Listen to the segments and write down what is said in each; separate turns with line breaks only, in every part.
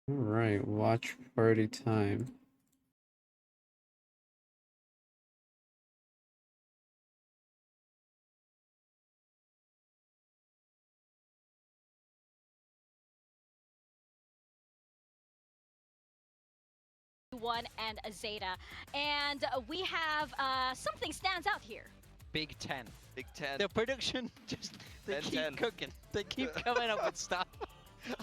All right, watch party time.
Demon1 and a Zeta. And we have something stands out here.
Big Ten.
Big Ten.
The production just they
10,
keep
10.
cooking. They keep coming up with stuff.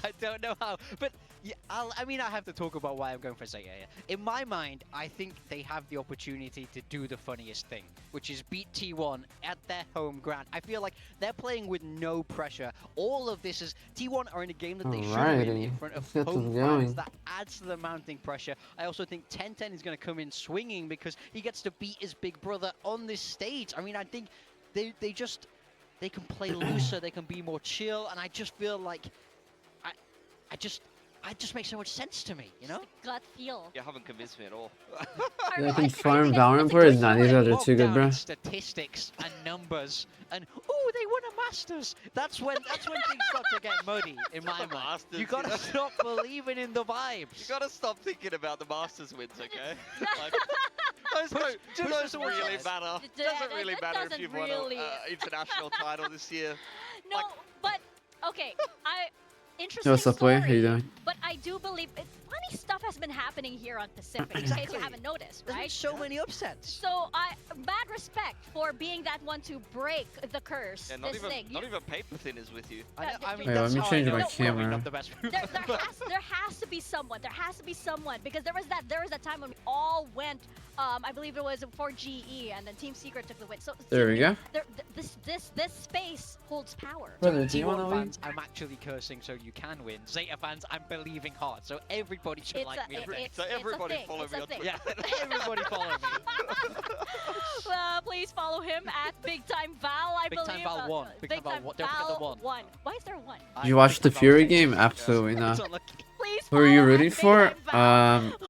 I don't know how, but yeah, I mean, I have to talk about why I'm going for Zeta here. In my mind, I think they have the opportunity to do the funniest thing, which is beat T1 at their home ground. I feel like they're playing with no pressure. All of this is T1 are in a game that they should win in
Alrighty,
front of
let's get this
home
going.
fans. That adds to the mounting pressure. I also think 10-10 is going to come in swinging because he gets to beat his big brother on this stage. I mean, I think they can play looser, they can be more chill, and I just feel like it just makes so much sense to me, you know?
Gut feel.
You haven't convinced me at all.
Yeah, I can
It's-
farm
it's-
Valorant
it's a
players.
good
Nah, these
feeling.
guys are too good,
Down
bro.
statistics and numbers, and oh, they won a Masters. That's when things start to get muddy in my mind.
Masters,
You gotta stop believing in the vibes.
You gotta stop thinking about the Masters wins, okay? Like,
push
doesn't
this one
really
first.
matter.
Yeah,
Doesn't really
that
matter if
doesn't
you've won
really-
an international title this year.
No,
Like-
but okay.
Yo,
Interesting
what's up,
story.
boy? How you doing?
But I do believe funny stuff has been happening here on Pacific. In case
Exactly.
you haven't noticed,
There's been
right?
so many upsets.
So mad respect for being that one to break the curse.
Yeah, not
this
even
thing.
not even paper thin is with you.
I, know, I mean,
Wait,
that's
let me
how
change
I know
my
it's probably
camera.
not the best move.
there has to be someone. There has to be someone because there was that time when we all went. I believe it was for GE, and then Team Secret took the win. So
There we go.
This space holds power.
Brother, do you want
T1
to leave?
fans, I'm actually cursing so you can win. Zeta fans, I'm believing hard, so everybody should
It's
like me.
So everybody
it's a
follow
thing.
me
It's a
on
thing.
Yeah, everybody follow me.
Please follow him at Big Time Val. I
Big
believe.
Time Val 1. Big Time Val 1. Don't forget the 1.
Why is there one?
Did you watch the
Big Time Val
Fury
1.
game? Absolutely
It's
not.
unlucky.
Please.
Who are you
follow at
rooting
Big
for?
Time Val.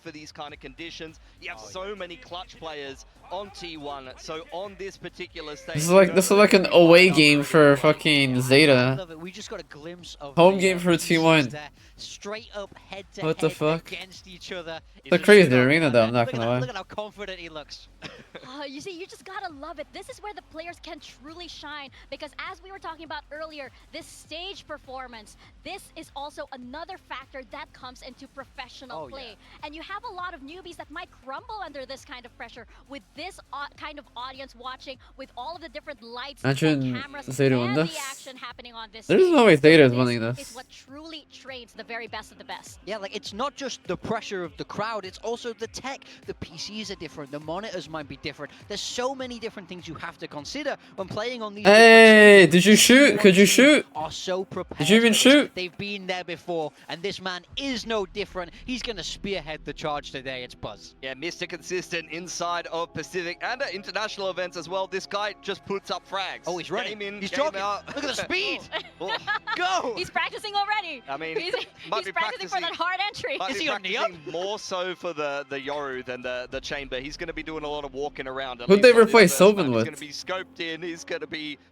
for these kind of conditions. You have so many clutch players on T1, so on this particular stage...
This is like an away game for fucking
I
Zeta.
love it. We just got a glimpse of
Home
the,
game for
pieces
T1.
there, straight up head to
What the
head
fuck?
against each other.
It's a crazy arena though, I'm not gonna lie.
Look at how confident he looks.
You see, you just gotta love it. This is where the players can truly shine, because as we were talking about earlier, this stage performance, this is also another factor that comes into professional play. And you have a lot of newbies that might crumble under this kind of pressure with this kind of audience watching, with all of the different lights and
Imagine
cameras
Zeta win
and the
this.
action happening on this
There's
stage.
no way Zeta is
This
winning
is
this.
what truly trains the very best of the best.
Yeah, like it's not just the pressure of the crowd, it's also the tech. The PCs are different, the monitors might be different. There's so many different things you have to consider when playing on these.
Hey,
different
did you shoot?
T1
Could you
teams
shoot?
Are so prepared.
Did you even
for this.
shoot?
They've been there before, and this man is no different. He's gonna spearhead the charge today. It's Buzz.
Yeah, Mr. Consistent inside of Pacific and at international events as well. This guy just puts up frags.
Oh, he's running.
Game in,
He's
game
jogging.
out.
Look at the speed.
Oh,
Go.
He's practicing already.
I mean,
he's
might be
practicing for that hard entry.
Might
Is
be
he on the up?
practicing more so for the Yoru than the chamber. He's going to be doing a lot of walking around.
Who'd they replace Sylvan with?
He's going to be scoped in.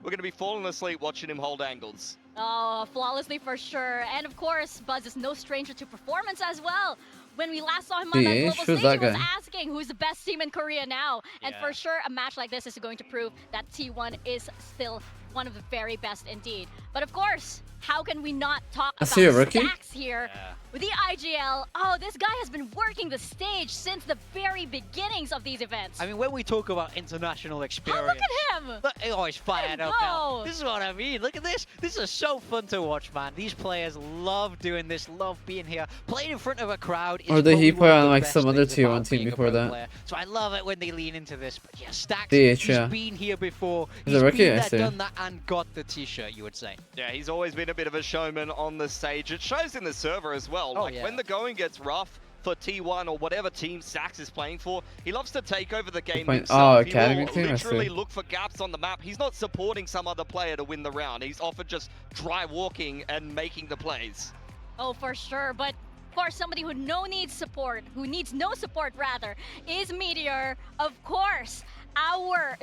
We're going to be falling asleep watching him hold angles.
Oh, flawlessly for sure. And of course, Buzz is no stranger to performance as well. When we last saw him on that
DH?
global
Who's
stage,
that
he was
guy?
asking who's the best team in Korea now. And
Yeah.
for sure, a match like this is going to prove that T1 is still one of the very best indeed. But of course, how can we not talk
I see a
about
rookie?
Stacks here with the IGL? Oh, this guy has been working the stage since the very beginnings of these events.
I mean, when we talk about international
Oh,
experience.
look at him!
Look, oh, he's fired up
go.
now. This is what I mean. Look at this. This is so fun to watch, man. These players love doing this, love being here. Playing in front of a crowd is
Or did he
probably
play
one of
on,
the
like,
best
some other
things
T1
about
team
being a
before
pro
that?
player. So I love it when they lean into this. But yeah, Stacks,
DH,
he's
yeah.
been here before.
He's
He's
a rookie,
been
I
there,
see.
done that, and got the t-shirt, you would say.
Yeah, he's always been a bit of a showman on the stage. It shows in the server as well.
Oh,
Like
yeah.
when the going gets rough for T1 or whatever team Sax is playing for, he loves to take over the game
playing-
himself.
oh,
He
academy
will
team, I
literally
see.
look for gaps on the map. He's not supporting some other player to win the round. He's often just dry walking and making the plays.
Oh, for sure. But of course, somebody who needs no support rather, is Meteor. Of course, our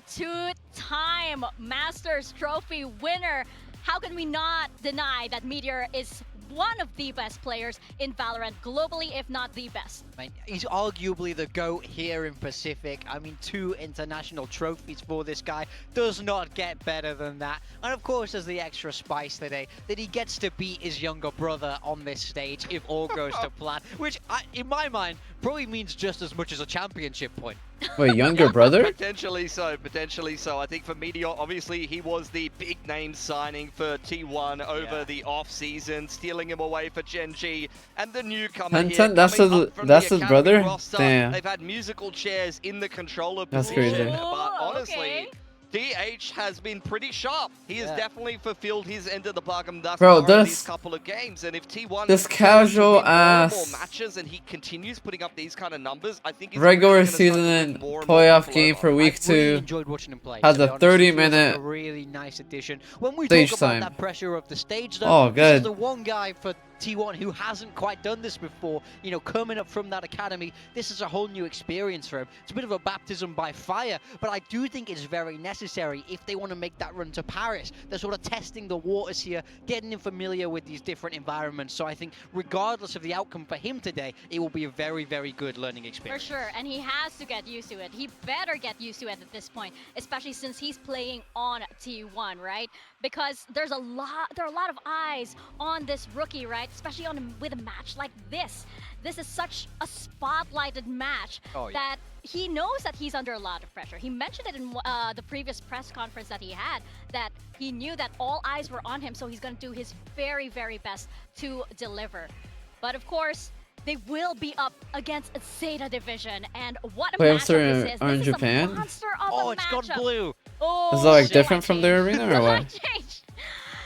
two-time Masters Trophy winner. How can we not deny that Meteor is one of the best players in Valorant globally, if not the best?
I mean, he's arguably the GOAT here in Pacific. I mean, 2 international trophies for this guy. Does not get better than that. And of course, there's the extra spice today that he gets to beat his younger brother on this stage if all goes to plan. Which, in my mind, probably means just as much as a championship point.
Wait, younger brother?
Potentially so, potentially so. I think for Meteor, obviously, he was the big name signing for T1 over the off-season, stealing him away for Gen G, and the newcomer here,
Tencent, that's
coming
his-
up from
that's
the
his
academy
brother?
roster.
Damn.
They've had musical chairs in the controller
That's
position,
crazy.
but
Oh,
honestly,
okay.
DH has been pretty sharp. He has definitely fulfilled his end of the bargain thus
Bro,
far in
this-
these couple of games. And if T1
this
goes to
casual
win more and
ass
more matches and he continues putting up these kind of numbers, I think he's
Regular
really gonna start to
season
win
and
more and more
playoff
people
game
over.
for week
I really
2.
enjoyed watching him play.
Has
to
a
be honest. He feels like
30-minute
a really nice addition. When we
stage
talk about
time.
that pressure of the stage, though,
Oh,
this is
good.
the one guy for T1 who hasn't quite done this before. You know, coming up from that academy, this is a whole new experience for him. It's a bit of a baptism by fire, but I do think it's very necessary if they want to make that run to Paris. They're sort of testing the waters here, getting him familiar with these different environments. So I think regardless of the outcome for him today, it will be a very, very good learning
For
experience.
sure, and he has to get used to it. He better get used to it at this point, especially since he's playing on T1, right? Because there are a lot of eyes on this rookie, right? Especially with a match like this. This is such a spotlighted match that he knows that he's under a lot of pressure. He mentioned it in the previous press conference that he had, that he knew that all eyes were on him, so he's going to do his very, very best to deliver. But of course, they will be up against Zeta Division, and what a
Playoffs
matchup this is.
are in
This is
Japan?
a monster of
Oh,
a
it's
matchup.
gone blue.
Oh,
Is that like
shit.
different from their arena or what?
Changed.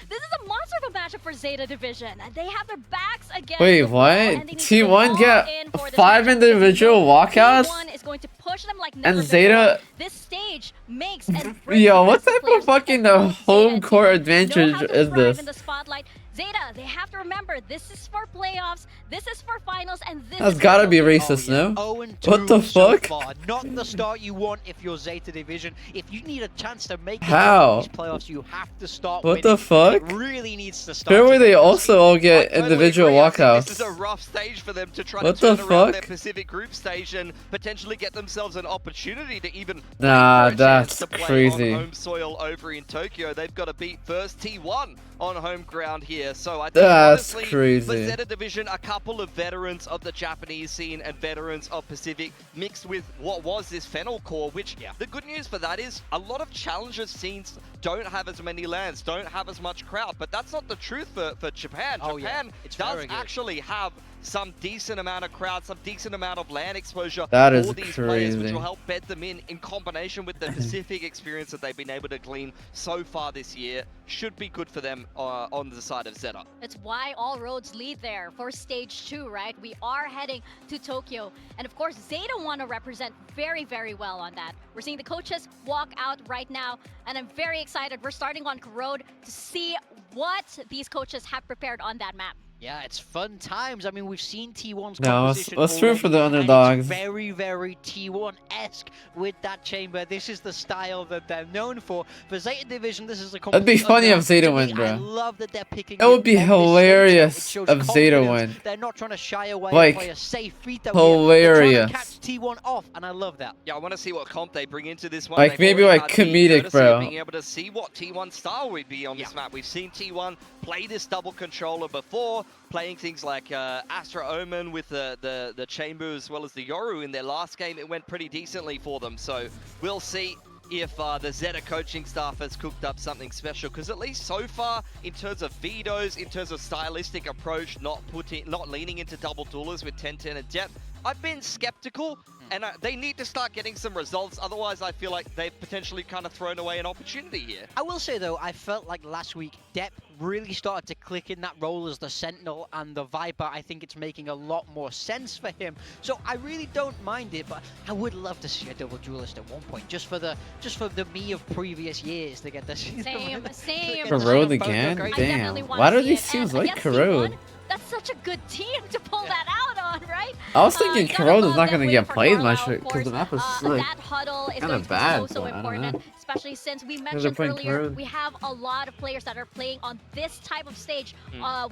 This is a monster of a matchup for Zeta Division. They have their backs against
Wait,
the wall,
what?
and they need to go
T1
all
get
in for this
5
matchup.
individual walkouts?
T1 is going to push them like never
And Zeta...
before. This stage makes and breaks
Yo,
the
what
best
type
players
of fucking
that both Zeta
home
and
court
T1 know
advantage
how to
is
thrive
this?
in the spotlight. Zeta, they have to remember, this is for playoffs, this is for finals, and this
That's
is
gotta
for
be
Tokyo.
racist, no?
0-2
What the
so
fuck?
far. Not the start you want if you're Zeta Division. If you need a chance to make it
How?
to these playoffs, you have to start
What
winning.
the fuck?
It really needs to start.
Surely
today.
they also all get
I totally
individual
agree. I think
walkouts.
This is a rough stage for them to try
What
to
the
turn around their
fuck?
Pacific group stage and potentially get themselves an opportunity to even
Nah,
wait for a chance
that's
to play
crazy.
on home soil over in Tokyo. They've got to beat first T1 on home ground here. So I think
That's
honestly,
crazy.
for Zeta Division, a couple of veterans of the Japanese scene and veterans of Pacific mixed with what was this Fennel core, which the good news for that is a lot of challenger scenes don't have as many lands, don't have as much crowd, but that's not the truth for Japan.
Oh, yeah.
Japan
It's
does
very good.
actually have some decent amount of crowd, some decent amount of land exposure
That
for
is
these players, which
crazy.
will help bed them in combination with the Pacific experience that they've been able to glean so far this year. Should be good for them on the side of Zeta.
That's why all roads lead there for stage 2, right? We are heading to Tokyo. And of course, Zeta want to represent very, very well on that. We're seeing the coaches walk out right now, and I'm very excited. We're starting on road to see what these coaches have prepared on that map.
Yeah, it's fun times. I mean, we've seen T1's
No,
composition
let's root for the
already, and
underdogs.
it's very, very T1-esque with that chamber. This is the style that they're known for. For Zeta Division, this is a
That'd be
complete
funny if
unknown.
Zeta
To me,
win, bro.
I love that they're picking
That would
it
be
on this stage, though. It
hilarious
shows
if Zeta
confidence.
win.
They're not trying to shy away
Like,
and play a safe veto here. They're
hilarious.
trying to catch T1 off, and I love that.
Yeah, I want to see what comp they bring into this one.
Like,
They've
maybe,
already
like,
had the
comedic,
courtesy
bro.
of being able to see what T1 style would be on this map. We've seen T1 play this double controller before, playing things like Astra Omen with the Chamber as well as the Yoru in their last game. It went pretty decently for them, so we'll see if the Zeta coaching staff has cooked up something special, because at least so far, in terms of vetoes, in terms of stylistic approach, not leaning into double duelers with 10-10 and depth, I've been skeptical, and they need to start getting some results. Otherwise, I feel like they've potentially kind of thrown away an opportunity here.
I will say, though, I felt like last week, depth really started to click in that role as the Sentinel and the Viper. I think it's making a lot more sense for him. So I really don't mind it, but I would love to see a double duelist at one point, just for the me of previous years to get this.
Same.
Corrode
Both are
again?
great.
I
Damn.
definitely want
Why
to
do
see
these
it.
teams
And
like
against
Corode?
T1, that's such a good team to pull that out on, right?
I was thinking
gotta
Corode is
love
not
them
gonna
waiting
get
for
played
Carlisle,
much
of
because the
course.
map is like
that huddle is
kinda
going to
bad,
be so
but I don't
important,
know.
especially since we
they're
mentioned
playing
earlier
Corode.
we have a lot of players that are playing on this type of stage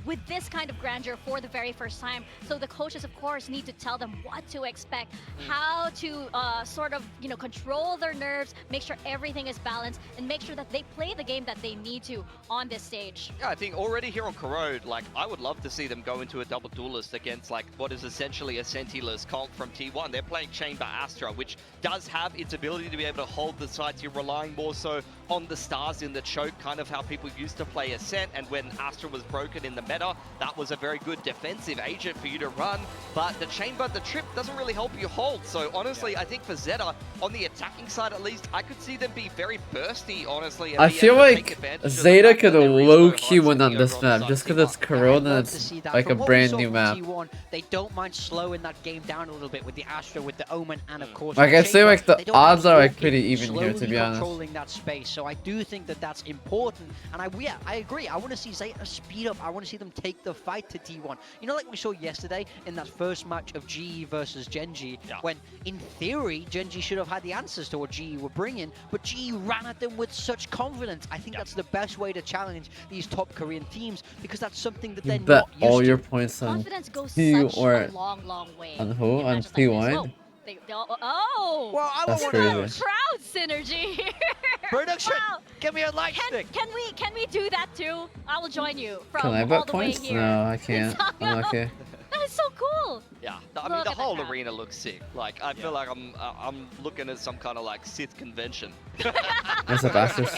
with this kind of grandeur for the very first time. So the coaches, of course, need to tell them what to expect, how to sort of, control their nerves, make sure everything is balanced, and make sure that they play the game that they need to on this stage.
Yeah, I think already here on Corode, like, I would love to see them go into a double duelist against, like, what is essentially a Sentinel's comp from T1. They're playing Chamber Astra, which does have its ability to be able to hold the sides. You're relying more so on the stars in the choke, kind of how people used to play Ascent, and when Astra was broken in the meta, that was a very good defensive agent for you to run, but the Chamber, the trip doesn't really help you hold. So honestly, I think for Zeta, on the attacking side at least, I could see them be very bursty, honestly. And
I
be
feel
able to take
like
advantage of the
Zeta
fact
could
that there is no
low-key
HUDs
win on
over
this
on the
map
side
just
of
because it's
T1.
Corode and
Love
it's
to see that.
like a
From what we
brand
saw
new
from
map.
T1, they don't mind slowing that game down a little bit with the Astra, with the Omen, and of course
Like,
the
I'd say,
Chamber.
like, the
They don't
odds
mind
are, like,
walking,
pretty even here, to
slowly
be honest.
controlling that space. So I do think that that's important, and I agree. I want to see Zeta speed up. I want to see them take the fight to T1. You know, like we saw yesterday in that first match of GE versus Genji, when in theory Genji should have had the answers to what GE were bringing, but GE ran at them with such confidence. I think that's the best way to challenge these top Korean teams, because that's something that
You
they're
bet
not used
all
to.
your points on
Confidence goes
T
such
or
a long way.
on who?
in
On
matches like this.
T1?
Whoa, oh!
Well, I
That's
want one of
crazy.
those.
Crowd synergy here.
Production,
Wow.
give me a light stick.
Can we do that too? I will join you from
Can I
all
bet
the way
points?
here.
No, I can't. I'm okay.
That is so cool.
Yeah, I mean,
Look
the
at that
whole
crowd.
arena looks sick. Like, I feel like I'm looking at some kind of like Sith convention.
What's up, Ashes?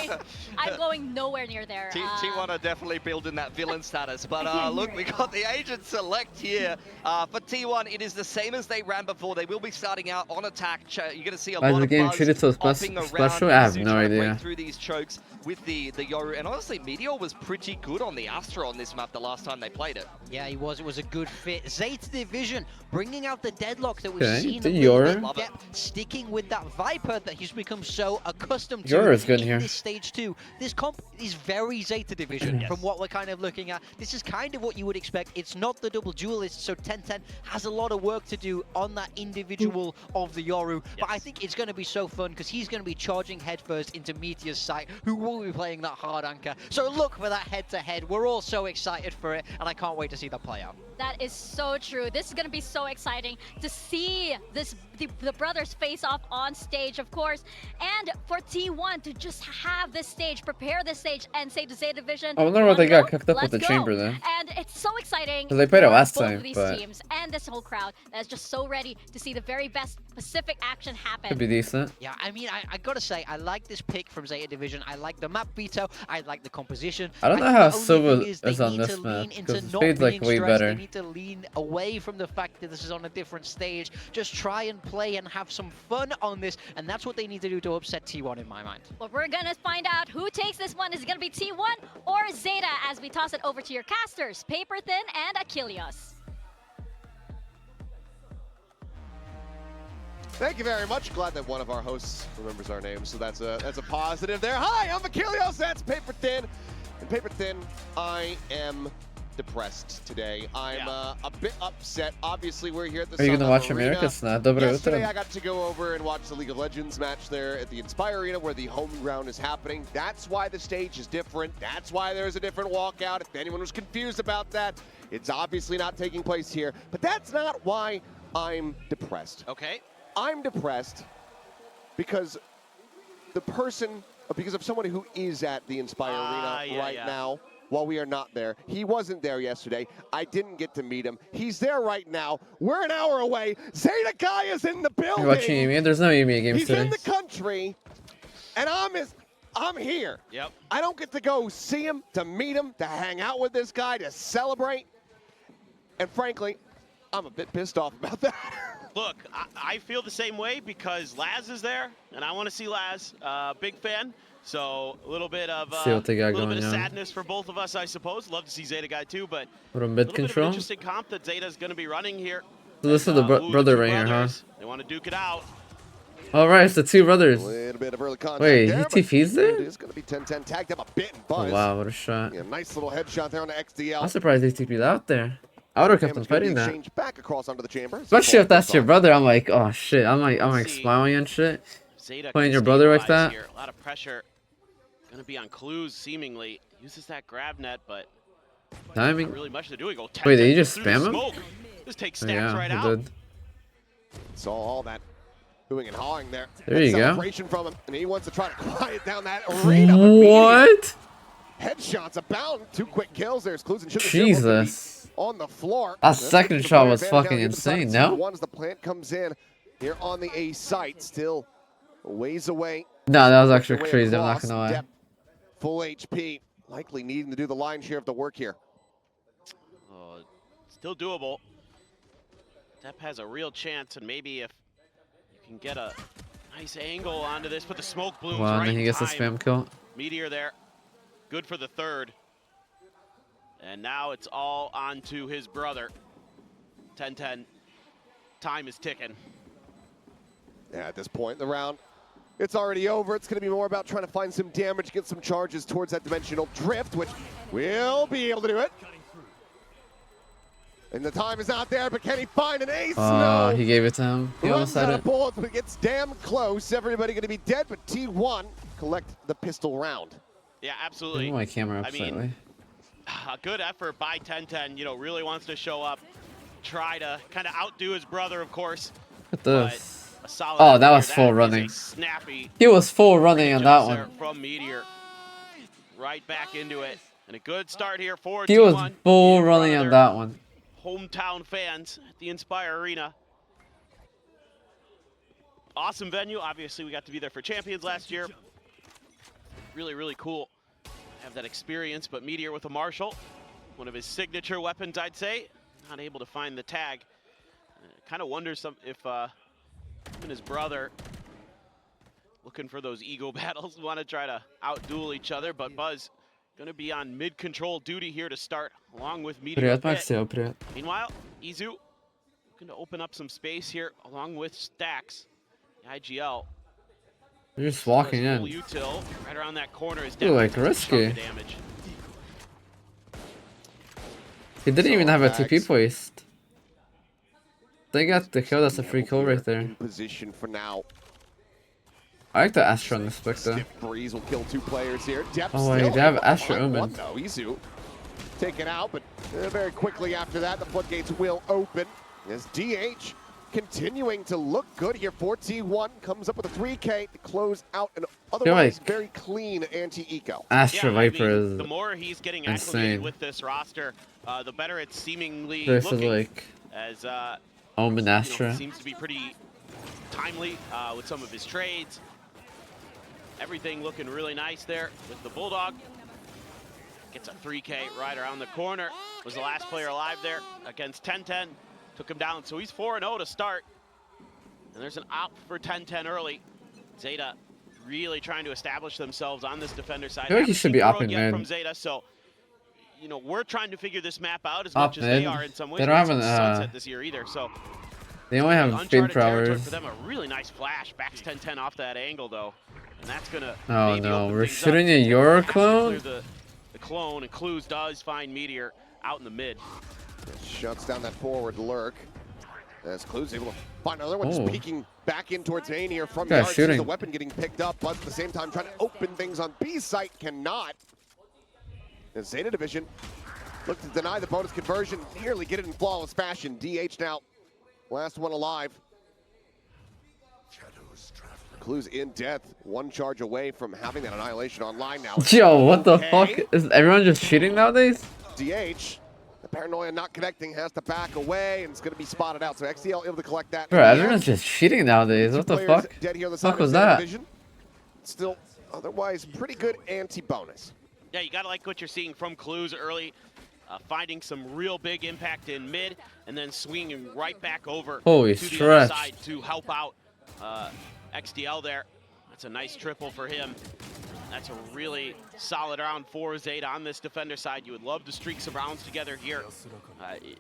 I'm going nowhere near there.
T1 are definitely building that villain status, but look, we got the agent select here. For T1, it is the same as they ran before. They will be starting out on attack. You're going to see a
Why is
lot
the
of
game
buzz
treated so
hopping around.
special? I have
Mizu
no
trying to
idea.
break through these chokes with the Yoru, and honestly, Meteor was pretty good on the Astra on this map the last time they played it.
Yeah, he was. It was a good fit. Zeta Division bringing bringing out the deadlock that we've
Okay,
seen
the
a little bit
Yoru.
in depth, sticking with that Viper that he's become so accustomed to
Yoru's good
in
here.
this stage 2. This comp is very Zeta division from what we're kind of looking at. This is kind of what you would expect. It's not the double duelist, so 10-10 has a lot of work to do on that individual of the Yoru. But I think it's going to be so fun because he's going to be charging headfirst into Meteor's site, who will be playing that hard anchor. So look for that head-to-head. We're all so excited for it, and I can't wait to see that play out.
That is so true. This is going to be so exciting to see the brothers face off on stage, of course, and for T1 to just have this stage, prepare this stage, and say to Zeta Division,
I wonder what they got cooked up
let's
with the
go.
chamber though.
And it's so exciting.
'Cause they played it
for
last
both
time,
of these
but-
teams and this whole crowd that's just so ready to see the very best Pacific action happen.
Could be decent.
Yeah, I mean, I gotta say, I like this pick from Zeta Division. I like the map veto. I like the composition.
I don't know
think
how
the only
Silva
thing is they
is on
need
this
to
map,
lean into
'cause the
not
speed's, like,
being
way
stressed.
better.
They need to lean away from the fact that this is on a different stage. Just try and play and have some fun on this, and that's what they need to do to upset T1 in my mind.
But we're gonna find out who takes this one. Is it gonna be T1 or Zeta as we toss it over to your casters, Paper Thin and Achilles.
Thank you very much. Glad that one of our hosts remembers our name, so that's a positive there. Hi, I'm Achilles. That's Paper Thin. And Paper Thin, I am depressed today. I'm a bit upset. Obviously, we're here at the
Are you
Sun
gonna
Up
watch
Arena.
America's Not? Dobre
Yesterday, I
utro.
got to go over and watch the League of Legends match there at the Inspire Arena where the home ground is happening. That's why the stage is different. That's why there's a different walkout. If anyone was confused about that, it's obviously not taking place here. But that's not why I'm depressed.
Okay.
I'm depressed because because of somebody who is at the Inspire Arena right now while we are not there. He wasn't there yesterday. I didn't get to meet him. He's there right now. We're an hour away. Zeta Guy is in the building.
You're watching EMEA? There's no EMEA games
He's
today.
in the country, and I'm here.
Yep.
I don't get to go see him, to meet him, to hang out with this guy, to celebrate. And frankly, I'm a bit pissed off about that.
Look, I feel the same way because Laz is there, and I want to see Laz. Big fan. So a little bit of
See what they got
little bit
going
of
on.
sadness for both of us, I suppose. Love to see Zeta Guy too, but
What a
a
mid
little bit of an
control.
interesting comp that Zeta's going to be running here.
So this is the
Ooh,
brother
two
right here, huh?
brothers. They want to duke it out.
All right, it's the two brothers.
A little bit of early contact
Wait,
there,
he
but
TP's there?
It is going to be 10-10. Tagged up a bit and buzz.
Oh wow, what a shot!
Yeah, nice little headshot there on the XDL.
I'm surprised he TP'd out there. I would have kept him
Damage gonna
fighting
be
that.
changed back across onto the chamber.
Especially if that's your brother. I'm like, oh shit. I'm like
See.
smiling and shit.
Zeta
Playing
can
your brother like
stabilize
that?
Here. A lot of pressure. Going to be on clues, seemingly. Uses that grab net, but
Timing.
not really much to do. He go 10
Wait, did he just
through the
spam him?
smoke. Just takes
Oh,
stacks
yeah,
right
he
out.
did.
Saw all that hooing and hawing there.
There
That
you go.
celebration from him, and he wants to try to quiet down that arena. but immediate
What?
Headshots abound. 2 quick kills. There's clues and
Jesus.
on the floor.
That
That's
second
the
shot
player
was
advantage
fucking
now, given the side
insane,
of
no?
T1 as the plant comes in here on the A site, still a ways away.
No, that was
Worked
actually
their way
crazy. I'm not
across,
gonna lie.
depth, full HP, likely needing to do the lion's share of the work here.
Still doable. Depp has a real chance, and maybe if you can get a nice angle onto this, but the smoke blooms
Wow, and
right
then he
in
gets the
time.
spam kill.
Meteor there. Good for the third. And now it's all onto his brother. 10-10. Time is ticking.
Yeah, at this point in the round, it's already over. It's going to be more about trying to find some damage, get some charges towards that dimensional drift, which we'll be able to do it. And the time is out there, but can he find an ace?
Oh,
No.
he gave it to him. He almost
Runs
had
out
it.
of bullets, but it gets damn close. Everybody going to be dead, but T1 collect the pistol round.
Yeah,
Move
absolutely.
my camera up
I mean,
slightly.
A good effort by 10-10. You know, really wants to show up, try to kind of outdo his brother, of course.
Look at
But
this.
a solid
Oh,
effort
that
here.
was full
is a
running.
snappy
He was full running on that
jump there
one.
from Meteor. Right back into it. And a good start here for
He
T1.
was full
in front
running
of
on
their
that one.
hometown fans at the Inspire Arena. Awesome venue. Obviously, we got to be there for Champions last year. Really, really cool. Have that experience, but Meteor with a Marshall. One of his signature weapons, I'd say. Not able to find the tag. Kind of wonders if him and his brother looking for those ego battles, want to try to outduel each other, but Buzz going to be on mid-control duty here to start, along with Meteor.
Привет, Максим, привет.
Meanwhile, Izu looking to open up some space here along with Stacks. IGL.
They're just walking
Full
in.
util right around that corner is
Ooh, like,
definitely a
risky.
chunk of damage.
He didn't even have a TP
Bags.
placed. They got the kill. That's a free kill right there.
In position for now.
I like the Astra on this pick though.
Stiff breeze will kill 2 players here. Depth
Oh wait,
still
they have
able to
Astra
find
Omen.
one, though. Izu taken out, but very quickly after that, the floodgates will open. As DH continuing to look good here. 4T1 comes up with a 3K to close out an otherwise
like
very clean anti-eco.
Astra
Yeah, I
Viper
mean,
is
the more he's getting
insane.
acclimated with this roster, the better it's seemingly
versus
looking.
like
As
Omen
you know,
Astra.
seems to be pretty timely with some of his trades. Everything looking really nice there with the Bulldog. Gets a 3K right around the corner. Was the last player alive there against 10-10. Took him down, so he's 4-0 to start. And there's an op for 10-10 early. Zeta really trying to establish themselves on this defender side.
I feel like he
Haven't
should be
seen
upping
growth yet
mid.
from Zeta, so you know we're trying to figure this map out as
Up
much as they
mid.
are in some ways.
They don't have
It's
an,
Sunset this year either, so
They only have speed
uncharted territory
prowess.
for them. A really nice flash. Backs 10-10 off that angle though, and that's gonna.
Oh
maybe
no,
open
we're
things up.
shooting a Euro
Has to clear
clone?
the clone, and Clues does find Meteor out in the mid.
Shuts down that forward lurk. As Clue's able to find another one,
Oh.
just peeking back in towards Vayne here from
Guy's
yards.
shooting.
The weapon getting picked up, but at the same time trying to open things on B site, cannot. The Zeta division look to deny the bonus conversion, nearly get it in flawless fashion. DH now, last one alive. Clues in death, 1 charge away from having that annihilation online now.
Yo, what the
Okay.
fuck? Is everyone just cheating nowadays?
DH, the paranoia not connecting, has to back away, and it's going to be spotted out. So XDL able to collect that.
Bro,
in the end.
everyone's just cheating nowadays. What the
Players
fuck?
dead here on the
Fuck
side
was
of Zeta
that?
division. Still, otherwise, pretty good anti-bonus.
Yeah, you gotta like what you're seeing from Clues early, finding some real big impact in mid, and then swinging right back over
Holy
to the
stretch.
other side to help out XDL there. That's a nice triple for him. That's a really solid round for Zeta on this defender side. You would love to streak some rounds together here.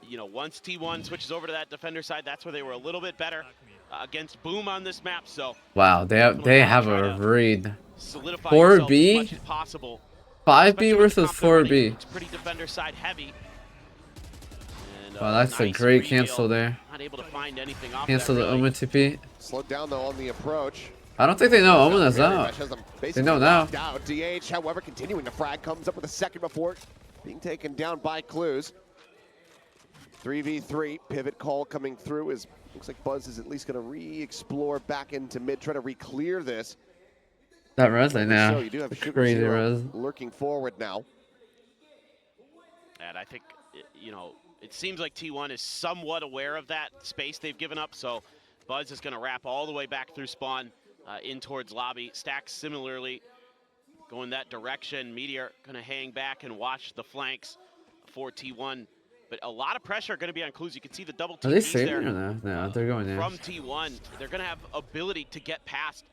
You know, once T1 switches over to that defender side, that's where they were a little bit better against Boom on this map. So
Wow, they have a read.
solidify
4B?
yourself as much as possible.
5B
Especially with
versus
comp already,
4B.
It's pretty defender side heavy. And,
Wow, that's a
nice
great
reveal.
cancel there.
Not able to find anything off
Cancel
that,
the
really.
Omen TP.
Slowed down, though, on the approach.
I don't think they know Omen is
Very
out.
much has them basically
know now.
locked out. DH, however, continuing to frag, comes up with a second before being taken down by Clues. 3v3, pivot call coming through as looks like Buzz is at least going to re-explore back into mid, try to re-clear this.
That res right now.
So you do have Sugar
Crazy
Zero
res.
lurking forward now.
And I think, you know, it seems like T1 is somewhat aware of that space they've given up. So Buzz is going to wrap all the way back through spawn in towards lobby. Stacks similarly going that direction. Meteor going to hang back and watch the flanks for T1. But a lot of pressure going to be on Clues. You can see the double
Are they
TPs
saving
there
or no? No, they're going there.
from T1. They're going to have ability to get past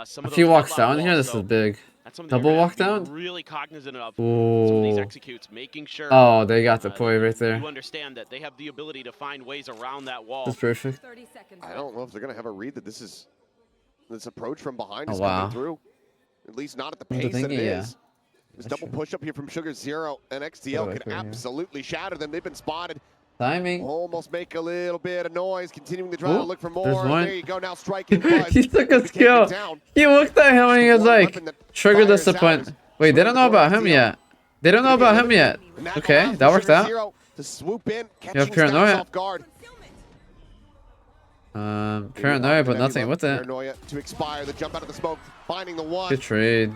some of
If
those
he walks
headlock
down here,
walls.
this
So
is big.
that's something
Double
they're gonna
walk
have to be
down?
really cognizant of some of these
Ooh.
executes, making sure
Oh, they got the play right there.
you understand that they have the ability to find ways around that wall.
That's perfect.
30 seconds.
I don't know if they're going to have a read that this approach from behind
Oh,
is
wow.
coming through. At least not at the
I'm
pace that it
thinking, yeah.
is. This
That's
double
true.
push up here from Sugar Zero and
Put
XDL
it
could
right here.
absolutely shatter them. They've been spotted.
Timing.
Almost make a little bit of noise, continuing to try to
Ooh,
look for
there's
more.
one.
There you go, now striking Buzz.
He took a
Taken
skill.
down.
He looked at him and he was
One
like,
weapon that
trigger
fires
discipline.
out is
Wait, they don't know about him
XDL.
yet. They don't know about him yet.
And that
Okay,
allows
that worked
Sugar
out.
Zero to swoop in,
have
catching
paranoia.
Stacks off guard.
Paranoia, but nothing with it.
Paranoia to expire, the jump out of the smoke, finding the one.
Good trade.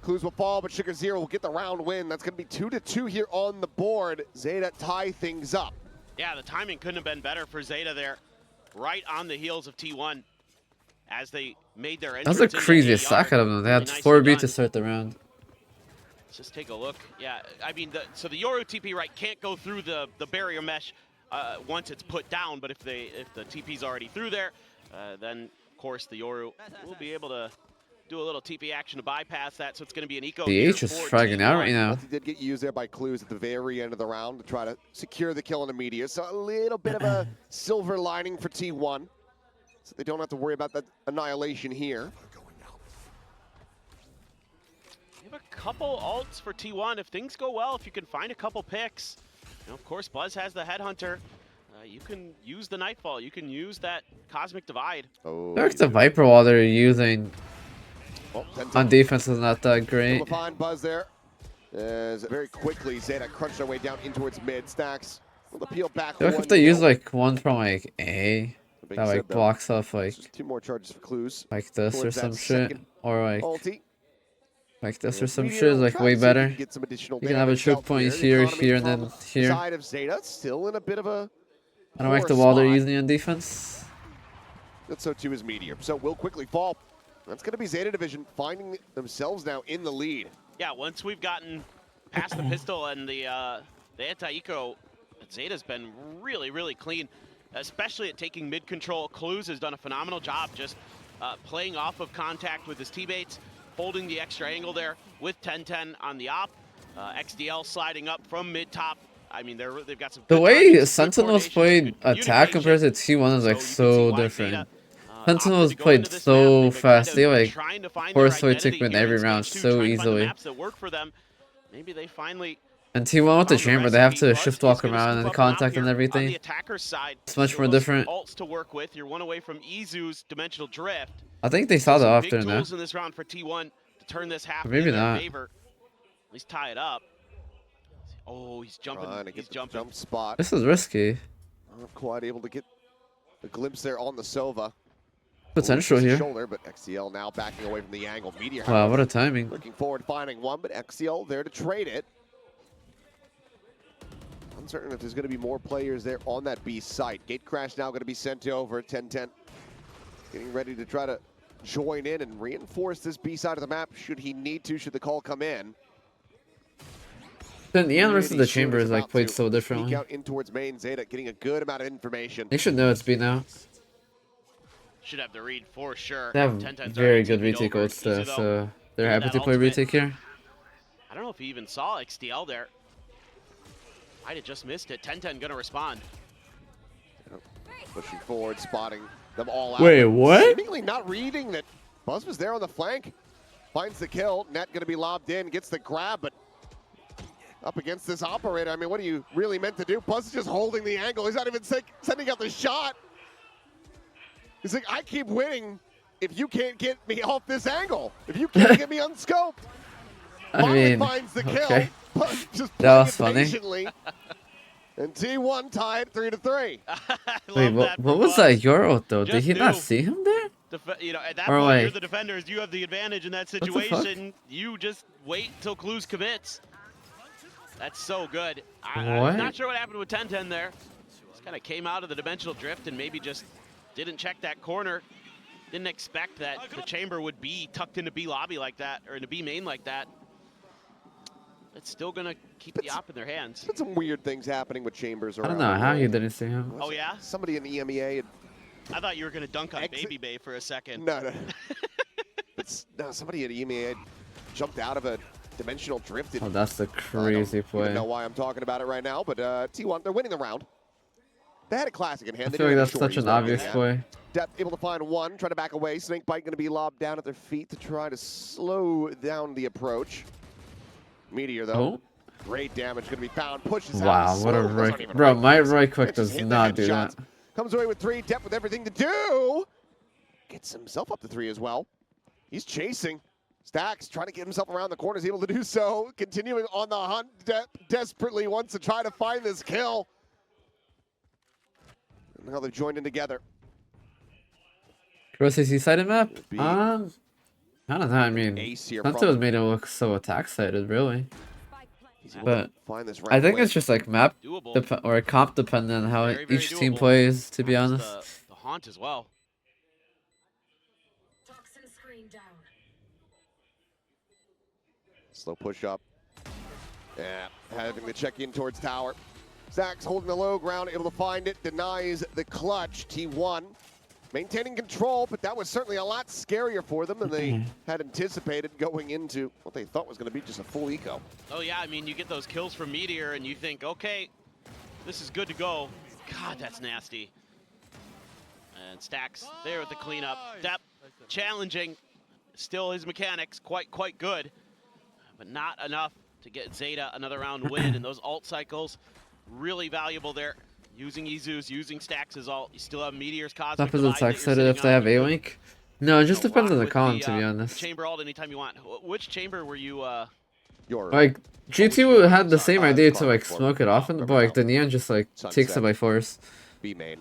Clues will fall, but Sugar Zero will get the round win. That's going to be 2-2 here on the board. Zeta tie things up.
Yeah, the timing couldn't have been better for Zeta there, right on the heels of T1 as they made their
That
entrance.
was the
into
craziest
AR.
sack out of them. They had
Really nicely
4B
done.
to start the round.
Let's just take a look. Yeah, I mean, so the Yoru TP right can't go through the barrier mesh once it's put down, but if the TP's already through there, then of course the Yoru will be able to do a little TP action to bypass that, so it's going to be an eco.
DH is fragging out right now.
Multi did get used there by Clues at the very end of the round to try to secure the kill in the media. So a little bit of a silver lining for T1. So they don't have to worry about that annihilation here.
You have a couple ults for T1. If things go well, if you can find a couple picks, you know, of course, Buzz has the Headhunter. You can use the Nightfall. You can use that Cosmic Divide.
Oh,
There's the Viper wall they're using
well,
on defense is not that great.
Able to find Buzz there. As very quickly, Zeta crunched their way down in towards mid. Stacks will appeal back.
Look if they use like one from like A that like blocks off like
just 2 more charges for Clues.
Like this or
towards
some
that
shit,
second
or like
ulti.
this or some
Meteor
shit is
will
like
try
way
to see if he
better.
can get some additional
You can have a
damage
choke
out
point
The
here,
economy
here, and
from
then here.
Side of Zeta still in a bit of a.
I don't like the
poor
wall they're
spot.
using on defense.
That's so too is Meteor. So will quickly fall. That's going to be Zeta Division finding themselves now in the lead.
Yeah, once we've gotten past the pistol and the anti-eco, Zeta's been really, really clean, especially at taking mid control. Clues has done a phenomenal job just playing off of contact with his teammates, holding the extra angle there with 10-10 on the op. XDL sliding up from mid top. I mean, they've got some.
The
good
way
timing, some good
Sentinels
coordination,
played
good
attack compared to
communication.
T1 is like
you can
so
see why
different.
Zeta,
Sentinels
opted to go
played
into this
so
map. They've been
fast.
kind
They
of
like
trying to find
forced
their
way to
identity
win
here in
every
stage
round
2,
so
trying to find the
easily.
maps that work for them. Maybe they finally.
And T1 with the
found
chamber, they have
recipe.
to
Buzz
shift
is
walk
gonna
around
scoop
and
up
contact
here
and
on
everything.
the attacker's side.
It's much
Still
more
those
different.
Ults to work with. You're one away from Izu's dimensional drift.
I think they saw the
Some
off
big
there now.
duels in this round for T1 to turn this half
Or maybe
in their
not.
favor. At least tie it up. Oh, he's jumping.
Trying to
He's
get the
jumping.
jump spot.
This is risky.
Not quite able to get a glimpse there on the Sova.
Potential
Ooh,
here.
Shoulder, but XCL now backing away from the angle. Meteor.
Wow, what a timing.
Looking forward to finding one, but XCL there to trade it. Uncertain if there's going to be more players there on that B site. Gate crash now going to be sent over. 10-10 getting ready to try to join in and reinforce this B side of the map should he need to, should the call come in.
Then Neon versus
Really
the
soon
chamber
is
is like
about
played
to
so
peek
differently.
out in towards main. Zeta getting a good amount of information.
They should know it's B now.
Should have the read for sure.
They have
10-10's
very
already
good
TP'd
retake
over.
ults though,
Izu,
so they're
Yeah,
happy
that
to play
ultimate.
retake here.
I don't know if he even saw XDL there. Might have just missed it. 10-10 gonna respond.
Pushing forward, spotting them all out.
Wait, what?
Seemingly not reading that Buzz was there on the flank. Finds the kill. Net going to be lobbed in, gets the grab, but up against this operator. I mean, what are you really meant to do? Buzz is just holding the angle. He's not even sending out the shot. He's like, I keep winning if you can't get me off this angle. If you can't get me unscoped.
I
Finally
mean,
finds the kill.
okay.
Buzz just
That
playing
was
it
funny.
patiently. And T1 tied 3-3.
Wait, what was that Euro though? Did
Just
he not
knew.
see him there?
You know, at that
Or
point,
like-
you're the defenders. You have the advantage in that
the fuck?
situation. You just wait till Clues commits. That's so good.
What?
I'm not sure what happened with 10-10 there. Just kind of came out of the dimensional drift and maybe just didn't check that corner. Didn't expect that the chamber would be tucked into B lobby like that, or into B main like that. It's still gonna keep the op in their hands.
Been some weird things happening with chambers
I
around.
don't know
the
how
world.
you didn't see him.
Oh yeah?
Somebody in the EMEA had
I thought you were gonna dunk on
Exit-
Baby Bay for a second.
no. No, somebody at EMEA had jumped out of a dimensional drift.
Oh, that's the
I
crazy
don't even know
play.
why I'm talking about it right now, but T1, they're winning the round. They had a classic in hand.
I
They
feel like
didn't
that's
have a
such
shorty,
an
so
obvious
yeah.
play.
Depth able to find one, trying to back away. Snakebite going to be lobbed down at their feet to try to slow down the approach. Meteor, though.
Oh,
Great damage going to be found. Pushes
wow,
out.
what a
Slow. Those aren't
right.
even
Bro,
right
my
clicks.
right click
It just
does
hit the
not do
headshots.
that.
Comes away with 3. Depth with everything to do. Gets himself up to 3 as well. He's chasing. Stacks trying to get himself around the corner. Is able to do so. Continuing on the hunt. Desperately wants to try to find this kill. And now they've joined in together.
Gross AC sided map?
Be-
I don't know. I mean,
Ace here
Santos
from.
made it look so attack sided, really.
He's able
but
to find this
I think
win.
it's just like map
Doable.
or comp dependent on how
Very, very
each team
doable.
plays, to be
That was
honest.
The haunt as well.
Slow push up. Yeah, having to check in towards tower. Stacks holding the low ground, able to find it, denies the clutch. T1 maintaining control, but that was certainly a lot scarier for them than they had anticipated going into what they thought was going to be just a full eco.
Oh yeah, I mean, you get those kills from Meteor and you think, okay, this is good to go. God, that's nasty. And Stacks there with the cleanup. Depth, challenging. Still his mechanics, quite good. But not enough to get Zeta another round win. And those ult cycles, really valuable there. Using Izu's, using Stacks' ult. You still have Meteor's Cosmic
Top is
Divide that
attack
you're
side
sitting
if they have
on.
A-Link. No, it just
You know,
depends on
rock
the
with
con, to be honest.
Chamber ult anytime you want. Which chamber were you,
Your
Like, G2 had the same idea to, like,
Cosmic
smoke it off, but, like, the Neon just, like, takes it by force.
B main.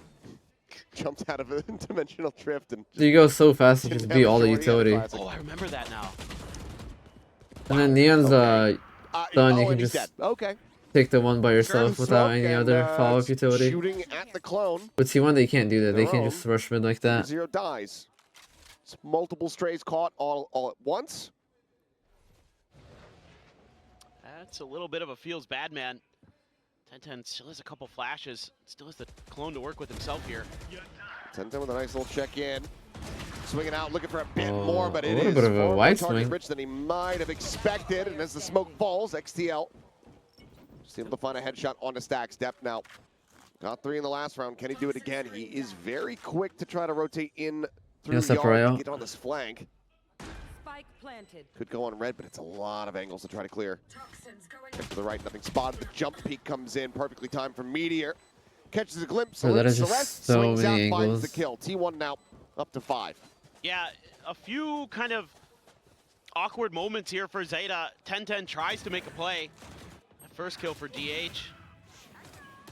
Jumped out of a dimensional drift and
You go so fast and just
didn't
beat
have
all the
majority out of
utility.
oh, I remember that now.
And then Neon's,
Okay.
done, you can
and he's
just
dead. Okay.
take the one by yourself
Grab
without
smoke
any
and,
other follow-up utility.
Shooting at the clone.
With T1, they can't do that. They
Their
can't
own.
just rush mid like that.
0 dies. It's multiple strays caught all at once.
That's a little bit of a feels bad, man. 10-10 still has a couple flashes. Still has the clone to work with himself here.
10-10 with a nice little check-in. Swinging out, looking for a bit
Oh,
more, but
a
it
little
is
bit of a
far more
wide
target
swing.
rich than he might have expected. And as the smoke falls, XTL just able to find a headshot on the stack. Step now. Got 3 in the last round. Can he do it again? He is very quick to try to rotate in through
He'll step
yard
right
to
out.
get on this flank.
Spike planted.
Could go on red, but it's a lot of angles to try to clear. Get to the right, nothing spotted. The jump peek comes in, perfectly timed from Meteor. Catches a glimpse.
Bro, that is just
Celeste
so
swings out,
many
finds the
angles.
kill. T1 now up to 5.
Yeah, a few kind of awkward moments here for Zeta. 10-10 tries to make a play. That first kill for DH.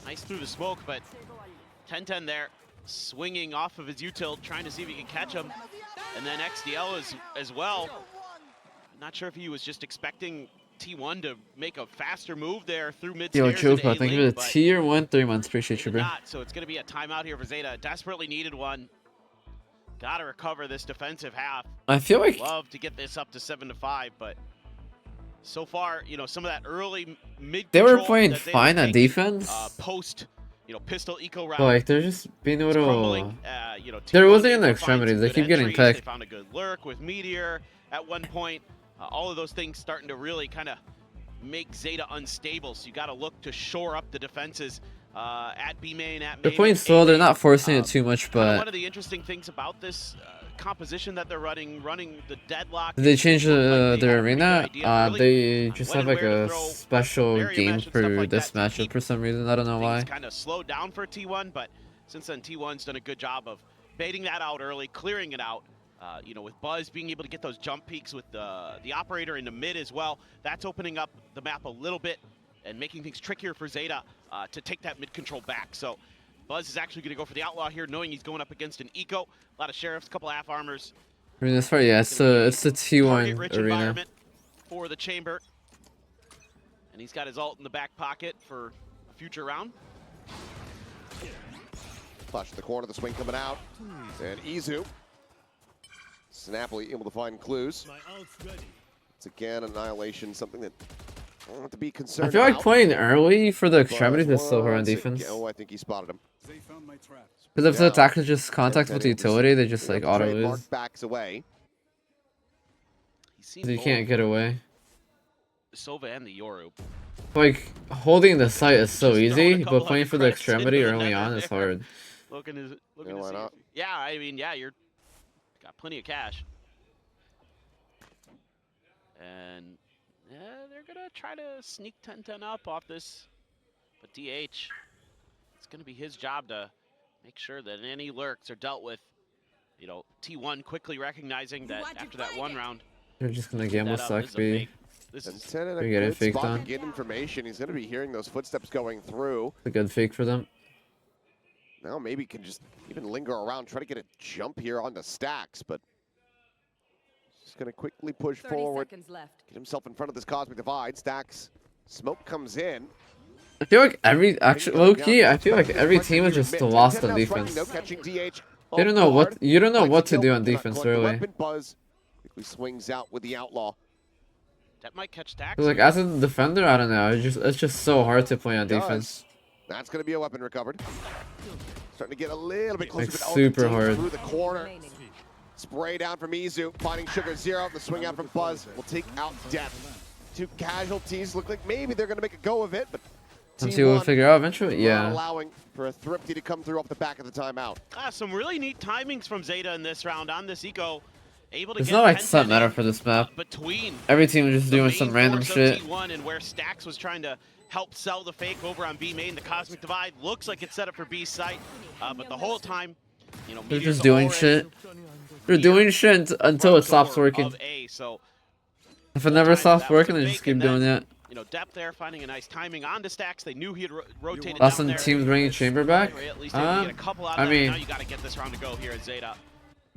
Nice through the smoke, but 10-10 there, swinging off of his util, trying to see if he can catch him. And then XDL as well. Not sure if he was just expecting T1 to make a faster move there through
Yo,
mid-stairs.
Jopa, thank you for the tier 1 3 months. Appreciate you, bro.
Not, so it's going to be a timeout here for Zeta. Desperately needed one. Got to recover this defensive half.
I feel like
Love to get this up to 7-5, but so far, you know, some of that early mid.
they were playing fine on defense.
Post, you know, pistol eco round.
But like they're just being a
it's
little.
crumbling. You know,
There
T1
wasn't in
able
the
to find
extremities.
some
They
good
keep getting
entries. They
picked.
found a good lurk with Meteor at one point. All of those things starting to really kind of make Zeta unstable. So you got to look to shore up the defenses at B main, at main.
They're playing
at
slow.
A
They're
lane.
not forcing it too much,
One
but
of the interesting things about this composition that they're running the deadlock.
did they change
look like they
their
have a pretty
arena?
good idea early
They
on
just
when
have
and
like
where to
a
throw
special
area
game
mesh and stuff
for
like
this
that to
matchup
keep
for some reason. I don't know why.
things kind of slowed down for T1, but since then T1's done a good job of baiting that out early, clearing it out. You know, with Buzz being able to get those jump peaks with the operator in the mid as well, that's opening up the map a little bit and making things trickier for Zeta to take that mid control back. So Buzz is actually going to go for the Outlaw here, knowing he's going up against an Eco. A lot of Sheriffs, a couple half armors.
I mean, as far it's the T1
Target-rich
arena.
environment for the Chamber. And he's got his ult in the back pocket for a future round.
Flash in the corner, the swing coming out. And Izu. Snappily able to find clues. It's again Annihilation, something that I don't have to be concerned
I feel like
about.
playing early for the
Buzz
extremities is so hard on
once
defense.
again- Oh, I think he spotted him.
Because if the
Yeah.
attacker just contacts with the utility, they just like auto
Trademark
lose.
backs away.
He's seen
You
both
can't get away.
the Sova and the Yoru.
Like holding the site is so
Just throwing a
easy,
couple
but playing
of
for the
crits
extremity
into the
early
net
on is
there.
hard.
Looking to
Yeah, why
see.
not?
Yeah, I mean, yeah, you're got plenty of cash. And yeah, they're gonna try to sneak 10-10 up off this. But DH, it's gonna be his job to make sure that any lurks are dealt with. You know, T1 quickly recognizing that after that one round,
They're just gonna gamble
that up,
suck
this is a
B.
fake. This
And
is
10 in a
They're getting
good
faked
spot
on.
to get information. He's going to be hearing those footsteps going through.
It's a good fake for them.
Now maybe can just even linger around, try to get a jump here on the stacks, but just going to quickly push
30
forward,
seconds left.
get himself in front of this cosmic divide. Stacks, smoke comes in.
I feel like low key, I feel like every team is just lost on defense.
No catching DH.
They don't know what you don't know what to do on defense really.
Weapon Buzz quickly swings out with the outlaw.
that might catch Stacks.
'Cause, like as a defender, I don't know. It's just so hard to play on defense.
That's going to be a weapon recovered. Starting to get a little bit closer.
Like
but
super
Ulti
hard.
through the corner. Spray down from Izu, finding Sugar Zero. The swing out from Buzz will take out Death. 2 casualties. Look like maybe they're going to make a go of it, but
Until we'll
T1
figure out eventually.
not
Yeah.
allowing for a Thrifty to come through off the back of the timeout.
Some really neat timings from Zeta in this round on this eco. Able to
There's
get
no like
10-10
set meta
in,
for this map.
between
Every team is just
the
doing
main
some random
force of
shit.
T1 and where Stax was trying to help sell the fake over on B main. The Cosmic Divide looks like it's set up for B site, but the whole time, you know,
They're
Meteor's
just doing
already
shit. They're doing shit until it
front
stops
door
working.
of A, so
If it never
time
stops
that was
working,
a
they
fake,
just keep
and
doing
then,
that.
You know, Depth there finding a nice timing onto Stax. They knew he had rotated
All of a
down
sudden,
there.
teams bringing Chamber back.
Or at least able to get a couple out of
I
that,
mean,
now you got to get this round to go here at Zeta.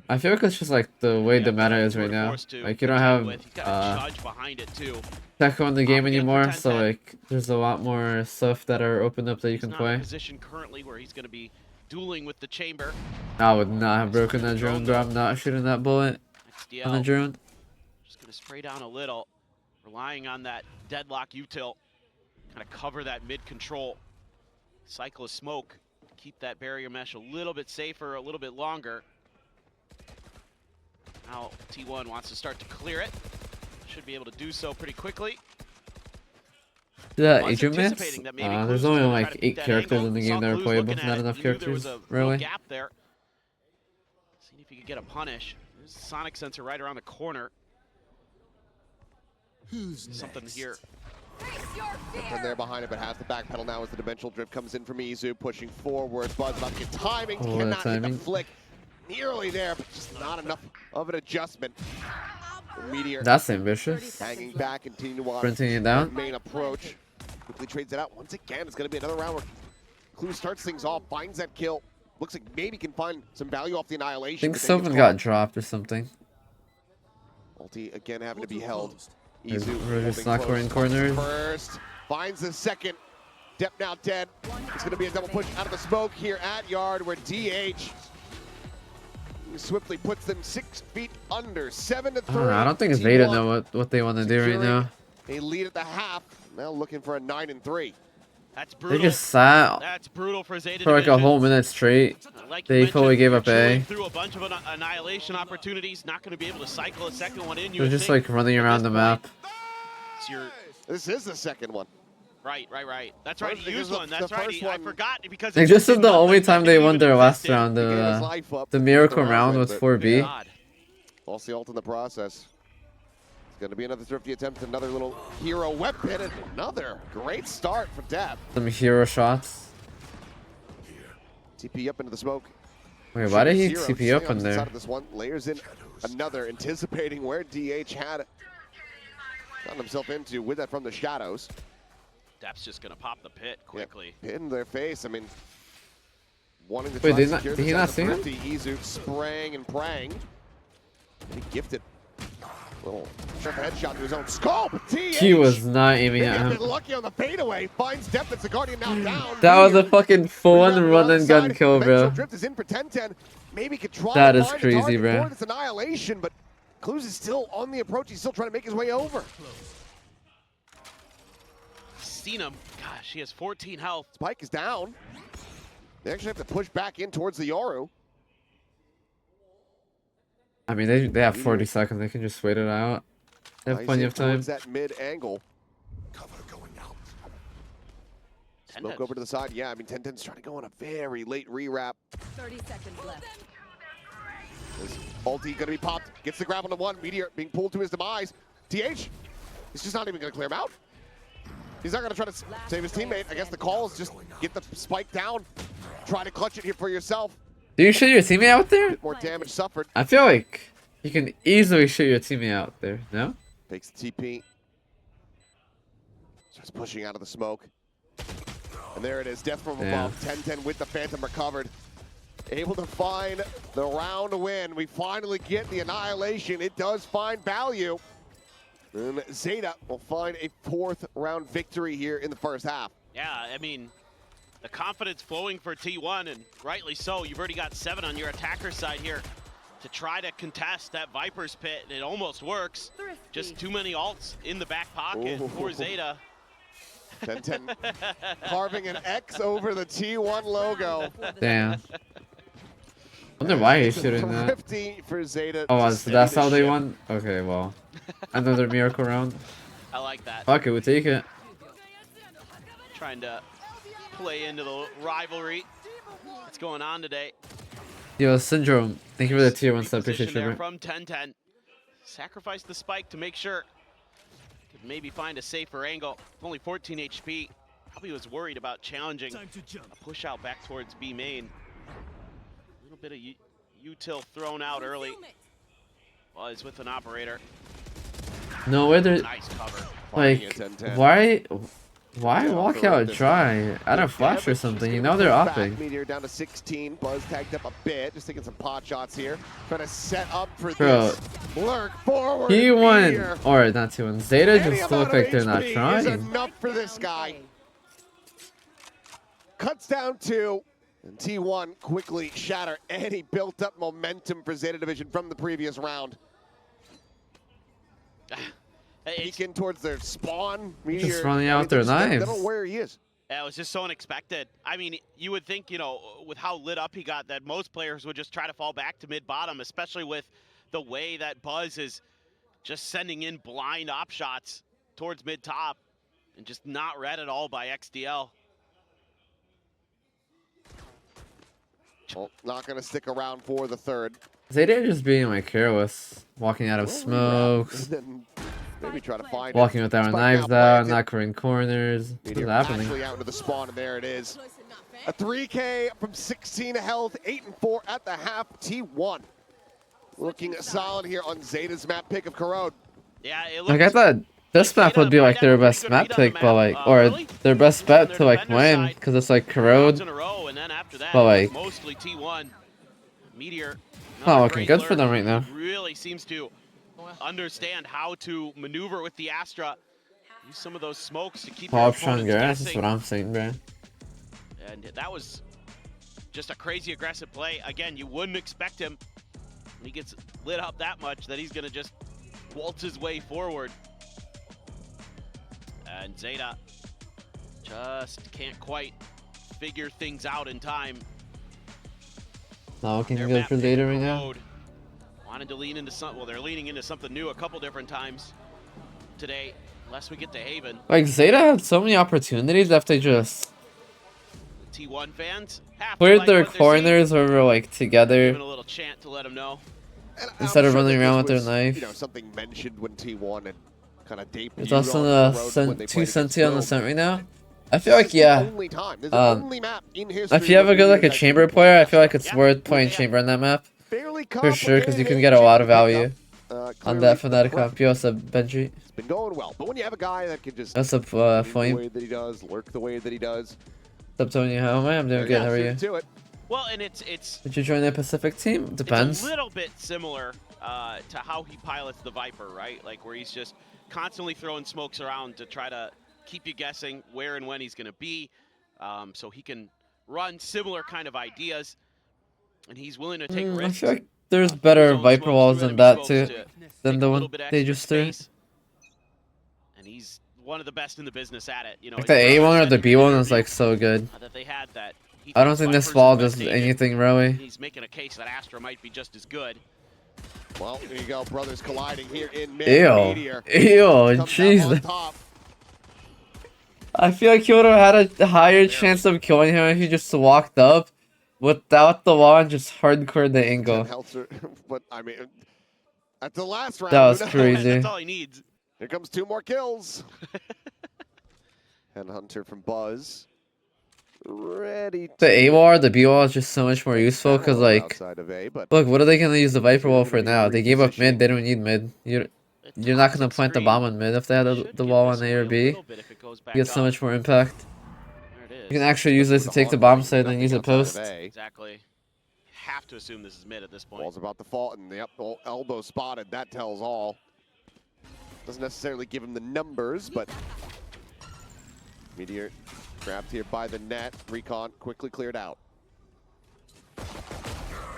I feel like it's just like the way the meta is right now. Like you don't have
He's got a judge behind it too.
Tech on the game
Again for
anymore, so
10-10.
like there's a lot more stuff that are opened up that you
He's
can
not in a
play.
position currently where he's going to be dueling with the chamber.
I would not have broken that drone, bro. I'm not shooting that bullet on the
XDL
drone.
just going to spray down a little, relying on that deadlock util, kind of cover that mid control. Cycle of smoke, keep that barrier mesh a little bit safer, a little bit longer. Now T1 wants to start to clear it. Should be able to do so pretty quickly.
Yeah,
Was
Agent Mix?
anticipating that maybe
There's
Clues
only
was gonna
like
try to
8
beat that
characters
angle.
in the
Saw
game that are
Clues
playable.
looking at
Not
it,
enough
knew there was
characters,
a little
really.
gap there. Seeing if he could get a punish. There's a sonic sensor right around the corner. Something here.
And they're behind it, but has the back pedal now as the dimensional drift comes in from Izu, pushing forward. Buzz about to get timing,
Oh,
cannot
that
hit the
timing.
flick. Nearly there, but just not enough of an adjustment. Meteor
That's ambitious.
hanging back, continuing to watch
Sprinting it down.
main approach. Quickly trades it out. Once again, it's going to be another round where Clue starts things off, finds that kill. Looks like maybe can find some value off the
I
annihilation.
think
but then
something
gets
got
caught.
dropped or something.
Ulti again having to be held.
We're
Izu
just
holding
not
close.
going corners.
First, finds the second. Dep now dead. It's going to be a double push out of the smoke here at Yard where DH swiftly puts them 6 feet under, 7-3.
I don't think
T1
Zeta know what they want to do right
securing
now.
a lead at the half. Now looking for a 9-3.
That's
They
brutal.
just sat
That's brutal for Zeta
for like a
Division.
whole minute straight.
Like
They
you
fully
mentioned,
gave up
you're chewing
A.
through a bunch of annihilation opportunities. Not going to be able to cycle a second one in. You
They're
would
just
think.
like running
At
around
this
the
point,
map.
it's your
This is the second one.
right. That's right.
First,
He
because
used
the-
one. That's
the
right.
first
I
one-
forgot because
Like,
it
this is
did
the
not
only
like that
time they
even
won their last
existed.
round.
He gave his
The
life up
the miracle
the
round was
but
4B.
God.
lost the ult in the process. It's going to be another thrifty attempt, another little hero weapon, and another great start for Dep.
Some hero shots.
TP up into the smoke.
Wait, why did he
Zero
TP
staying
up
on
in
the
there?
side of this one, layers in another, anticipating where DH had gotten himself into with that from the shadows.
Dep's just going to pop the pit quickly.
Yeah, in their face. I mean, wanting to
Wait,
try to
did
secure
he
this
not
as a
see him?
thrifty. Izu spraying and praying. And he gifted little sharp headshot to his own skull. But TH,
He was not aiming
maybe
at
a
him.
bit lucky on the fadeaway. Finds Dep. It's the Guardian now down.
That was a
Meteor
fucking full
rerouting
on
around
run
the
and gun
side.
kill,
Dimensional
bro.
Drift is in for 10-10. Maybe could try
That
to
is
find a
crazy,
target
bro.
for this annihilation, but Clues is still on the approach. He's still trying to make his way over.
Seen him. Gosh, he has 14 health.
Spike is down. They actually have to push back in towards the Yoru.
I mean, they have 40 seconds. They can just wait it out. They have plenty of time.
Towards that mid angle.
Cover going out.
Smoke
10-10.
over to the side. Yeah, I mean, 10-10's trying to go on a very late rewrap.
30 seconds left.
His ulti gonna be popped. Gets the grab on the one. Meteor being pulled to his demise. TH is just not even gonna clear him out. He's not gonna try to save his teammate. I guess the call is just get the spike down. Try to clutch it here for yourself.
Do you shoot your teammate out there?
Bit more damage suffered.
I feel like you can easily shoot your teammate out there. No?
Takes the TP. Starts pushing out of the smoke. And there it is, death from
Yeah.
above. 10-10 with the Phantom recovered. Able to find the round win. We finally get the annihilation. It does find value. And Zeta will find a 4th round victory here in the first half.
Yeah, I mean, the confidence flowing for T1, and rightly so. You've already got 7 on your attacker side here to try to contest that Viper's pit, and it almost works. Just too many ults in the back pocket
Ooh.
for Zeta.
10-10 carving an X over the T1 logo.
Damn. I wonder why he's shooting that.
Thrifty for Zeta.
Oh,
to
so that's
steady
how
the
they
ship.
won? Okay, well. Another miracle round.
I like that.
Fuck it, we take it.
Trying to play into the rivalry that's going on today.
Yo, Syndrome, thank you for the tier 1 sub. Appreciate
Reposition
you,
there
bro.
from 10-10. Sacrifice the spike to make sure could maybe find a safer angle. Only 14 HP. Probably was worried about challenging a push out back towards B main. A little bit of util thrown out early. Buzz with an operator.
No, where there.
Nice cover.
Finding
Like,
a 10-10.
why
Yeah,
walk
also
out
this
try? Add a flash or something. You know they're
Back,
upping.
Meteor down to 16. Buzz tagged up a bit. Just taking some pot shots here. Trying to set up for
Bro.
this. Lurk forward.
He won.
Meteor.
Or not T1. Zeta
Any
just
amount
look
of
like they're not
HP is
trying.
enough for this guy. Cuts down 2. And T1 quickly shatter any built-up momentum for Zeta Division from the previous round. Peeking towards their spawn. Meteor,
running out their
they
knives.
don't know where he is.
Yeah, it was just so unexpected. I mean, you would think, you know, with how lit up he got, that most players would just try to fall back to mid-bottom, especially with the way that Buzz is just sending in blind op shots towards mid-top and just not read at all by XDL.
Well, not going to stick around for the third.
Zeta just being like careless, walking out of
Well,
smokes,
then maybe try to find
walking
it.
with our
Spike
knives
now
out,
planted.
not covering corners. What's
Meteor
happening?
actually out into the spawn, and there it is. A 3K from 16 health, 8-4 at the half. T1 looking solid here on Zeta's map pick of Corrode.
Yeah, it
Like I thought this map would be like their best map pick, but like, or their best bet to like win, because it's like Corrode.
in a row, and then after that,
But, like,
mostly T1. Meteor.
Not
another
looking
great
good for them
lurk.
right now.
Really seems to understand how to maneuver with the Astra. Use some of those smokes to keep your
Pop strong
opponents
grass is
guessing.
what I'm saying, bro.
And that was just a crazy aggressive play. Again, you wouldn't expect him when he gets lit up that much that he's gonna just waltz his way forward. And Zeta just can't quite figure things out in time.
Not looking
Their
good
map
for
pick
Zeta
of
right now.
Corrode. Wanted to lean into some, well, they're leaning into something new a couple different times today, unless we get to Haven.
Like Zeta had so many opportunities if they just
T1 fans have to
cleared
like
their
what they're seeing.
corners or were like together.
Giving a little chant to let them know.
And I'm
Instead of
sure
running
that
around
this
with their
was,
knife.
You know, something mentioned when T1 had kind of debuted
It's also
on
the
Corode when they
two
played against
Senti on the
Rome.
scent right now. I feel
This
like
is the
yeah.
only time. This is the only map in history
If you have
where
a good like a
Meteor's actually
chamber
played
player, I
Astra.
feel like it's
Yeah.
worth playing
Yeah.
chamber on that map
Fairly
for sure, because you can
complicated
get a lot of
chamber
value
pickup.
on
Clearly
that
the
Fnatic
prep
comp. You also Benji.
It's been going well, but when you have a guy that can just
What's up,
lean the
Flame?
way that he does, lurk the way that he does,
What's up, Tony? How am I? I'm doing good. How are you?
To it.
Well, and it's
Did you join the Pacific team? Depends.
It's a little bit similar to how he pilots the Viper, right? Like where he's just constantly throwing smokes around to try to keep you guessing where and when he's going to be, so he can run similar kind of ideas, and he's willing to take
I
risks.
feel like there's better
Zone
Viper
smokes
walls
through
than
enemy
that
smokes
too,
to
than
take
the
a
one
little bit
they
extra
just threw.
space. And he's one of the best in the business at it. You know,
Like the
he
A1 or the
represented
B1
the
was like so good.
that they had that. He
I don't
thinks
think this
Viper's
wall
his best
does
agent.
anything really.
He's making a case that Astra might be just as good.
Well, here you go, brothers colliding here in mid.
Ew.
Meteor
Ew,
comes out on
jeez.
top.
I feel like he would have had a higher chance of killing him if he just walked up without the wall and just hardcore the
10
angle.
health, but I mean, at the last round,
That was
who knows?
crazy.
That's all he needs.
Here comes 2 more kills. And Hunter from Buzz, ready to
The A wall or the B wall is just so much more useful because like,
outside of A, but
look, what are they gonna use the Viper wall for
They're gonna
now?
be
They gave up
repositioning.
mid. They don't need mid. You're not gonna plant the bomb on mid if they had the wall on A or B. You get so much more impact.
There it is.
You can actually use this to take the bomb side and use it post.
Exactly. Have to assume this is mid at this point.
Ball's about to fall, and the elbow spotted. That tells all. Doesn't necessarily give him the numbers, but Meteor grabbed here by the net. Recon quickly cleared out.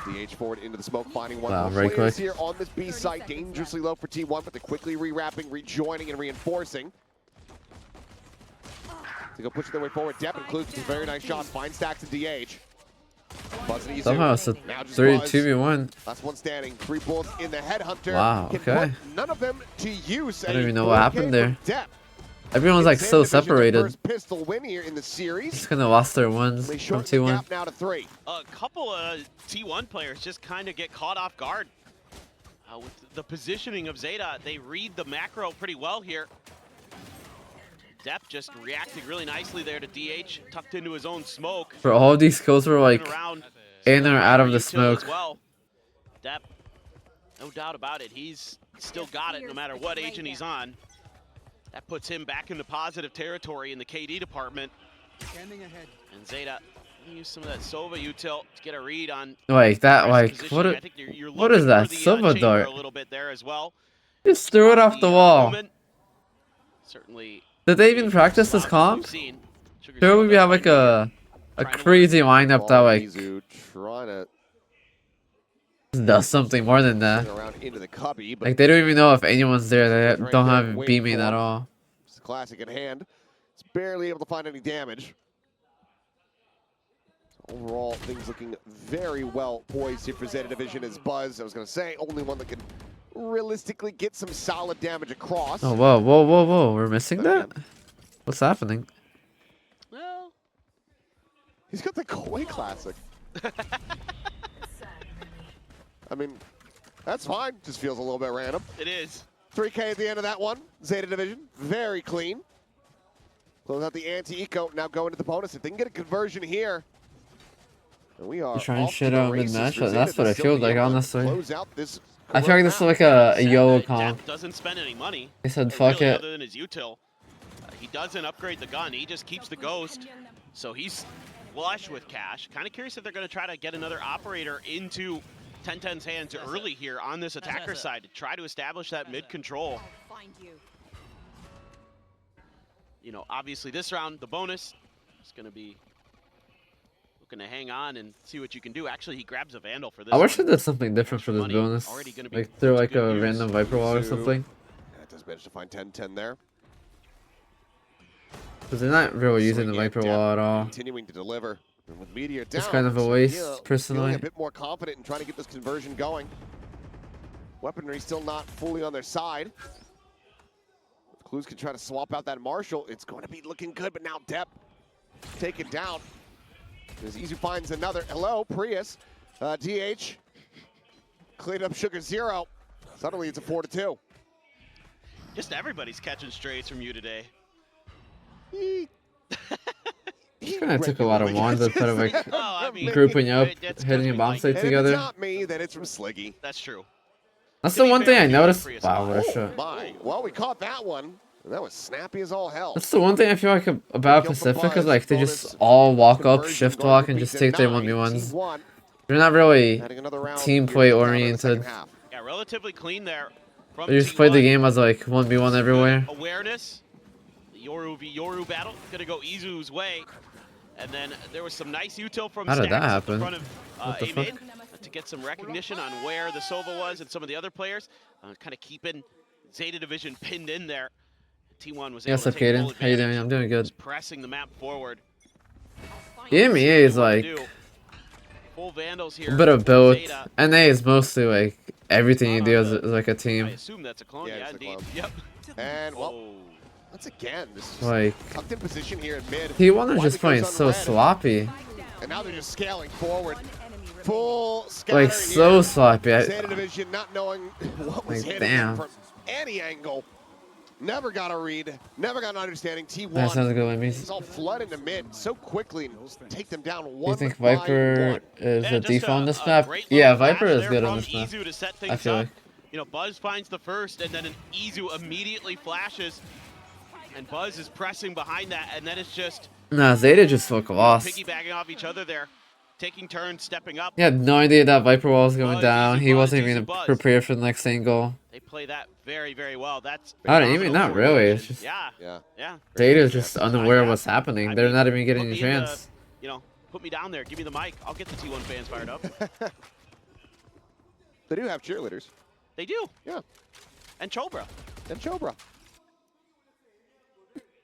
DH forward into the smoke, finding one.
Wow,
more
very
players
quick.
here on this B site, dangerously low for T1, but they're quickly rewrapping, rejoining, and reinforcing. to go push their way forward. Depp includes some very nice shots. Fine stacks of DH. Buzz and Izu.
Somehow it's a
Now just
2v1.
Last one standing. 3 bullets in the headhunter.
Wow,
Can
okay.
put none of them to use.
I don't
A
even know what
4K
happened there.
from Depp.
Everyone's like
It's
so
Zeta Division's
separated.
First pistol win here in the series.
Just gonna lost their ones
They
from
shorten the
T1.
gap now to 3.
A couple of T1 players just kind of get caught off guard. With the positioning of Zeta, they read the macro pretty well here. Depp just reacting really nicely there to DH, tucked into his own smoke.
For all these kills were like
Around
in or out of the
util
smoke.
as well. Depp, no doubt about it, he's still got it no matter what agent he's on. That puts him back into positive territory in the KD department. And Zeta use some of that Sova util to get a read on
Like that,
Rest
like
positioning.
what?
I think you're
What
looking
is that?
for the,
Silver
chamber
dart.
a little bit there as well.
Just threw it off the wall.
Movement. Certainly.
Did they even practice this comp?
Sure,
Sure, we have like a crazy lineup that like
Izu trying to
does something more than that.
bring around into the cubby, but
Like they don't even know if anyone's there. They
Right
don't
there,
have
waiting
beaming
for
at
him.
all.
it's a classic at hand. It's barely able to find any damage. Overall, things looking very well poised here for Zeta Division as Buzz. I was going to say, only one that can realistically get some solid damage across.
Oh whoa, whoa, whoa, whoa! We're missing that. What's happening?
Well,
He's got the Koi Classic. I mean, that's fine. Just feels a little bit random.
it is.
3K at the end of that one. Zeta Division, very clean. Close out the anti-eco, now going to the bonus. If they can get a conversion here, and we are
You're trying
off
shit
to the
out
races
mid-match,
for
but
Zeta
that's what
to
it
still
feels
be
like,
able to
honestly.
close out this
I feel like this is like a YOLO comp.
Depp doesn't spend any money.
They said fuck
really,
it.
Other than his util. He doesn't upgrade the gun. He just keeps the ghost. So he's flush with cash. Kind of curious if they're going to try to get another operator into 1010's hands early here on this attacker side to try to establish that mid control. You know, obviously this round, the bonus is going to be looking to hang on and see what you can do. Actually, he grabs a Vandal for this
I wish
one.
they did something different for this
Money
bonus.
already gonna be
Like
put
throw
to
like
good
a
use.
random Viper wall or
Izu.
something.
Yeah, it does manage to find 10-10 there.
Because they're not really using the
Swinging
Viper
Depp
wall at all.
Continuing to deliver. And with Meteor down,
It's kind of a
so
waste,
feeling
personally.
a bit more confident in trying to get this conversion going. Weaponry still not fully on their side. If Clues can try to swap out that Marshall, it's going to be looking good, but now Depp take it down. As Izu finds another. Hello, Prius. DH cleaned up Sugar Zero. Suddenly it's a 4-2.
Just everybody's catching strays from you today.
Just kind of took a lot of wands instead of like
Oh, I mean,
grouping up,
it's
hitting a
'cause we
bomb
like
site
And if
together.
it's not me, then it's from Sliggy.
That's true.
That's
to
the
be
one
fair,
thing I
we do
noticed.
Prius
Wow, what a
Oh
shot.
my. Well, we caught that one. And that was snappy as all hell.
That's the one thing I feel like about
Kill for
Pacific is
Buzz,
like they
bonus
just all walk up,
conversion
shift
going
walk,
to
and
be
just take their
denied.
1v1s.
T1
They're not really
adding another round
team
here
play
to the top of the second
oriented.
half.
Yeah, relatively clean there. From
They just play the
T1.
game as like 1v1 everywhere.
Awareness. The Yoru v Yoru battle. Gonna go Izu's way. And then there was some nice util from
How did that
Stacks at the
happen?
front of
What the
A-Mid
fuck?
to get some recognition on where the Sova was and some of the other players. Kind of keeping Zeta Division pinned in there. T1 was able
Yes,
to
up,
take full
Kaden. How you doing?
advantage.
I'm doing good.
Just pressing the map forward.
EMEA is like
Do. Full Vandals here.
a bit of both.
Zeta.
NA is mostly like everything you do is like a
I
team.
assume that's a clone.
Yeah,
Yeah,
it's a
indeed.
clone.
Yep.
And, well,
Oh.
once again, this is
Like
tucked in position here in mid.
T1 are
Widely
just playing
goes
so
unread.
sloppy.
And now they're just scaling forward. Full scatter
Like so
here.
sloppy.
Zeta Division not knowing what was
Like,
hitting
damn.
them from any angle. Never got a read. Never got an understanding. T1
That sounds good with me.
is all flood into mid so quickly and just take them down
Do
one
you think
by
Viper
one.
is
Yeah,
a
just
default on this
a
map?
great
Yeah,
little
Viper
flash
is
there
good on
from
this map.
Izu to set
I
things
feel
up.
like.
You know, Buzz finds the first, and then an Izu immediately flashes, and Buzz is pressing behind that, and then it's just
Nah, Zeta just look lost.
piggybacking off each other there, taking turns, stepping up.
He had no idea that Viper wall was going
Buzz,
down.
easy
He
buzz,
wasn't
easy
even
buzz.
prepared for the next angle.
They play that very, very well. That's
I don't even,
phenomenal
not really. It's
coordination.
just
Yeah,
Yeah.
yeah.
Zeta's just unaware of
Yeah.
what's happening.
I
They're
mean,
not even getting
put
a
me in the-
chance.
You know, put me down there. Give me the mic. I'll get the T1 fans fired up.
They do have cheerleaders.
They do.
Yeah.
And Chobra.
And Chobra.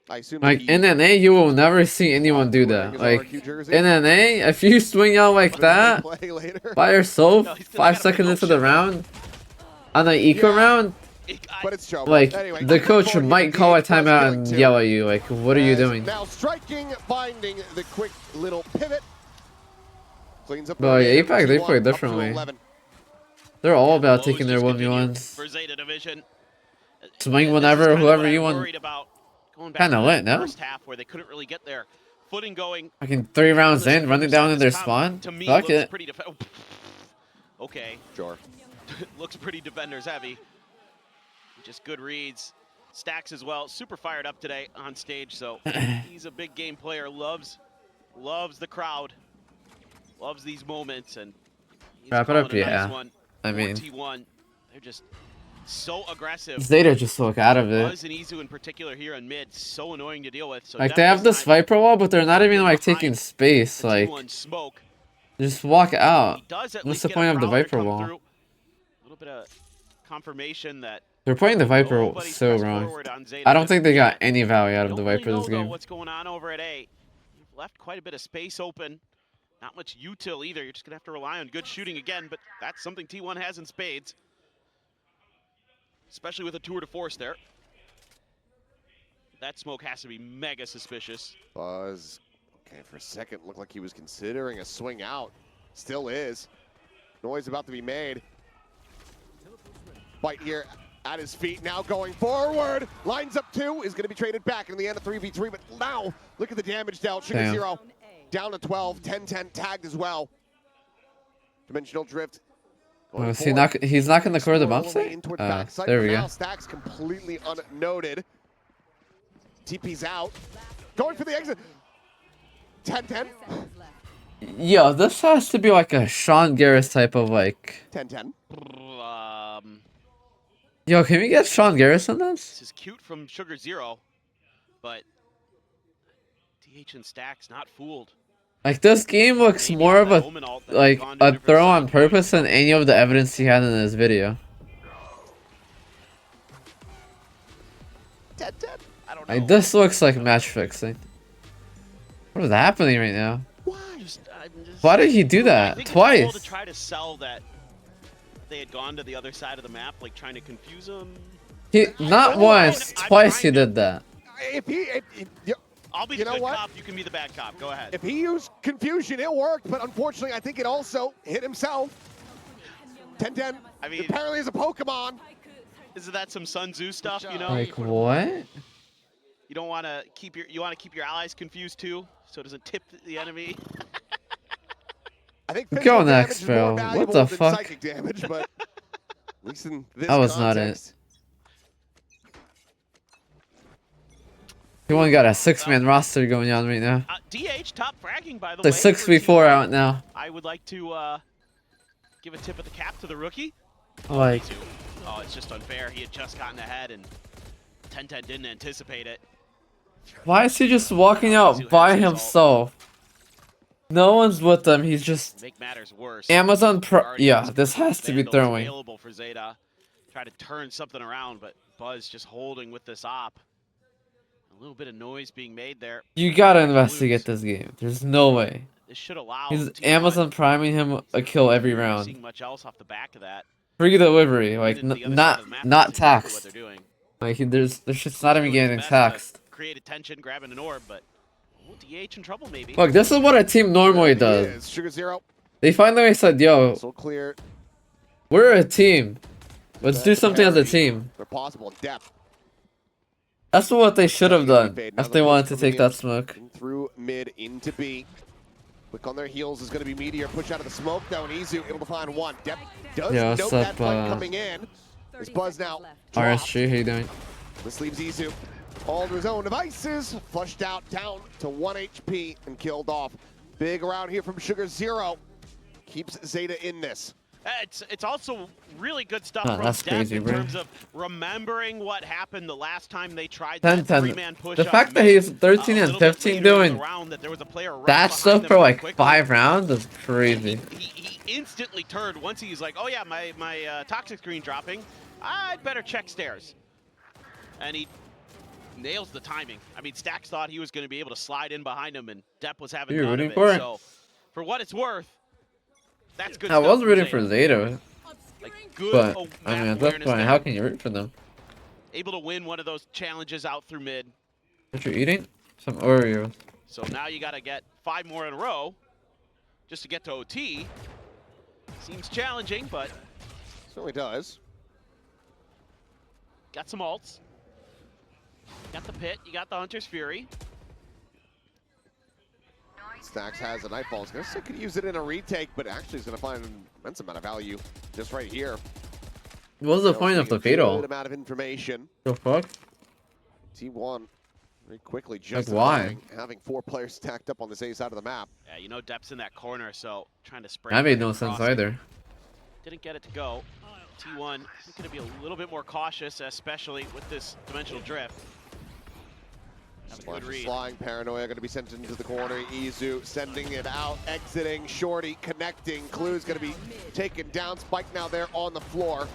I assume
Like, in NA, you will never see anyone do that. Like, in NA, if you swing out like that by yourself,
No, he's
5
gotta
seconds
pick
into the
up.
round, on the eco
Yeah.
round,
But it's showable.
like,
Anyway,
the coach
forward here
might
to
call a
DH, Buzz
timeout
killing
and
two.
yell at you, like, what are you
As
doing?
Now striking, finding the quick little pivot. Cleans up the
But like,
remainder.
APAC, they
T1
play
up to
differently.
11.
They're all about
Woes
taking their
just continue
1v1s.
for Zeta Division.
Swing
This
whenever,
is kind of
whoever
what
you
I'm
want.
worried about. Going back
Kinda
to
lit,
that
no?
first half where they couldn't really get their footing going.
Fucking 3 rounds
On the
in, running
Spurs
down
side,
in their
this
spawn.
comp, to me,
Fuck
looks
it.
pretty okay.
Sure.
Looks pretty defenders heavy. Just good reads. Stacks as well. Super fired up today on stage, so he's a big game player. Loves the crowd. Loves these moments, and he's
Wrap it up,
calling a
yeah.
nice one.
I mean,
T1, they're just so aggressive.
Zeta just look out of it.
Buzz and Izu in particular here on mid, so annoying to deal with. So
Like, they have this Viper wall, but they're not even, like, taking space. Like,
smoke.
just walk out.
He does at
What's
least
the
get
point
a
of the
Prowler
Viper
come
wall?
through. A little bit of confirmation that
They're playing the Viper
nobody's
so
pressed
wrong.
forward on Zeta
I don't think they got
yet.
any value out of the
Don't really
Viper this
know, though,
game.
what's going on over at A. You've left quite a bit of space open. Not much util either. You're just going to have to rely on good shooting again, but that's something T1 has in spades. Especially with a tour de force there. That smoke has to be mega suspicious.
Buzz, okay, for a second looked like he was considering a swing out. Still is. Noise about to be made. Bite here at his feet, now going forward. Lines up 2, is going to be traded back in the end of 3v3, but now look at the damage dealt. Sugar
Damn.
0 down to 12, 10-10 tagged as well. Dimensional drift. going
Is he
forward.
not? He's not gonna score the
Explore
bump
all the way
site?
in toward
Ah,
backside.
there
For
we
now,
go.
Stacks completely unnoted. TP's out. Going for the exit. 10-10.
Yo, this has to be like a Sean Garris type of like.
10-10.
Yo, can we get Sean Garris on this?
This is cute from Sugar Zero, but TH and Stacks not fooled.
Like, this game looks
Maybe
more
on
of
that
a
Omen ult that
like
had gone to
a
different
throw
side
on purpose than any of the evidence he had in this video.
10-10.
I don't know.
Like, this looks like match fixing. What is happening right now?
Why?
I'm just-
Why did he do
I
that
think it's all
twice?
to try to sell that they had gone to the other side of the map, like trying to confuse them.
He not
Oh,
once,
I'm
twice he
trying to-
did that.
If he,
I'll be
You
the
know
good
what?
cop, you can be the bad cop. Go ahead.
if he used confusion, it worked, but unfortunately, I think it also hit himself. 10-10.
I mean-
Apparently, is a Pokemon.
Isn't that some Sun Tzu stuff, you know?
Like, what?
You don't want to keep your allies confused too, so it doesn't tip the enemy.
I think
Go
physical damage
next,
is
Phil.
more
What
valuable
the
than
fuck?
psychic damage, but at least in this
That was not it.
context.
He only got a 6-man roster going on right now.
DH top fragging, by the
The
way.
6v4
for T1.
out now.
I would like to give a tip of the cap to the rookie.
Like,
Oh, it's just unfair. He had just gotten ahead, and 10-10 didn't anticipate it.
why is he just walking out by himself? No one's with him. He's just
Make matters worse.
Amazon Pro.
Already
Yeah,
has
this has to be
Vandals
throwing.
Available for Zeta. Try to turn something around, but Buzz just holding with this op. A little bit of noise being made there.
You gotta investigate this game. There's no way.
This should allow.
He's
T1
Amazon priming him a kill every
Not
round.
seeing much else off the back of that.
Free delivery, like
Even the other side of the map
not
knows exactly what
taxed.
they're doing.
Like there's just not even
Doing
getting
his best to
taxed.
Create attention, grabbing an orb, but DH in trouble maybe.
Look, this is what a team normally
He
does.
is. Sugar 0.
They finally said, "Yo,
So clear.
we're a team. Let's do something as a team."
Where possible. Depth.
That's what they should have done if they wanted to take that smoke.
In through mid into B. Quick on their heels is going to be Meteor. Push out of the smoke though, and Izu able to find one. Depth does
Yeah,
note
what's
that
up,
fight coming in. This Buzz now. dropped.
RSG, how you doing?
This leaves Izu all to his own devices. Flushed out down to 1 HP and killed off. Big round here from Sugar 0. Keeps Zeta in this.
It's also really good stuff
Oh,
from
that's
Depth
crazy,
in
bro.
terms of remembering what happened the last time they tried
10,
that
10.
three-man push.
The
up
fact that
mid,
he's 13
a
and
little bit
15
later in the
doing
round that there was a player right
that
behind
stuff
them
for like
quickly.
5 rounds is crazy.
He instantly turned once he's like, oh yeah, my toxic screen dropping. I'd better check stairs. And he nails the timing. I mean, Stax thought he was going to be able to slide in behind him, and Depp was having
You're
none of
rooting
it.
for it?
So, for what it's worth, that's good
I
stuff.
was
from
rooting
Zeta.
for Zeta,
Like, good
but I
map
mean, at this
awareness
point,
there.
how can you root for them?
Able to win one of those challenges out through mid.
What you eating? Some Oreos.
So now you got to get 5 more in a row just to get to OT. Seems challenging, but
Certainly does.
got some ults. Got the pit, you got the Hunter's Fury.
Stax has a Nightfall. He's going to could use it in a retake, but actually he's going to find an immense amount of value just right here.
What was the point of the
Good
fatal?
amount of information.
The fuck?
T1 very quickly
Like,
justifying having 4 players stacked up on the same side of the map.
Yeah, you know Depp's in that corner, so trying to spray.
That made
for
no
him
sense
crossing.
either.
Didn't get it to go. T1 going to be a little bit more cautious, especially with this dimensional drift. Have a
Splash
good
is
read.
flying. Paranoia going to be sent into the corner. Izu sending it out, exiting. Shorty connecting. Clue's going to be taken down. Spike now there on the floor.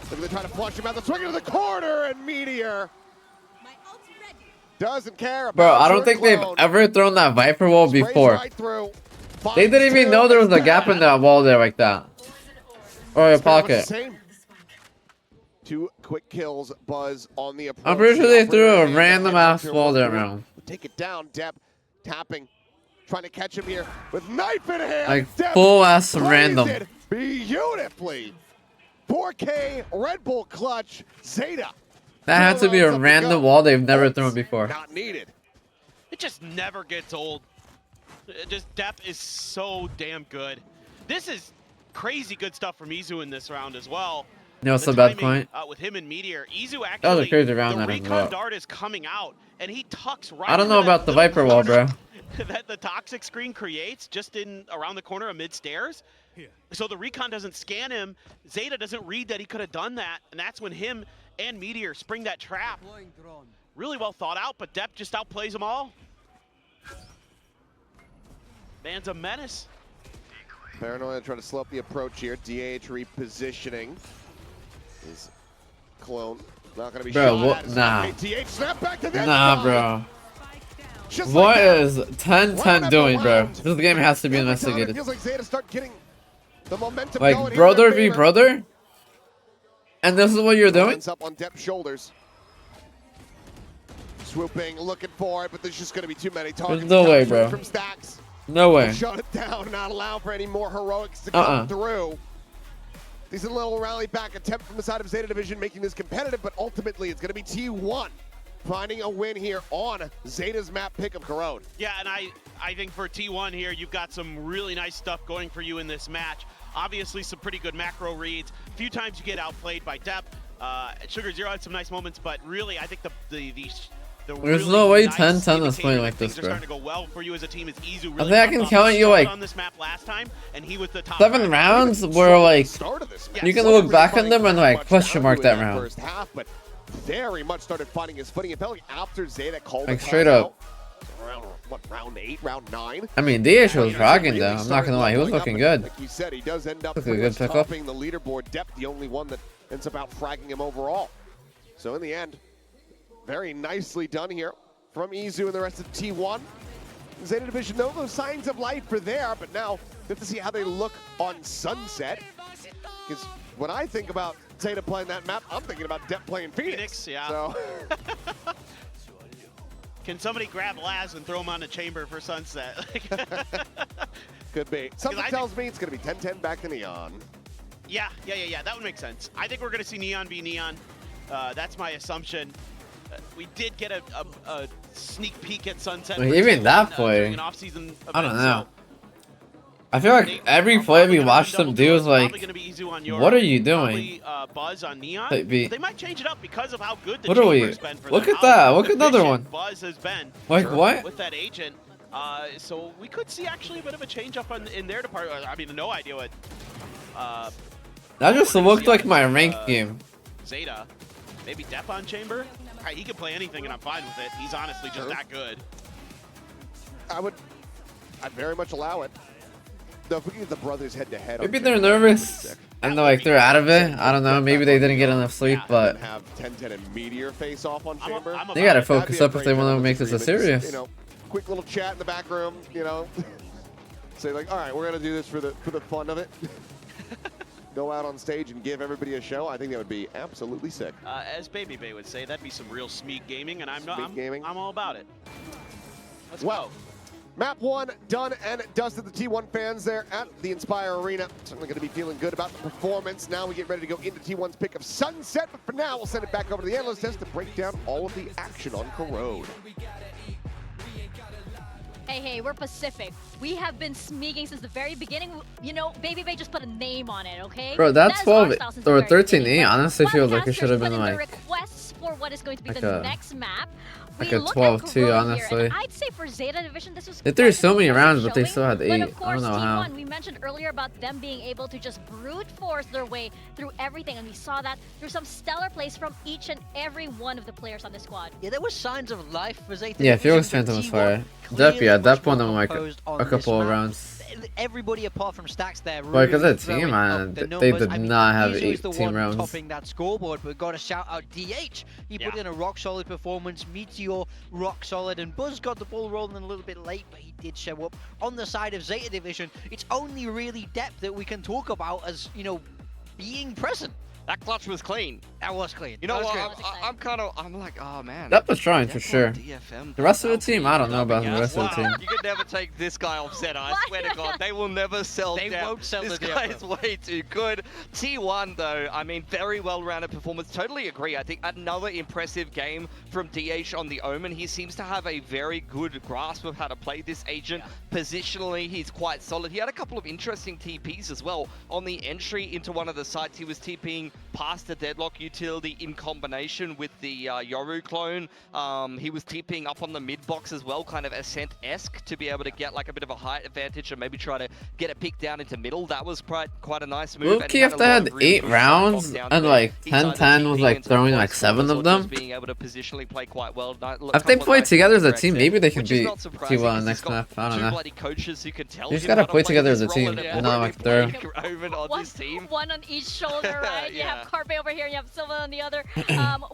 They're trying to flush him out. They're swinging to the corner, and Meteor doesn't care about
Bro, I don't
your
think they've
clone.
ever thrown that Viper wall
Sprays
before.
right through.
They didn't even know there was a gap in that wall there like that. Or a
It's pretty much the
pocket.
same. 2 quick kills. Buzz on the approach.
I'm pretty sure they
The
threw a
operator
random ass
and
wall there
Hunter
around.
Take it down. Depp tapping. Trying to catch him here with knife in hand.
Like
Depp
full ass
plays
random.
it beautifully. 4K Red Bull clutch. Zeta.
That had to be a
Up to
random
go.
wall they've never
Ults
thrown before.
Not needed.
It just never gets old. Just Depp is so damn good. This is crazy good stuff from Izu in this round as well.
You know, it's
The
a bad
timing,
point.
with him and Meteor. Izu actually,
That was a crazy round
the
that as
recon
well.
dart is coming out, and he tucks right
I don't
into
know
that
about the
little
Viper wall,
corner
bro.
that the toxic screen creates just in around the corner of mid stairs. So the recon doesn't scan him. Zeta doesn't read that he could have done that, and that's when him and Meteor spring that trap. Really well thought out, but Depp just outplays them all. Man's a menace.
Paranoia trying to slow up the approach here. DH repositioning. His clone not going to be
Bro,
shot
what?
at. It's
Nah.
not great. DH snap back to this
Nah,
guy.
bro.
Just
What
like that.
is 10-10 doing, bro? This game has to be
Every time it
investigated.
feels like Zeta start getting the momentum
Like,
going here
brother
in their
v
favor.
brother? And this is what you're doing?
Lines up on Depp's shoulders. Swooping, looking for it, but there's just going to be too many targets.
no way,
Coming
bro.
From Stacks.
No way.
Shut it down, not allow for any more heroics to come through. Decent little rally back attempt from the side of Zeta Division, making this competitive, but ultimately it's going to be T1 finding a win here on Zeta's map pick of Corone.
Yeah, and I think for T1 here, you've got some really nice stuff going for you in this match. Obviously, some pretty good macro reads. A few times you get outplayed by Depp. Sugar Zero had some nice moments, but really, I think the
There's
really
no way
nice
10-10 is
indicator
playing
that
like
things
this,
are
bro.
starting to go well for you as a team. Is Izu
I
really
think I can
popped
count
off
you,
solid
like,
on this map last time, and he was the top
7
guy.
rounds where, like,
Start of this match.
you can
Wasn't
look
really
back on
finding
them and,
that
like,
much
question mark
value
that
in
round.
First half, but very much started finding his footing. It felt like after Zeta called
Like,
the
straight
timeout,
up.
around, what, round 8, round 9?
I mean, DH was
Really
rocking though. I'm not
started
gonna lie, he was
leveling up,
looking
and
good.
Like you said, he does end up
Took a
pretty
good
much
pickup.
topping the leaderboard. Depth, the only one that ends up out fragging him overall. So in the end, very nicely done here from Izu and the rest of T1. Zeta Division, no, those signs of life are there, but now we have to see how they look on Sunset. Because when I think about Zeta playing that map, I'm thinking about Depp playing Phoenix.
Yeah.
So
Can somebody grab Laz and throw him on the chamber for Sunset?
could be. Something
I
tells me it's going to be 10-10 back to Neon.
Yeah. That would make sense. I think we're going to see Neon v Neon. That's my assumption. We did get a sneak peek at Sunset.
Like,
for
even
T1,
that play,
during an off-season
I don't
event,
know.
so
I feel like every play we watch them do is like,
probably gonna be Izu on Euro,
what are you doing?
probably, Buzz on Neon.
Type B.
They might change it up because of how good the
What are we?
chamber's been for
Look
them,
at
how
that. Look at another
efficient
one.
Buzz has been
Like, what?
with that agent. So we could see actually a bit of a change up in their department. I mean, no idea what.
That just
we're gonna
looked
see
like
on,
my ranked game.
Zeta, maybe Depp on chamber. He can play anything, and I'm fine with it. He's honestly just that good.
I'd very much allow it. No, if we get the brothers head to head.
Maybe they're nervous and like they're out of it. I don't know. Maybe they didn't get enough sleep, but
have 10-10 and Meteor face off on Chamber.
they gotta
That'd be
focus
a
up if
great
they want to
gentleman's
make this a
agreement.
serious.
You know, quick little chat in the back room. You know, say like, all right, we're gonna do this for the fun of it. Go out on stage and give everybody a show. I think that would be absolutely sick.
As Baby Bay would say, that'd be some real Smeek gaming, and I'm all about it. Let's go.
Map 1 done and dusted. The T1 fans there at the Inspire Arena. Certainly going to be feeling good about the performance. Now we get ready to go into T1's pick of Sunset. But for now, we'll send it back over to the analyst desk to break down all of the action on Corrode.
Hey, we're Pacific. We have been smeeking since the very beginning. You know, Baby Bay just put a name on it, okay?
Bro, that
is
12
our style since the
or
very
13
beginning.
E honestly
But
feels like it
podcasters
should have
put
been
in the
like
requests for what is going to be
like
the
a-
next map.
like
We
a
look at
12 too,
Corrode here,
honestly.
and I'd say for Zeta Division, this was
They threw
quite
so many
impressive
rounds, but they
showing.
still had
But
8.
of
I
course,
don't know how.
T1, we mentioned earlier about them being able to just brute force their way through everything, and we saw that through some stellar plays from each and every one of the players on the squad.
Yeah, there were signs of life for Zeta.
Yeah,
Division,
Felix
but
Phantom was
T1
fire.
clearly
Yeah,
much
that
more
one of like
composed
a
on this
couple of
map.
rounds.
Everybody apart from Stacks there.
But because
really
of the team,
throwing
man,
up the
they
numbers.
did
I mean,
not have
Izu is the
18
one
rounds.
topping that scoreboard, but got to shout out DH. He put
Yeah.
in a rock solid performance. Meteor rock solid, and Buzz got the ball rolling a little bit late, but he did show up. On the side of Zeta Division, it's only really depth that we can talk about as, you know, being present.
That clutch was clean.
That was clean.
You know
That was
what?
good.
I'm like, oh man.
That was trying for
Demon1
sure.
DFM,
The rest of the
that would
team,
be
I don't know about the
loving
rest
it.
of the team.
You could never take this guy off Zeta. I swear to God, they will never sell
They
down.
won't sell
This
the
guy
DFM.
is way too good. T1 though, I mean, very well-rounded performance. Totally agree. I think another impressive game from DH on the Omen. He seems to have a very good grasp of how to play this agent. Positionally, he's quite solid. He had a couple of interesting TPs as well. On the entry into one of the sites, he was TPing past the Deadlock utility in combination with the Yoru clone. He was TPing up on the mid box as well, kind of Ascent-esque, to be able to get like a bit of a height advantage and maybe try to get a pick down into middle. That was quite a nice move.
Low-key, if they had 8 rounds and like 10-10 was like throwing like 7 of them,
being able to positionally play quite well.
if they play together as a team, maybe they can beat T1 next
got
map. I don't
two
know.
bloody coaches who can tell
You just
him
gotta
how to
play together
this
as a
role
team,
and
not
already
like they're-
playing Roman on this team.
One on each shoulder, right? You
Yeah.
have Carpe over here, you have Silva on the other,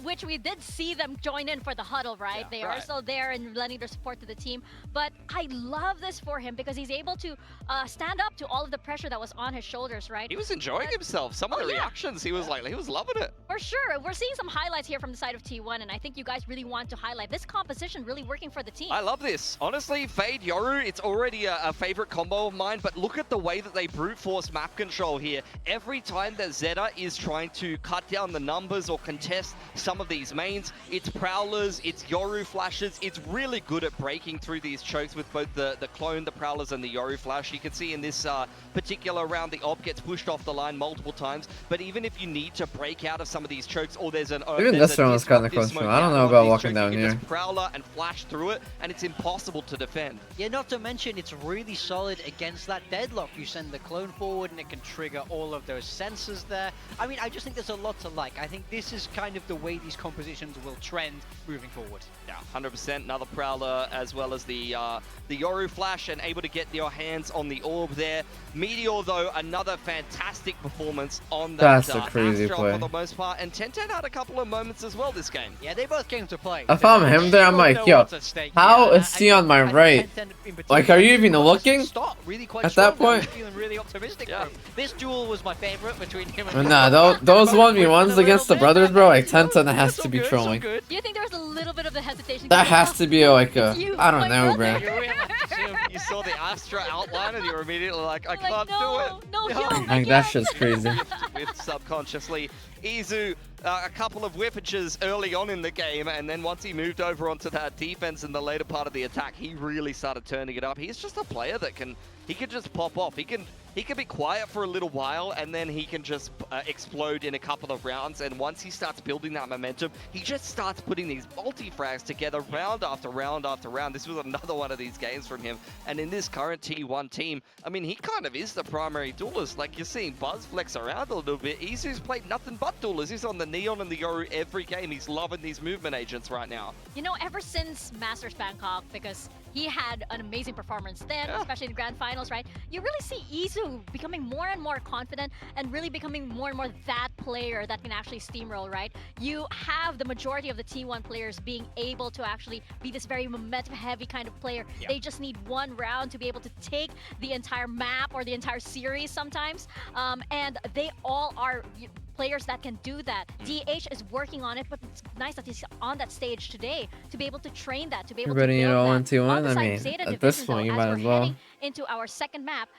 which we did see them join in for the huddle, right?
Yeah,
They are
right.
still there and lending their support to the team. But I love this for him because he's able to stand up to all of the pressure that was on his shoulders, right?
He was enjoying himself. Some of the
yeah.
reactions, he was like, he was loving it.
For sure. We're seeing some highlights here from the side of T1, and I think you guys really want to highlight this composition really working for the team.
I love this. Honestly, Fade Yoru, it's already a favorite combo of mine, but look at the way that they brute force map control here. Every time that Zeta is trying to cut down the numbers or contest some of these mains, it's Prowlers, it's Yoru flashes. It's really good at breaking through these chokes with both the clone, the Prowlers, and the Yoru flash. You can see in this particular round, the op gets pushed off the line multiple times, but even if you need to break out of some of these chokes, or there's an
Even this round was kinda
disruptive
close.
smoke
I don't
out
know
of
about
these
walking
chokes,
down
you can
here.
just Prowler and flash through it, and it's impossible to defend.
Yeah, not to mention it's really solid against that deadlock. You send the clone forward and it can trigger all of those sensors there. I mean, I just think there's a lot to like. I think this is kind of the way these compositions will trend moving forward.
Yeah, 100%. Another Prowler as well as the Yoru flash and able to get your hands on the orb there. Meteor, though, another fantastic performance on that
That's a crazy
Astra
play.
for the most part. And 10-10 had a couple of moments as well this game.
Yeah, they both came to play.
If I'm him there, I'm like, yo, how is he on my right? Like, are you even looking
Really quite
at that
strong. I
point?
was feeling really optimistic
Yeah.
for him. This duel was my favorite between him and
Nah, those 1v1s against the brothers, bro, like 10-10 has to be trolling.
Do you think there was a little bit of a hesitation?
That has to be like a,
You,
I don't
my
know,
brother.
bro.
You saw the Astra outline and you were immediately like, I
Like,
can't
no,
do it.
no,
No.
him
Like, that
again.
shit's crazy.
With subconsciously. Izu, a couple of whippages early on in the game, and then once he moved over onto that defense in the later part of the attack, he really started turning it up. He's just a player that can just pop off. He can be quiet for a little while, and then he can just explode in a couple of rounds. And once he starts building that momentum, he just starts putting these multi-frags together round after round after round. This was another one of these games from him. And in this current T1 team, I mean, he kind of is the primary duelist. Like, you're seeing Buzz flex around a little bit. Izu's played nothing but duelist. He's on the Neon and the Yoru every game. He's loving these movement agents right now.
You know, ever since Masters Bangkok, because he had an amazing performance then,
Yeah.
especially in the grand finals, right? You really see Izu becoming more and more confident and really becoming more and more that player that can actually steamroll, right? You have the majority of the T1 players being able to actually be this very momentum-heavy kind of player.
Yeah.
They just need one round to be able to take the entire map or the entire series sometimes, and they all are players that can do that. DH is working on it, but it's nice that he's on that stage today to be able to train that, to be able
You're betting
to
it
build
all
that.
on T1?
On the
I
side of
mean,
Zeta
at this
Division,
point,
though,
you
as
might
we're
as well.
heading into our second map,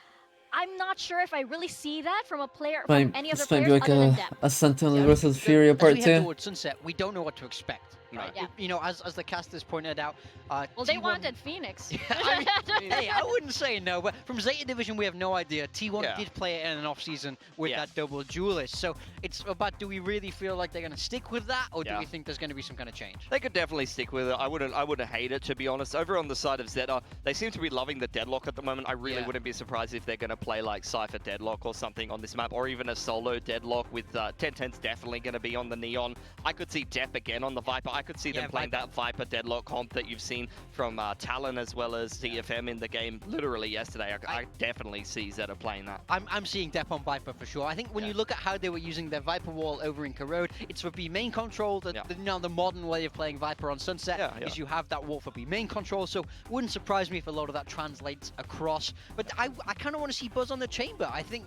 I'm not sure if I really see that from a player,
Might,
from any other
this might
players
be like
other than Dep.
a Sentinel
Yeah.
versus
So,
Fury
as
part
we head
2.
towards Sunset, we don't know what to expect. Right?
Yeah.
You know, as the casters pointed out,
Well, they
T1
wanted Phoenix.
I mean, hey, I wouldn't say no, but from Zeta Division, we have no idea. T1
Yeah.
did play it in an off-season with
Yeah.
that double duelist, so it's about, do we really feel like they're going to stick with that, or do
Yeah.
we think there's going to be some kind of change?
They could definitely stick with it. I wouldn't hate it, to be honest. Over on the side of Zeta, they seem to be loving the deadlock at the moment. I really
Yeah.
wouldn't be surprised if they're going to play like Cypher deadlock or something on this map, or even a solo deadlock with 1010's definitely going to be on the Neon. I could see Dep again on the Viper. I could see them
Yeah,
playing
Viper.
that Viper deadlock comp that you've seen from Talon as well as CFM in the game literally yesterday. I definitely see Zeta playing that.
I'm seeing Dep on Viper for sure. I think when
Yeah.
you look at how they were using their Viper wall over in Corrode, it's for B main control. The,
Yeah.
the, you know, the modern way of playing Viper on Sunset
Yeah.
is you have that wall for B main control. So wouldn't surprise me if a lot of that translates across. But I kind of want to see Buzz on the Chamber. I think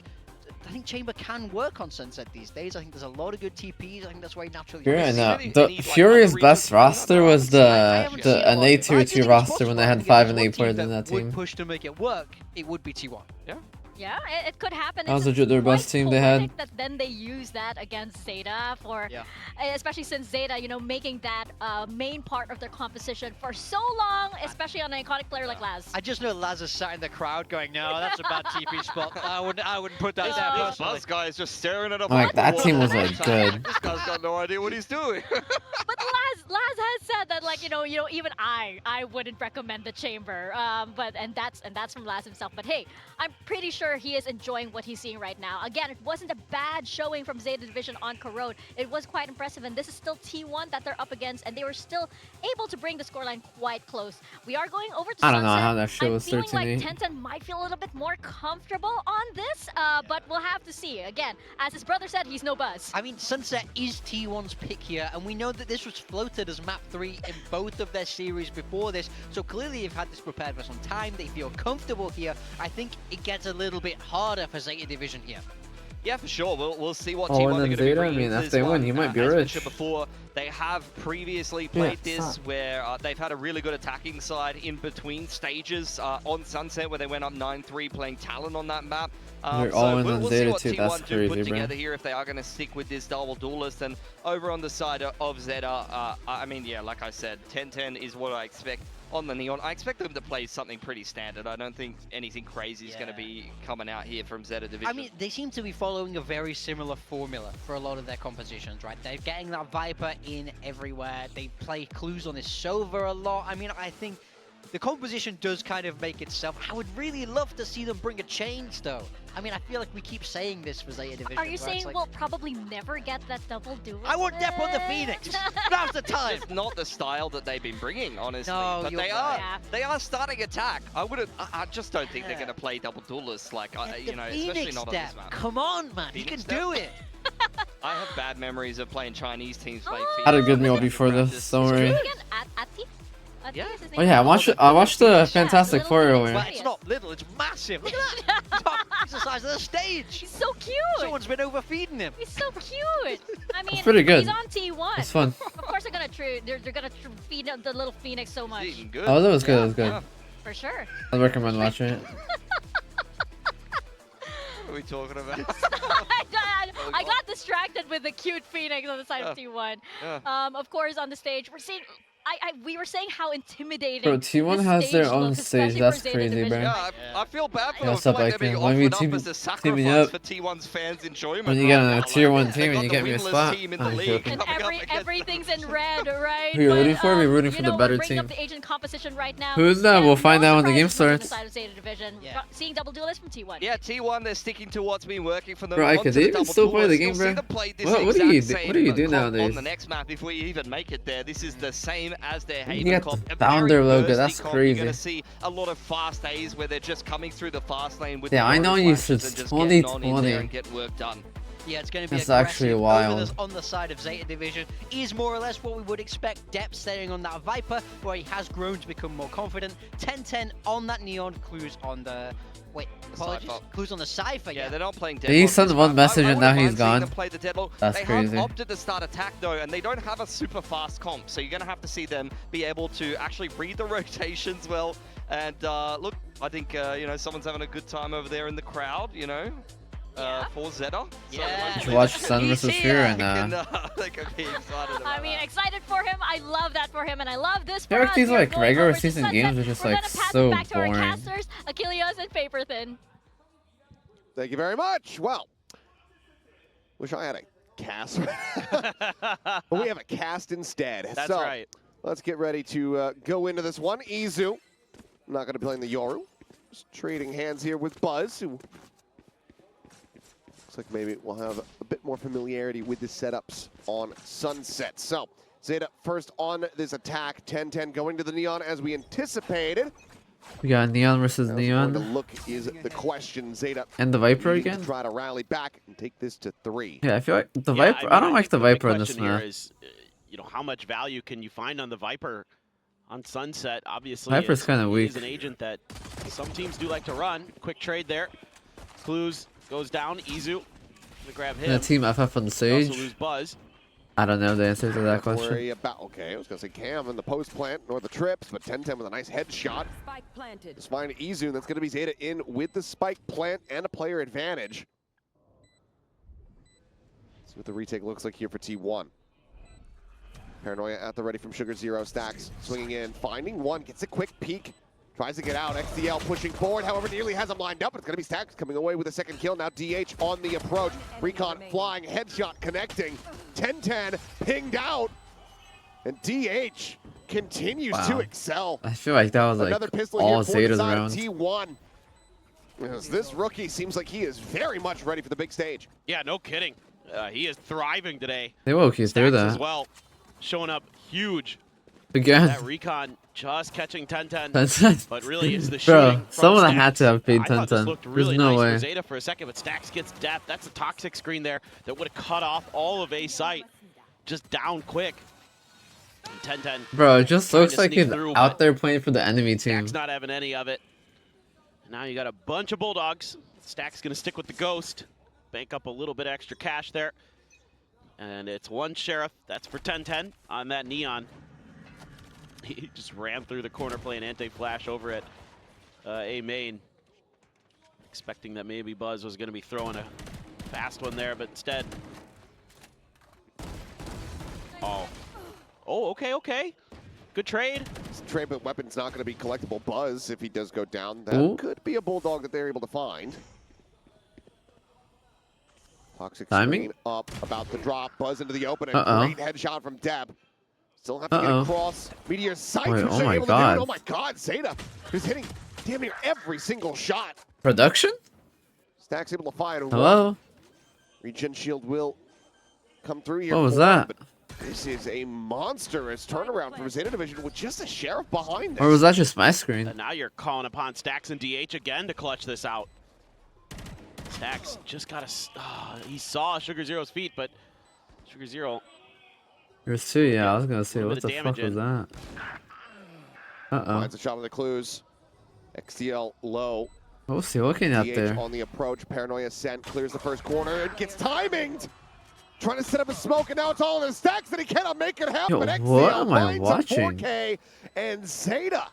Chamber can work on Sunset these days. I think there's a lot of good TPs. I think that's why he naturally.
Fury,
plays.
no.
Any,
The
like,
Fury's
other
best
reasons-
roster was
I
the
haven't seen
an
one,
A
but
tier
I
2
think it's
roster
possible.
when they
I
had
think
5
if
and
there's
8 players
one
in
team
that
would
team.
push to make it work, it would be T1.
Yeah, it could happen.
That was
It's
legit their
quite
best team they had.
poetic that then they use that against Zeta for,
Yeah.
especially since Zeta, you know, making that main part of their composition for so long, especially on an iconic player like Laz.
I just know Laz is sat in the crowd going, "No, that's a bad TP spot. I wouldn't put that
This-
there
this
personally."
Buzz guy is just staring at a
Like, that
blackboard
team was,
the whole
like,
time.
good.
This guy's got no idea what he's doing.
But Laz has said that, like, you know, even I wouldn't recommend the chamber. And that's from Laz himself. But hey, I'm pretty sure he is enjoying what he's seeing right now. Again, it wasn't a bad showing from Zeta Division on Corrode. It was quite impressive, and this is still T1 that they're up against, and they were still able to bring the scoreline quite close. We are going over to
I don't know
Sunset.
how that shit
I'm
was
feeling
13-8.
like Tenten might feel a little bit more comfortable on this, but we'll have to see. Again, as his brother said, he's no Buzz.
I mean, Sunset is T1's pick here, and we know that this was floated as map 3 in both of their series before this, so clearly they've had this prepared for some time. They feel comfortable here. I think it gets a little bit harder for Zeta Division here.
Yeah, for sure. We'll see what
Oh,
T1
and
are
then
going to be
Zeta, I
bringing
mean,
into
if
this
they win,
one.
he might be
as
rich.
mentioned before, they have previously played
Yeah,
this
stop.
where they've had a really good attacking side in between stages on Sunset where they went up 9-3 playing Talon on that map.
They're all in
we'll
on
see
Zeta
what
too,
T1
that's
do
crazy,
put
bro.
together here if they are going to stick with this double duelist. And over on the side of Zeta, I mean, yeah, like I said, 10-10 is what I expect on the Neon. I expect them to play something pretty standard. I don't think anything crazy is going to be coming out here from Zeta Division.
I mean, they seem to be following a very similar formula for a lot of their compositions, right? They're getting that Viper in everywhere. They play clues on this Sova a lot. I mean, I think the composition does kind of make itself. I would really love to see them bring a change, though. I mean, I feel like we keep saying this for Zeta Division.
Are you
where it's
saying
like,
we'll probably never get that double duel?
I want Dep on the Phoenix. Now's the time.
It's not the style that they've been bringing, honestly.
No,
but
you're
they
right.
are.
Yeah.
They are starting attack. I just don't think they're going to play double duelists, like you know, especially
Phoenix
not on
Dep.
this map.
Come on, man. He can
Phoenix Dep.
do it.
I have bad memories of playing Chinese teams playing
Oh.
Phoenix.
Had a good meal
Dep in
before this,
practice.
don't worry.
Again, Ati?
Yeah.
Is his
Oh
name?
yeah, I watched the Fantastic
little
Four
Phoenix
earlier.
Well,
Yes.
it's not little, it's massive. Look at that. It's the size of the stage.
He's so cute.
Someone's been overfeeding him.
He's so cute. I mean,
pretty good.
He's on T1.
It's fun.
Of course, they're gonna feed the little Phoenix so much.
He's eating good.
Oh, that was good. That was good.
Yeah.
For sure.
I'd recommend watching it.
What are we talking about?
I got distracted with the cute Phoenix on the side of T1.
Yeah.
Of course, on the stage, we're seeing. We were saying how intimidating.
Bro, T1
this
has their
stage
own
looks,
stage,
especially
that's
for Zeta
crazy,
Division.
bro.
Yeah, I feel bad for
Yeah,
them. I
what's
feel
up,
like they're being
Icon? Why we
offered up
team-
as a
teaming
sacrifice
up?
for T1's fans' enjoyment.
When you get on
right
a
now.
tier 1
They've
team and
got
you
the
get me a
winless
spot.
team in the
I'm
league
joking.
And
coming up against-
everything's in red, right?
Who you rooting for? We're rooting
you
for the
know,
better
we're bringing
team.
up the Asian competition right now.
Who's that? We'll find out when the game
surprises
starts.
On the side of Zeta Division.
Yeah.
Seeing double duelists from T1.
Yeah, T1, they're sticking to what's been working for them.
Bro, Ike,
Onto
they
the
even
double
still play the
duelist.
game,
You'll
bro?
see them play this
What do
exact
you do-
same
what do you do
comp
nowadays?
On the next map, if we even make it there, this is the same as their
You
Haven
get
comp.
the
A very
founder logo,
bursty
that's
comp. You're going
crazy.
to see a lot of fast A's where they're just coming through the fast lane with
Yeah,
the
I know
auto
you
flashes
since
and just getting on in
2020.
there and get work done.
Yeah, it's going to be
That's
aggressive
actually
over
wild.
on the side of Zeta Division. Is more or less what we would expect. Depp staying on that Viper, where he has grown to become more confident. 10-10 on that Neon. Clues on the... Wait, apologies.
Cypher.
Clues on the Cypher,
Yeah,
yeah.
they're not playing
He
Deadlock.
sent
this
one
map.
message
I
and
wouldn't
now he's
mind seeing
gone.
them play the Deadlock.
That's
they
crazy.
have opted to start attack though, and they don't have a super fast comp, so you're going to have to see them be able to actually read the rotations well. And look, I think you know, someone's having a good time over there in the crowd, you know. For Zeta.
Yeah.
Should watch Sun
He's
vs.
here.
Fear and
They could be excited about
I mean,
that.
excited for him. I love that for him, and I love this
I
for
feel like
us.
these
We are
like
going
regular
over to
season
Sunset.
games are just
We're
like
gonna pass
so
it back to our
boring.
casters, Achilles and Paperthin.
Thank you very much. Well, wish I had a cast. But we have a cast instead.
That's
so,
right.
let's get ready to go into this one. Izu, not going to be playing the Yoru. Just trading hands here with Buzz, who looks like maybe we'll have a bit more familiarity with the setups on Sunset. So, Zeta first on this attack. 10-10 going to the Neon as we anticipated.
We got Neon versus
How's it going to
Neon.
look is the question. Zeta
And the Viper
needing to
again?
try to rally back and take this to 3.
Yeah, I feel like the
Yeah,
Viper.
I
I don't
mean,
like the
think big
Viper in this
question here
map.
is, you know, how much value can you find on the Viper on Sunset? Obviously,
Viper's
it's-
kinda
he
weak.
is an agent that some teams do like to run. Quick trade there. Clues goes down. Izu to grab him.
And Team FF on the
They also
Sage.
lose Buzz.
I don't know the answer to that question.
Worry about, okay, I was going to say Cam in the post plant, nor the trips, but 10-10 with a nice headshot.
Spike planted.
Just find Izu, and that's going to be Zeta in with the spike plant and a player advantage. See what the retake looks like here for T1. Paranoia at the ready from Sugar Zero. Stacks swinging in, finding one, gets a quick peek. Tries to get out. XDL pushing forward, however, nearly has him lined up. It's going to be Stacks coming away with a second kill. Now DH on the approach. Recon flying, headshot connecting. 10-10 pinged out. And DH continues to
Wow.
excel.
I feel like that was like
Another pistol
all
here for the
Zeta's
side of
rounds.
T1. As this rookie seems like he is very much ready for the big stage.
Yeah, no kidding. He is thriving today.
They woke you through
Stacks as
that.
well, showing up huge.
Again.
That recon just catching 10-10.
10-10.
But really, it's the
Bro,
shooting from
someone
Stacks.
had to have paid
I thought this
10-10.
looked
There's
really
no
nice
way.
for Zeta for a second, but Stacks gets depth. That's a toxic screen there that would have cut off all of A site. Just down quick. 10-10.
Bro, it just
trying
looks
to
like
sneak
he's
through,
out
but
there playing for the enemy team.
Stacks not having any of it. Now you got a bunch of Bulldogs. Stacks gonna stick with the Ghost. Bank up a little bit extra cash there. And it's one Sheriff. That's for 10-10 on that Neon. He just ran through the corner playing anti-flash over at A main. Expecting that maybe Buzz was gonna be throwing a fast one there, but instead. Oh. Oh, okay. Good trade.
This trade, but weapon's not going to be collectible. Buzz, if he does go down, that
Ooh.
could be a Bulldog that they're able to find. Toxic
Timing?
screen up, about to drop. Buzz into the open. A
Uh-oh.
great headshot from Deb. Still have to get
Uh-oh.
across. Meteor's sight.
Wait,
Who's
oh my
able
God.
to do it. Oh my God, Zeta is hitting damn near every single shot.
Production?
Stacks able to find.
Hello?
Regen shield will come through here.
What was
for
that?
him, but this is a monstrous turnaround from Zeta Division with just a Sheriff behind this.
Or was that just my screen?
And now you're calling upon Stacks and DH again to clutch this out. Stacks just got he saw Sugar Zero's feet, but Sugar Zero.
There's two, yeah, I was gonna say,
Little
what
bit
the
of
fuck
damage
was that? Uh-oh.
Finds a shot with the clues. XTL low.
What was he looking at
DH
there?
on the approach. Paranoia sent. Clears the first corner and gets timinged. Trying to set up a smoke, and now it's all in his Stacks, and he cannot make it happen.
Yo,
XTL
what am I
finds a
watching?
4K, and Zeta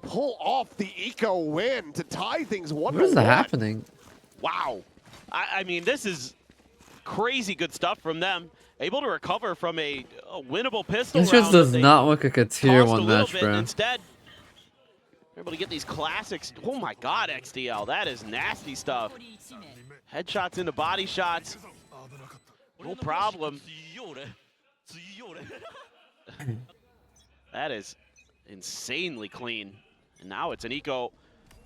pull off the eco win to tie things 1-1.
What is happening?
Wow. I mean, this is crazy good stuff from them. Able to recover from a winnable pistol
This
round
just
that
does
they
not look like a tier
tossed a
1
little
match,
bit,
bro.
and instead, they're able to get these classics. Oh my God, XDL, that is nasty stuff. Headshots into body shots. No problem. That is insanely clean. And now it's an eco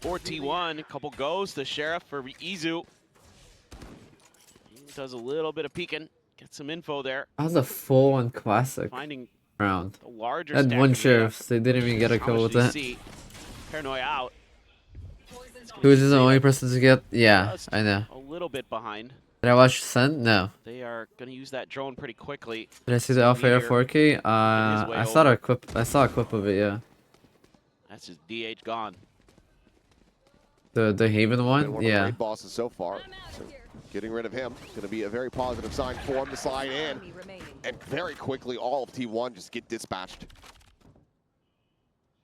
for T1. A couple goes. The Sheriff for Izu. He does a little bit of peeking. Get some info there.
That was a full-on classic.
Finding
round.
The larger
Had
stack
one
of Zeta.
sheriff. They didn't even get a
How
kill
much
with
do you
that.
see? Paranoia out.
Who is the only person to get? Yeah,
Just
I know.
a little bit behind.
Did I watch Sun? No.
They are going to use that drone pretty quickly.
Did I see the Alpha Air
Meteor
4K?
way
I saw
over.
a clip. I saw a clip of it. Yeah.
That's just DH gone.
The Haven
Been
one.
one of the
Yeah.
raid bosses so far. So getting rid of him is going to be a very positive sign for him to slide in.
Enemy remaining.
And very quickly, all of T1 just get dispatched.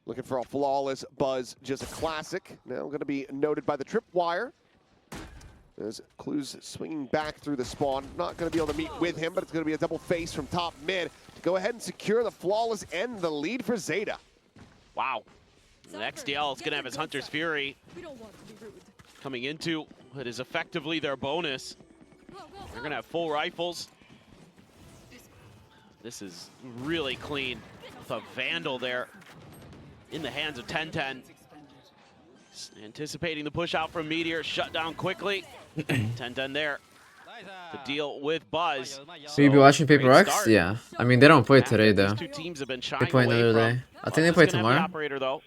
Looking for a flawless Buzz, just a classic. Now going to be noted by the tripwire. As Clues swinging back through the spawn. Not going to be able to meet with him, but it's going to be a double face from top mid to go ahead and secure the flawless and the lead for Zeta.
Wow. The XDL is going to have his Hunter's Fury
We don't want to be rude.
coming into what is effectively their bonus. They're going to have full rifles. This is really clean with a Vandal there in the hands of 1010. Anticipating the push out from Meteor, shut down quickly. 1010 there to deal with Buzz.
So you be watching Paper
great
X?
start.
Yeah. I mean, they don't play
Yeah,
today though.
These two teams have been
They
shying
play
away
another
from.
day. I think they
Buzz
play
is gonna have the
tomorrow.
operator though.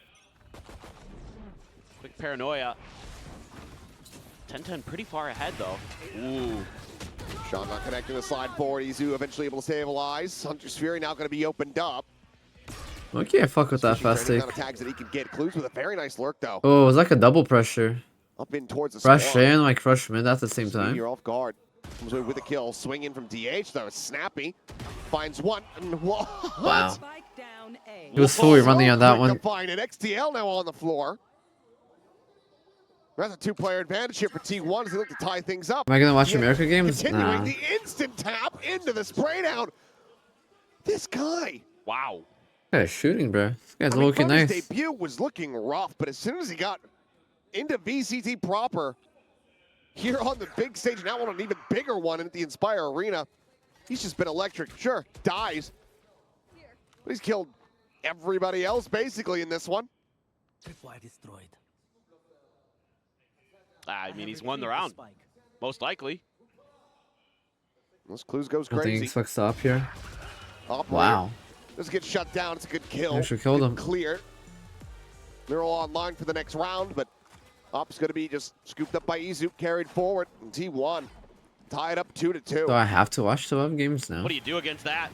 Quick Paranoia. 1010 pretty far ahead though. Ooh.
Sean not connecting the slide forward. Izu eventually able to stabilize. Hunter's Fury now going to be opened up.
Okay, I fuck with that
Switching
fast
for any
take.
amount of tags that he can get. Clues with a very nice lurk though.
Oh, it was like a double pressure.
Up in towards the
Rush
spawn.
in, like crush mid at the same time.
You're off guard. Comes away with a kill. Swing in from DH though. Snappy. Finds one. And what?
Wow.
Spike down A.
He was fully running on that
Quick to
one.
find it. XDL now on the floor. That's a two-player advantage here for T1 as they look to tie things up.
Am I gonna watch
Yet
America games?
Continuing
Nah.
the instant tap into the spray down. This guy.
Wow.
Guy's shooting, bro. This guy's
I mean,
looking
from his
nice.
debut was looking rough, but as soon as he got into VCT proper, here on the big stage, now on an even bigger one at the Inspire Arena, he's just been electric. Sure, dies, but he's killed everybody else basically in this one.
destroyed.
I mean, he's won the round. Most likely.
Those Clues goes
I think
crazy.
he's fucked up here.
Operator
Wow.
doesn't get shut down. It's a good kill.
Actually killed him.
Clear. They're all online for the next round, but Op's going to be just scooped up by Izu, carried forward. And T1 tied up 2-2.
Do I have to watch the web games now?
What do you do against that?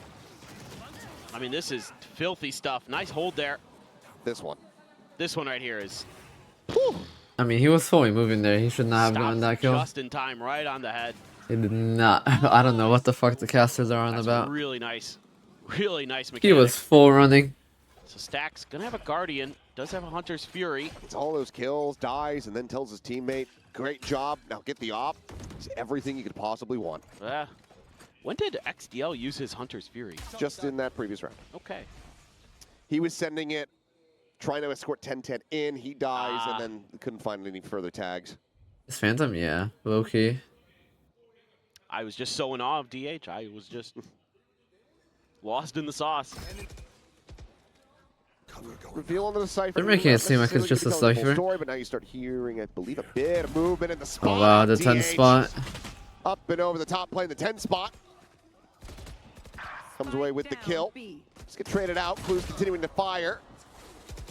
I mean, this is filthy stuff. Nice hold there.
This one.
This one right here is
I mean, he was fully moving there. He should not have gotten
stopped
that kill.
just in time, right on the head.
He did not. I don't know what the fuck the casters are on
That's
about.
really nice. Really nice mechanic.
He was full running.
So Stack's gonna have a Guardian. Does have a Hunter's Fury.
It's all those kills, dies, and then tells his teammate, great job, now get the op. It's everything you could possibly want.
When did XDL use his Hunter's Fury?
Just in that previous round.
Okay.
He was sending it, trying to escort 10-10 in, he dies,
Ah.
and then couldn't find any further tags.
This Phantom, yeah. Low key.
I was just so in awe of DH. I was just lost in the sauce.
Reveal into the cipher.
They're making it seem like it's
Necessarily
just a
gonna tell the full
cipher.
Story, but now you start hearing, I believe, a bit of movement in the spot.
Oh wow, the 10
DH
spot.
Up and over the top plane, the 10 spot. Comes away with the
Down
kill.
B.
Let's get traded out. Clues continuing to fire.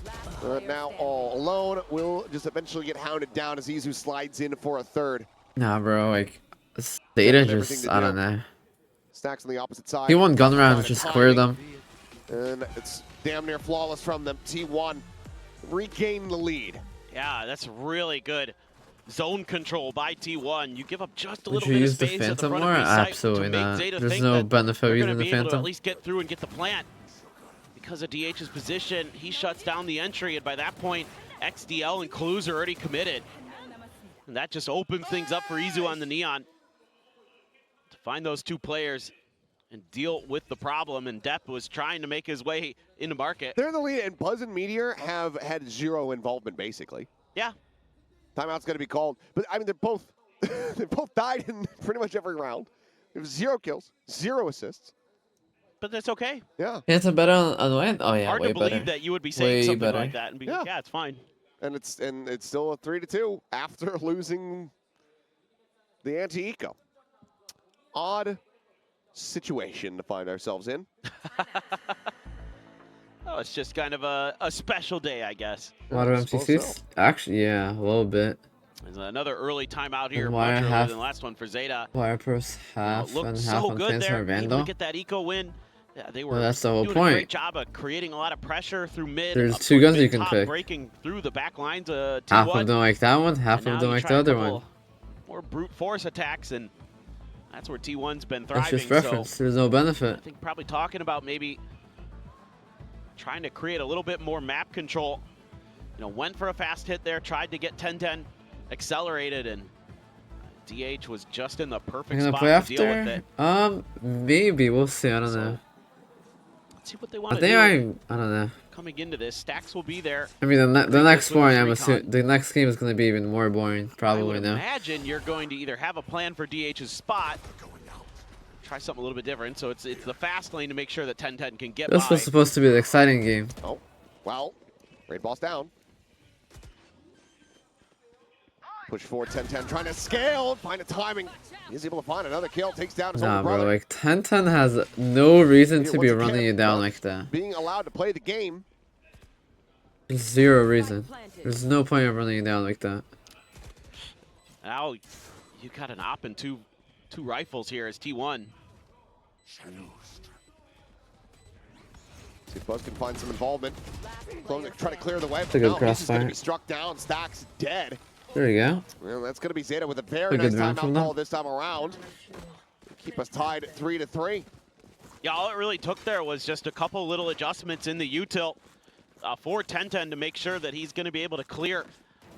Last player
Now
standing.
all alone. Will just eventually get hounded down as Izu slides in for a third.
Nah, bro. Like, this Zeta
Everything
just,
to
I
do.
don't know.
Stacks on the opposite side.
He won gun rounds,
Trying to
just
tie.
cleared them.
And it's damn near flawless from them. T1 regain the lead.
Yeah, that's really good. Zone control by T1. You give up just a
Would
little
you
bit
use
of
the
space at the
Phantom
front
more?
of B site
Absolutely
to make
not.
Zeta
There's
think
no
that
benefit
they're
using
gonna
the
be able to
Phantom.
at least get through and get the plant. Because of DH's position, he shuts down the entry, and by that point, XDL and Clues are already committed. And that just opens things up for Izu on the Neon to find those two players and deal with the problem. And Depp was trying to make his way into market.
They're the lead, and Buzz and Meteor have had zero involvement, basically.
Yeah,
Timeout's going to be called. But, I mean, they're both they both died in pretty much every round. There was 0 kills, 0 assists.
but that's okay.
Yeah.
Phantom better on land? Oh yeah,
Hard
way
to believe
better.
that you would be saying
Way
something
better.
like that and be like,
Yeah.
yeah, it's fine.
And it's still a 3-2 after losing the anti-eco. Odd situation to find ourselves in.
Oh, it's just kind of a special day, I guess.
A lot of
I suppose
MCCs?
so.
Actually, yeah, a little bit.
There's another early timeout here,
And why
much earlier
half-
than the last one for Zeta.
Wire Pros half
Looked
and half
so
on
good
Transfer
there. Able
Vandal.
to get that eco win. Yeah, they were
that's the whole
doing a
point.
great job of creating a lot of pressure through mid.
There's
up
two
towards
guns you
mid
can
top,
pick.
breaking through the back lines. T1.
Half of them like that one, half
And
of
now
them
you
like
try
the
a
other
couple
one.
more brute force attacks, and that's where T1's been
That's
thriving.
just preference.
So
There's no
I
benefit.
think probably talking about maybe trying to create a little bit more map control. You know, went for a fast hit there, tried to get 10-10 accelerated, and DH was just in the perfect
Gonna
spot
play
to deal with
after?
it.
Maybe we'll see. I don't
So,
know.
Let's see what they
I
want to
think
do.
I don't know.
Coming into this, Stacks will be there.
I mean, the
Bring
next
this with
one,
us
I'm
recon.
assuming the next game is gonna be even more boring.
I
Probably
would
now.
imagine you're going to either have a plan for DH's spot,
Going out.
try something a little bit different. So it's the fast lane to make sure that 10-10 can get
This
by.
was supposed to be the exciting game.
Oh, well, raid ball's down. Push forward, 10-10, trying to scale, find a timing. He's able to find another kill, takes down his
Nah,
older
bro.
brother.
Like 10-10 has no reason
Here,
to be
once
running
again,
you down
not
like that.
Being allowed to play the game.
There's zero reason. There's no point of running you down like that.
Now you got an op and two rifles here as T1.
See if Buzz can find some involvement. Clone try to clear the way,
a
but
good
no, he's just
crossfire.
going to be struck down. Stacks dead.
There you go.
Well, that's going to be Zeta with a very
A
nice
good round
timeout
from
call
them.
this time around. Keep us tied 3-3.
Yeah, all it really took there was just a couple little adjustments in the util for 10-10 to make sure that he's going to be able to clear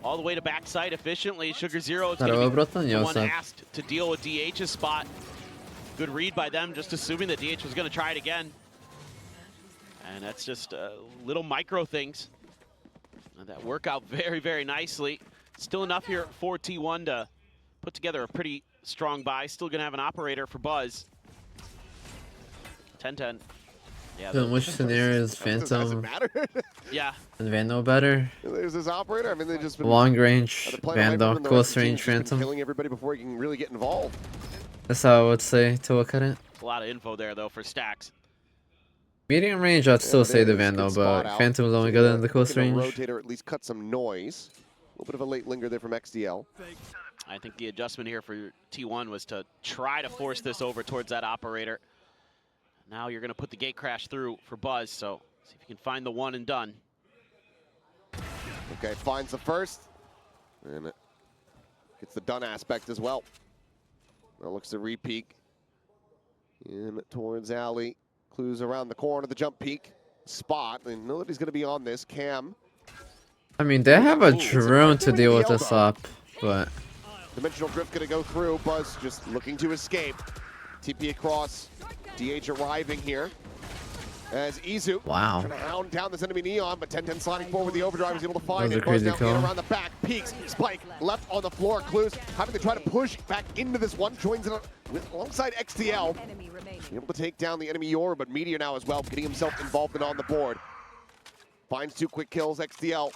all the way to backside efficiently. Sugar Zero is going to be the one asked to deal with DH's spot. Good read by them, just assuming that DH was going to try it again. And that's just little micro things that work out very, very nicely. Still enough here for T1 to put together a pretty strong buy. Still going to have an operator for Buzz. 10-10. Yeah,
So in which scenario is
Doesn't
Phantom
matter.
yeah.
and Vandal better?
There's this operator. I mean, they just been
Long range
they're playing away from
Vandal,
him, and the
close
rest of the team's
range
just been
Phantom.
killing everybody before he can really get involved.
That's how I would say to look at it.
A lot of info there, though, for Stacks.
Medium range, I'd still
Yeah,
say the
there's a good
Vandal,
spot
but
out.
Phantom's only
So
good
gonna-
in the close
gonna
range.
rotate or at least cut some noise. A little bit of a late linger there from XDL.
I think the adjustment here for T1 was to try to force this over towards that operator. Now you're going to put the gate crash through for Buzz, so see if you can find the one and done.
Okay, finds the first. And it gets the done aspect as well. Now looks to re-peek. In towards alley. Clues around the corner, the jump peak spot. And know that he's going to be on this. Cam.
I mean, they have a
Ooh, it's a
drone to
right
deal
through
with
the
this
elbow.
up, but
Dimensional drift going to go through. Buzz just looking to escape. TP across. DH arriving here. As Izu
wow.
trying to hound down this enemy Neon, but 10-10 sliding forward with the overdrive is able to find
That was
it.
a crazy
Buzz now in
call.
around the back, peaks, spike, left on the floor, Clues having to try to push back into this one, joins it alongside XTL.
Enemy remaining.
Able to take down the enemy Yoru, but Meteor now as well, getting himself involved and on the board. Finds 2 quick kills, XTL.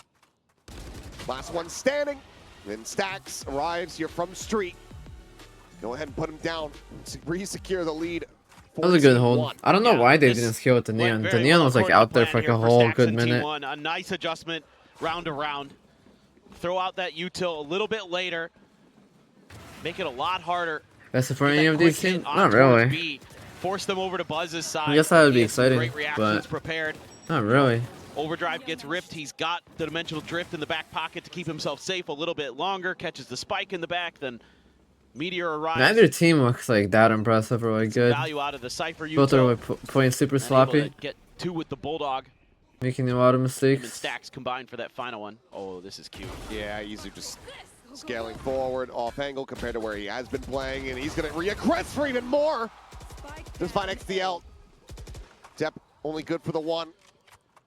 Last one standing. Then Stacks arrives here from Street. Go ahead and put him down, re-secure the lead.
That was a good hold.
14-1.
I don't know
Yeah,
why they
this
didn't scale with the
went
Neon. The
very
Neon
well
was like
according to
out there
plan
for like
here
a
for
whole
Stacks
good
and
minute.
T1. A nice adjustment round to round. Throw out that util a little bit later. Make it a lot harder.
Best for
Get
any
that
of these
quick hit
teams?
on
Not
towards
really.
B. Force them over to Buzz's side.
I guess that would be
He has some
exciting,
Great reactions
but-
prepared.
Not really.
Overdrive gets ripped. He's got the dimensional drift in the back pocket to keep himself safe a little bit longer. Catches the spike in the back. Then Meteor arrives.
Neither team looks like that impressive or like good.
Value out of the Cypher
Both are
util.
like playing super
And able
sloppy,
to get 2 with the Bulldog.
making a lot of
Him and
mistakes.
Stacks combined for that final one. Oh, this is cute.
Yeah, Izu just scaling forward off angle compared to where he has been playing, and he's going to re-aggress for even more. Just find XDL. Depp only good for the 1.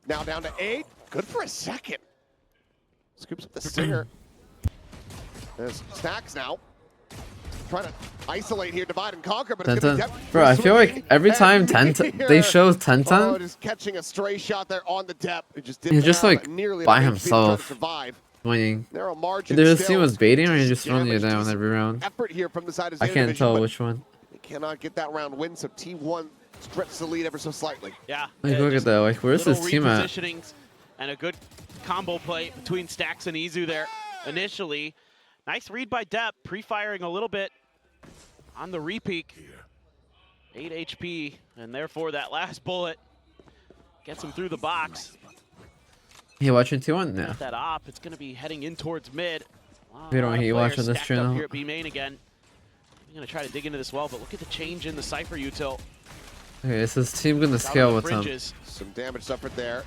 Now down to 8. Good for a second. Scoops up the Singer. There's Stacks now. Trying to isolate here, divide and conquer, but it's going to be
10-10.
Depp.
Bro, I feel like
swinging,
every
and
time 10 they show
Oh,
10-10,
just catching a stray shot there on the Depp. It just didn't
he's just
have
like
nearly
by
enough HP to try to
himself
survive.
winning.
Narrow margin
Either his
still.
team was baiting or he just
Damage,
running you down
decent
every round.
Effort here from the side of
I
Zeta
can't
Division,
tell
but
which one.
they cannot get that round win, so T1 stretch the lead ever so slightly.
Yeah.
Like, look at
just
that. Like, where's
little
his team at?
repositionings and a good combo play between Stax and Izu there initially. Nice read by Depp, pre-firing a little bit on the repeak. 8 HP, and therefore that last bullet gets him through the box.
You watching T1 now?
Got that op, it's going to be heading in towards mid.
We don't hate watching this
stacked up
channel.
here at B main again. I'm going to try to dig into this well, but look at the change in the Cypher util.
Okay, is this team gonna
Out
scale
on the
with them?
fringes.
Some damage suffered there.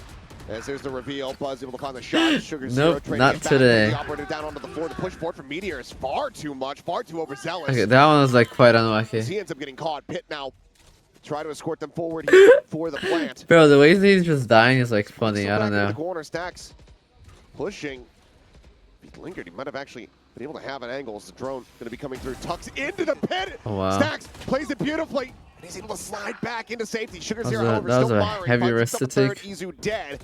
As there's the reveal, Buzz able to find the shot. Sugar
Nope,
Zero trying
not
to get back.
today.
The operator down onto the floor. The push forward from Meteor is far too much, far too overzealous.
Okay, that one was like quite unlucky.
He ends up getting caught. Pit now try to escort them forward here for the plant.
Bro, the way he's just dying is like funny.
Still
I don't
back into the
know.
corner, Stax pushing. If he lingered, he might have actually been able to have an angle as the drone going to be coming through. Tucks into the pit.
Oh, wow.
Stax plays it beautifully. And he's able to slide back into safety. Sugar Zero,
That
however,
was
still
a
firing.
heavy
Finds
risk
himself
to
a third.
take.
Izu dead.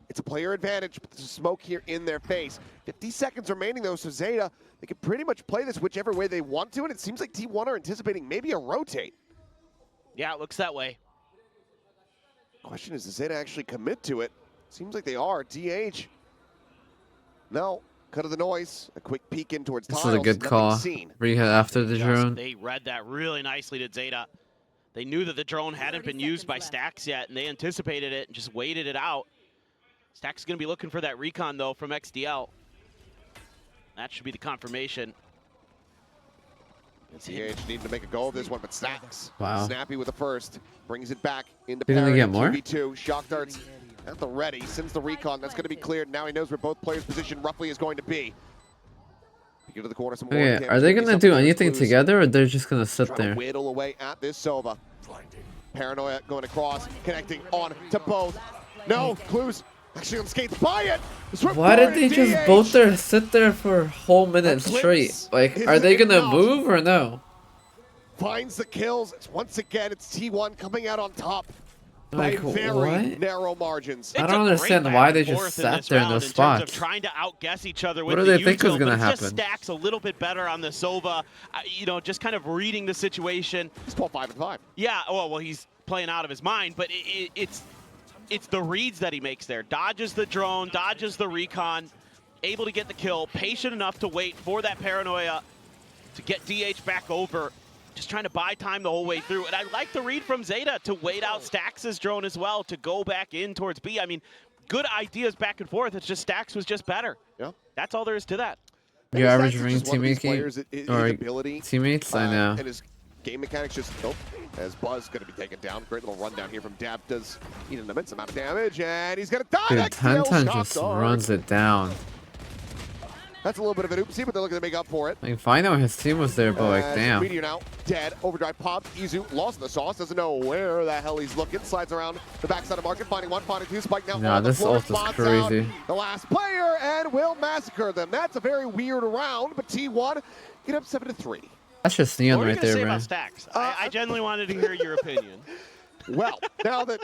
It's a player advantage, but there's a smoke here in their face. 50 seconds remaining, though, so Zeta, they can pretty much play this whichever way they want to, and it seems like T1 are anticipating maybe a rotate.
Yeah, it looks that way.
Question is, does Zeta actually commit to it? Seems like they are. DH. No. Cut of the noise. A quick peek in towards
This
tiles.
is a good
Nothing
call.
seen.
Rehab after the
Just-
drone.
They read that really nicely to Zeta. They knew that the drone hadn't been used by Stax yet, and they anticipated it and just waited it out. Stax is going to be looking for that recon, though, from XDL. That should be the confirmation.
DH needing to make a go of this one, but Stax.
Wow.
Snappy with the first. Brings it back into
They're gonna
parity.
get more?
2v2. Shock darts at the ready. Sends the recon. That's going to be cleared. Now he knows where both players' position roughly is going to be. Get to the corner. Some more
Okay,
damage.
are they
Maybe
gonna
some
do
players
anything
lose.
together or they're just gonna sit
Trying to
there?
whittle away at this Sova. Paranoia going across, connecting on to both. No, Clues actually unscathed by it.
Why did they just both there sit there for a whole minute
Eclipse
straight? Like, are
isn't
they gonna
enough.
move or no?
Finds the kills. Once again, it's T1 coming out on top by
Like,
very
what?
narrow margins.
I
It's
don't
a
understand
great
why
back
they
and
just
forth
sat
this
there in
round
those
terms
spots.
of trying to outguess each other
What
with
do
the
they think is
util,
gonna
but it just
happen?
stacks a little bit better on the Sova. You know, just kind of reading the situation.
He's 12-5-5.
Yeah, well, he's playing out of his mind, but it's the reads that he makes there. Dodges the drone, dodges the recon, able to get the kill, patient enough to wait for that paranoia to get DH back over. Just trying to buy time the whole way through. And I like the read from Zeta to wait out Stax's drone as well to go back in towards B. I mean, good ideas back and forth. It's just Stax was just better.
Yeah.
That's all there is to that.
Maybe
Your
Stax
average
is
ring
just one of these
teammate
players, his
or
ability,
teammates? I know.
and his game mechanics just as Buzz going to be taken down. Great little rundown here from Dab. Does need an immense amount of damage, and he's going to die.
Dude,
XL
Tantan
shock
just
dart.
runs it down.
That's a little bit of an oopsie, but they're looking to make up for it.
Like, if I know his team was there, but like, damn.
Meteor now dead. Overdrive pops. Izu lost in the sauce. Doesn't know where the hell he's looking. Slides around the backside of market, finding one, finding two. Spike now
Nah,
on the
this
floor.
ult is
Spots
crazy.
out the last player and will massacre them. That's a very weird round, but T1 get up 7-3.
That's just Neon
What are you
right
going to
there,
say
bro.
about Stax? I genuinely wanted to hear your opinion.
Well, now that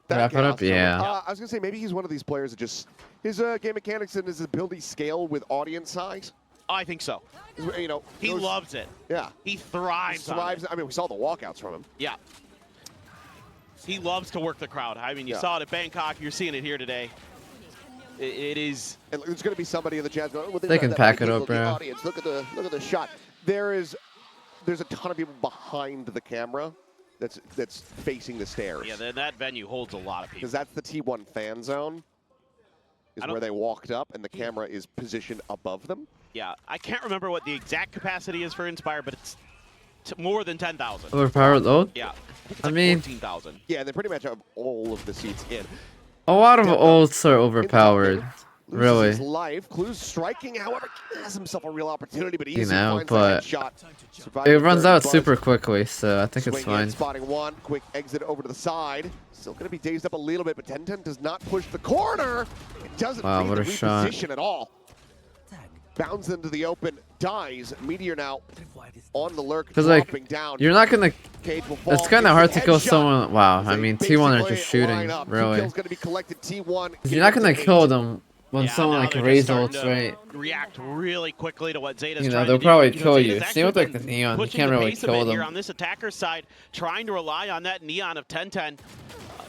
Wrap it up?
chaos-
Yeah.
I was gonna say maybe he's one of these players that just his game mechanics and his ability scale with audience size.
Oh, I think so.
You know,
He
goes-
loves it.
Yeah,
He thrives on it.
thrives. I mean, we saw the walkouts from him.
Yeah. He loves to work the crowd. I mean, you
Yeah.
saw it at Bangkok. You're seeing it here today. It is.
And there's going to be somebody in the chat going, well,
They can
that
pack
big
it up,
look at the
bro.
Audience. Look at the shot. There's a ton of people behind the camera that's facing the stairs.
Yeah, that venue holds a lot of people.
Because that's the T1 fan zone. Is
I
where
don't-
they walked up, and the camera is positioned above them.
Yeah, I can't remember what the exact capacity is for Inspire, but it's more than 10,000.
Overpowered load?
Yeah. I think it's
I
like
mean-
14,000.
Yeah, they pretty much have all of the seats in.
A lot of
Dead
ults are
In the top
overpowered.
there, loses his
Really.
life. Clues striking, however, has himself a real opportunity, but
You
Izu
know,
finds
but
that shot.
It runs out super quickly, so I think it's
Swing in,
fine.
spotting one, quick exit over to the side. Still going to be dazed up a little bit, but 10-10 does not push the corner. It doesn't
Wow,
read
what
the
a shot.
reposition at all. Bounds into the open, dies. Meteor now on the lurk,
Because, like,
dropping down.
you're not gonna.
Cage will fall,
It's kind of
gets
hard
the
to kill
headshot.
someone. Wow,
As
I
they
mean, T1 are
basically
just shooting,
line up. 2
really.
kills going to be collected. T1.
You're not gonna kill them when
Yeah,
someone
now
like
they're just
Raze
starting
ults,
to
right?
react really quickly to what Zeta's
You know,
trying
they'll
to do.
probably
But,
kill you.
Zeta's
Same with
actually
like the
been
Neon. You
pushing
can't
the
really
pace a
kill
bit here
them.
on this attacker side, trying to rely on that Neon of 10-10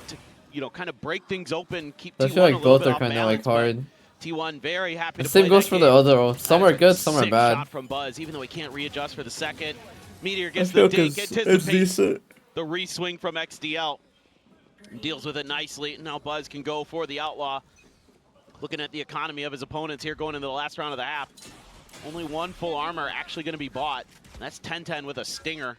to, kind of break things open, keep
I
T1
feel
a
like
little
both
bit
are
off
kind of like
balance, but
hard.
T1 very happy
The
to
same
play
goes
that
for the
game.
other ults. Some
That
are
is a
good, some are
sick
bad.
shot from Buzz, even though he can't readjust for the second. Meteor
I
gets
feel
the dink,
it's
anticipates
decent.
the re-swing from XDL. Deals with it nicely. Now Buzz can go for the Outlaw. Looking at the economy of his opponents here going into the last round of the half. Only one full armor actually going to be bought. That's 10-10 with a Stinger.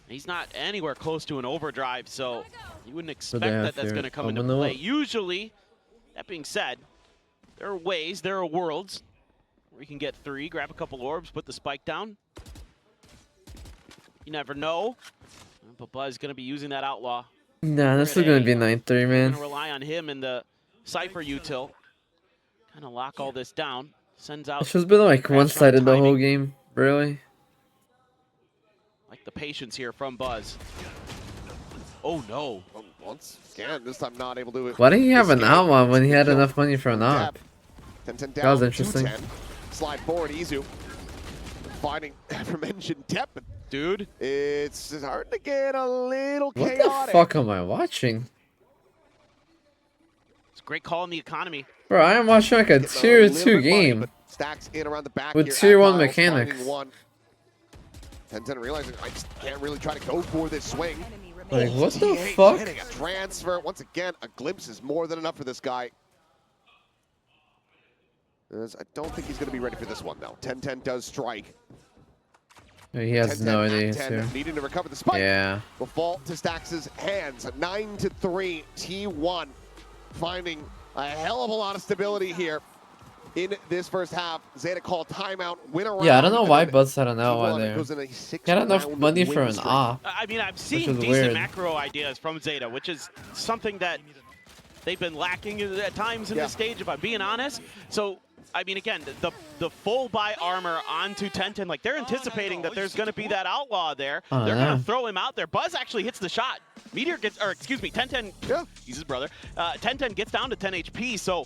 He's not anywhere close to an overdrive, so you wouldn't expect that that's going to come into play. Usually, that being said, there are ways, there are worlds where you can get 3, grab a couple orbs, put the spike down. You never know, but Buzz is going to be using that Outlaw.
Nah, this is gonna be 9-3,
We're
man.
going to rely on him and the Cypher util. Kind of lock all this down. Sends out.
It's just been like
Crash on
one-sided the whole
timing.
game, really.
Like the patience here from Buzz. Oh no.
Once again, this time not able to.
Why didn't he have an
escape.
outlaw when he had
Kill
enough money for an op?
10-10 down.
That was interesting.
2-10. Slide forward, Izu. Finding aforementioned Tep.
Dude.
It's starting to get a little
What
chaotic.
the fuck am I watching?
It's a great call in the economy.
Bro, I am watching like a
Getting
tier
little
2
bit money,
game.
but Stacks in around the back
With
here
tier
at
1
Miles,
mechanics.
finding one. 10-10 realizing I just can't really try to go for this swing.
Enemy
Like,
remaining.
what the
TH
fuck?
hitting a transfer. Once again, a glimpse is more than enough for this guy. As I don't think he's going to be ready for this one, though. 10-10 does strike.
He has
10-10
no
at
idea he's
10,
here.
needing to recover the spike.
Yeah.
Will fall to Stax' hands. 9-3, T1 finding a hell of a lot of stability here in this first half. Zeta called timeout, win around.
Yeah, I don't know why
and then
Buzz had an outlaw
T1
there.
goes in a
He had enough
6-round
money for
win
an
streak.
op.
I mean, I've seen
is
decent
weird.
macro ideas from Zeta, which is something that they've been lacking at times in this stage, if I'm being honest. So, I mean, again, the full buy armor onto 10-10, like they're anticipating that there's going to be that outlaw there.
Oh,
They're
yeah.
going to throw him out there. Buzz actually hits the shot. Meteor gets, or excuse me, 10-10, he's his brother. 10-10 gets down to 10 HP, so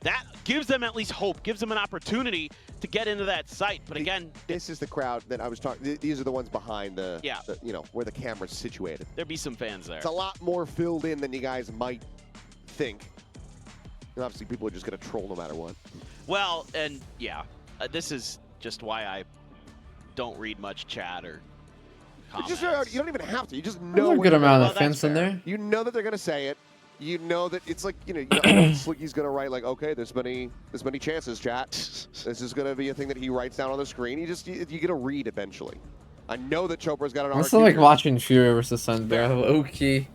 that gives them at least hope, gives them an opportunity to get into that site. But again,
This is the crowd that I was talking. These are the ones behind the,
Yeah.
you know, where the camera's situated.
there'd be some fans there.
It's a lot more filled in than you guys might think. And obviously, people are just going to troll no matter what.
Well, and yeah, this is just why I don't read much chat or comments.
You don't even have to. You just
There's
know.
a
what
good
they're
amount
gonna-
of fence in there.
You know that they're going to say it. You know that it's like, you know Slicky's going to write like, okay, there's many chances, chat. This is going to be a thing that he writes down on the screen. You get a read eventually. I know that Chopra's got an
I'm
RQ
still like
here.
watching Fury versus Sun, bro. Okay.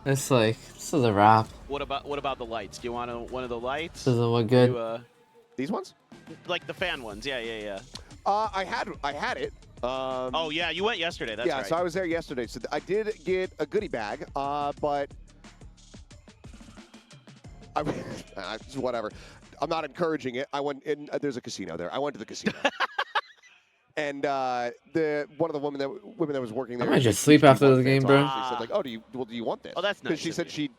It's like, this is a wrap.
What about the lights? Do you want one of the lights?
Doesn't look good.
Do,
These ones?
like the fan ones? Yeah.
I had it.
Oh yeah, you went yesterday. That's
yeah,
right.
so I was there yesterday. So I did get a goodie bag, but whatever. I'm not encouraging it. I went in. There's a casino there. I went to the casino, and one of the women that was working there.
I might just
she-
sleep
she
after
won
the
fans,
game,
so
bro.
She said like, "Oh, do you want this?"
Oh, that's
Because she
nice
said
of
she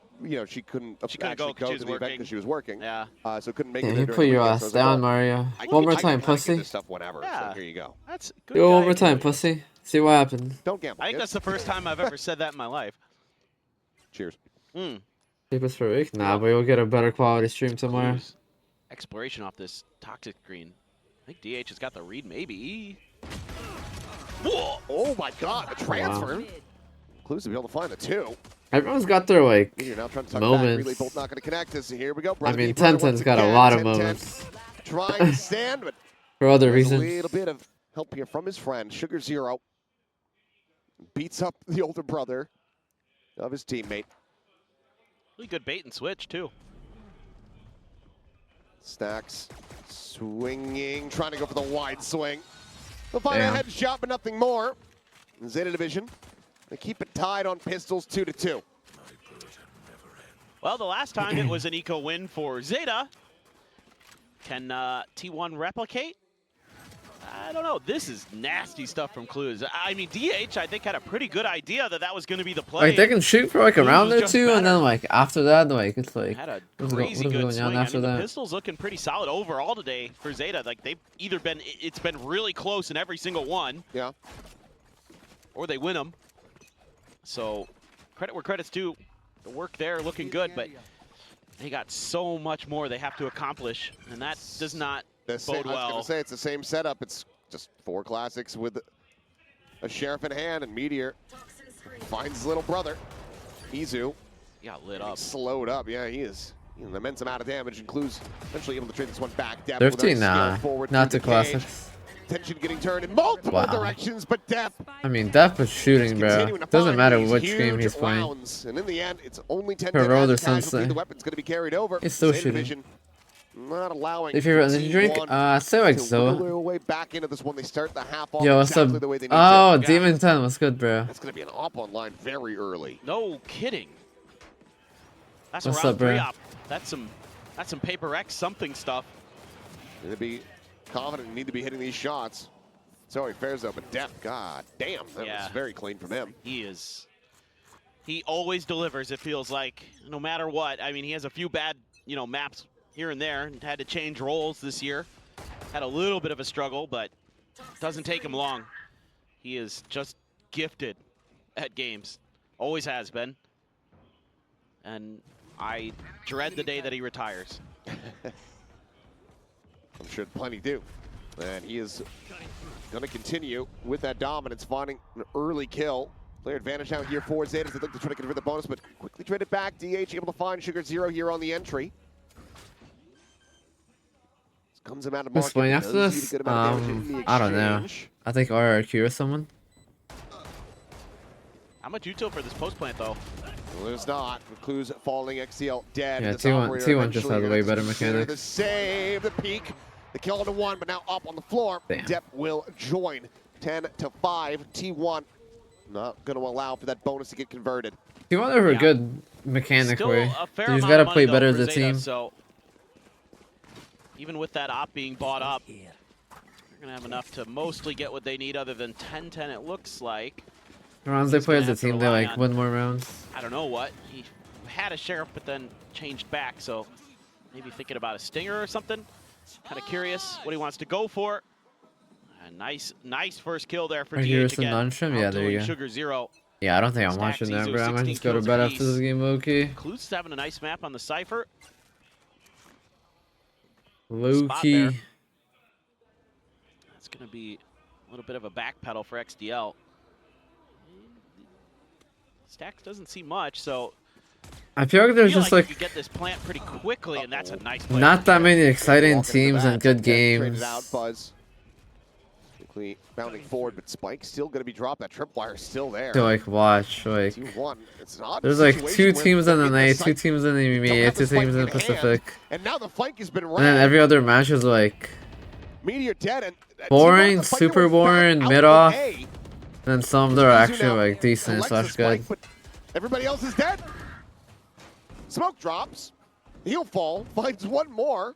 couldn't
She couldn't
actually
go 'cause she
to
was
the event
working.
because she was working.
Yeah.
So couldn't make
Yeah,
it.
you
there during
put
the
your
weekend, so I
ass
was like,
down,
well,
Mario.
I
One more
can
time,
kinda get
pussy.
this stuff whenever.
Yeah.
So here you go.
That's good.
Go one
guy
more time,
ability.
pussy. See what happens.
Don't gamble.
I think
kids.
that's the first time I've ever said that in my life.
Cheers.
Mm.
Keep us for a week? Nah, but you'll get a better quality stream tomorrow.
Clues. Exploration off this toxic green. I think DH has got the read, maybe. Whoa!
Oh my God! A transfer.
Mid.
Clues to be able to find the two.
Everyone's got their, like,
You're now trying to tuck
moments.
back. Relay bolt not going to connect us. Here we go.
I
Brother
mean,
beat brother
10-10's
once
got a
again.
lot of
10-10
moments.
Trying to stand, but
For other
there's a
reasons.
little bit of help here from his friend. Sugar Zero beats up the older brother of his teammate.
Really good bait and switch, too.
Stacks swinging, trying to go for the wide swing. They'll find a
Damn.
headshot, but nothing more. Zeta Division, they keep it tied on pistols 2-2.
Well, the last time it was an eco win for Zeta. Can T1 replicate? I don't know. This is nasty stuff from Clues. I mean, DH, I think, had a pretty good idea that that was going to be the play.
Like they can shoot for like a
Clues
round
was
or
just
two, and
better.
then like after that, like it's like
Had a
what is
crazy good
going
swing.
on
I
after
mean, the
that?
pistol's looking pretty solid overall today for Zeta. Like they've either been, it's been really close in every single one.
Yeah.
Or they win them. So credit where credit's due. The work there looking good, but they got so much more they have to accomplish, and that does not bode
I was
well.
going to say, it's the same setup. It's just 4 classics with a sheriff in hand, and Meteor finds his little brother, Izu.
He got lit up.
Slowed up. Yeah, he is. An immense amount of damage, and Clues eventually able to trade this one back. Depth with a
Thrifty,
nice
nah,
skill forward
not
through
the
the cage.
classics.
Tension getting turned in multiple directions, but Depth
I mean, Depth was shooting, bro.
continuing to
Doesn't
find
matter
these
which game
huge
he's playing.
rounds. And in the end, it's only 10
Per
dead
roll
as
or
a casualty.
something.
The weapon's going to be carried over.
He's still
Zeta
shooting.
Division not allowing
If you're energy drink,
T1
I say like
to wiggle their
so.
way back into this one. They start the half off
Yo, what's
exactly
up?
the way they need
Oh,
to.
Demon1, what's good, bro?
That's going to be an op online very early.
No kidding. That's
What's
a round
up, bro?
3 op. That's some paper X something stuff.
Need to be confident and need to be hitting these shots. So he fares though, but Depth, god damn, that was very clean from him.
He always delivers, it feels like, no matter what. I mean, he has a few bad, maps here and there, and had to change roles this year. Had a little bit of a struggle, but doesn't take him long. He is just gifted at games. Always has been. And I dread the day that he retires.
I'm sure plenty do. And he is going to continue with that dominance, finding an early kill. Player advantage now here for Zeta as they look to try to convert the bonus, but quickly traded back. DH able to find Sugar Zero here on the entry. Comes him out of market.
Who's playing after
Does
this?
eat a good amount of damage in the
I don't know.
exchange.
I think RRQ or someone.
How much util for this post plant, though?
Well, there's not. Clues falling, XCL dead.
Yeah,
This
T1
operator
T1 just
eventually
had way
gonna
better
secure
mechanics.
The save, the peak, the kill to 1, but now up on the floor.
Damn.
Depp will join 10-5. T1 not going to allow for that bonus to get converted.
T1 are good mechanically.
Still a fair
You just
amount
gotta
of
play
money, though,
better
for
as a
Zeta,
team.
So even with that op being bought up, they're going to have enough to mostly get what they need other than 10-10 it looks like.
The rounds they
He's
play
gonna
as a
have to
team, they
rely
like
on-
win more rounds.
I don't know what. He had a sheriff but then changed back, so maybe thinking about a stinger or something. Kind of curious what he wants to go for. A nice first kill there for
Are
DH
you
again.
non-stream? Yeah, there you
Outdoing
go.
Sugar Zero.
Yeah, I don't think I'm
Stacks
watching that,
Izu,
bro. I might
16
just go to
kills
bed
apiece.
after this game, low-key.
Clues having a nice map on the Cypher.
Low-key.
That's going to be a little bit of a backpedal for XDL. Stacks doesn't see much, so
I feel like there's
feel
just
like
like
you could get this plant pretty quickly, and that's a nice play.
not that many exciting
Walking into
teams
that,
and good
Depp traded
games.
out, Buzz. Quickly bounding forward, but Spike's still going to be dropped. That tripwire is still there.
To like watch, like
2-1. It's an odd
there's like
situation
two
where
teams in the
in
night, two
site,
teams in the
don't
EMEA,
have
two
the
teams in the
spike in hand,
Pacific,
and now the flank has been
and then
rammed.
every other match is like
Meteor dead and
boring,
T1, the fight
super
goes back
boring,
out
mid
to
off.
A.
And then some of them are
Izu
actually
now
like decent
collects
slash
the
good.
spike, but everybody else is dead. Smoke drops. He'll fall. Finds one more.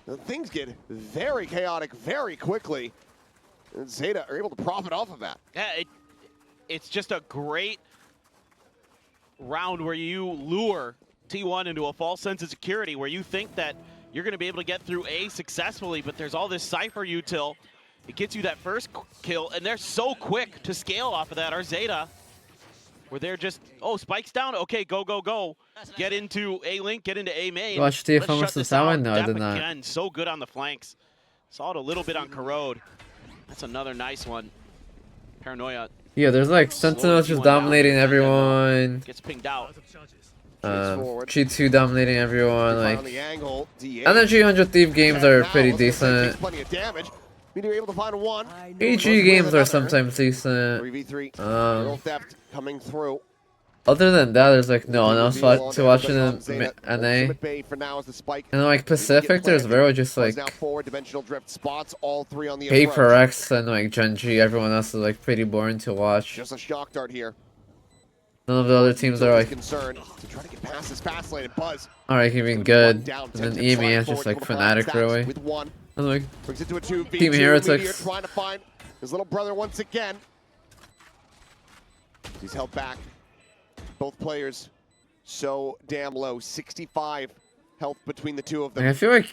And things get very chaotic very quickly. And Zeta are able to profit off of that.
Yeah, it's just a great round where you lure T1 into a false sense of security, where you think that you're going to be able to get through A successfully, but there's all this Cypher util. It gets you that first kill, and they're so quick to scale off of that. Our Zeta, where they're just, oh, Spike's down. Okay, go, go, go. Get into A link, get into A main.
Watch the
Let's shut
Almost
this
Sour?
down.
No, I
Dep
did not.
Again, so good on the flanks. Saw it a little bit on Corrode. That's another nice one. Paranoia
Yeah, there's like Sentinels just dominating everyone.
gets pinged out.
G2 dominating everyone. Like,
On the angle, DH.
and the G100 Thief games
And
are
now
pretty
looks like that takes
decent.
Plenty of damage. Meteor able to find one.
AG games are sometimes decent.
3v3.
Um,
Real theft coming through.
Other than that, there's like no one else
Reveal on
to watch in
everybody on Zeta.
NA.
Ultimate Bait for now is the spike.
And like Pacific, there's very just
Buzz
like
now forward, dimensional drift spots all three on the
Paper
approach.
X and like Genji. Everyone else is like pretty boring to watch.
Just a shock dart here.
None of the other teams are like
concerned to try to get past this fast lane and Buzz.
are like even good. And then EMEA is just like Fnatic really.
With one.
I'm like,
Brings it to a 2v2.
Team Heretics.
Meteor trying to find his little brother once again. He's held back. Both players so damn low. 65 health between the two of them.
I feel like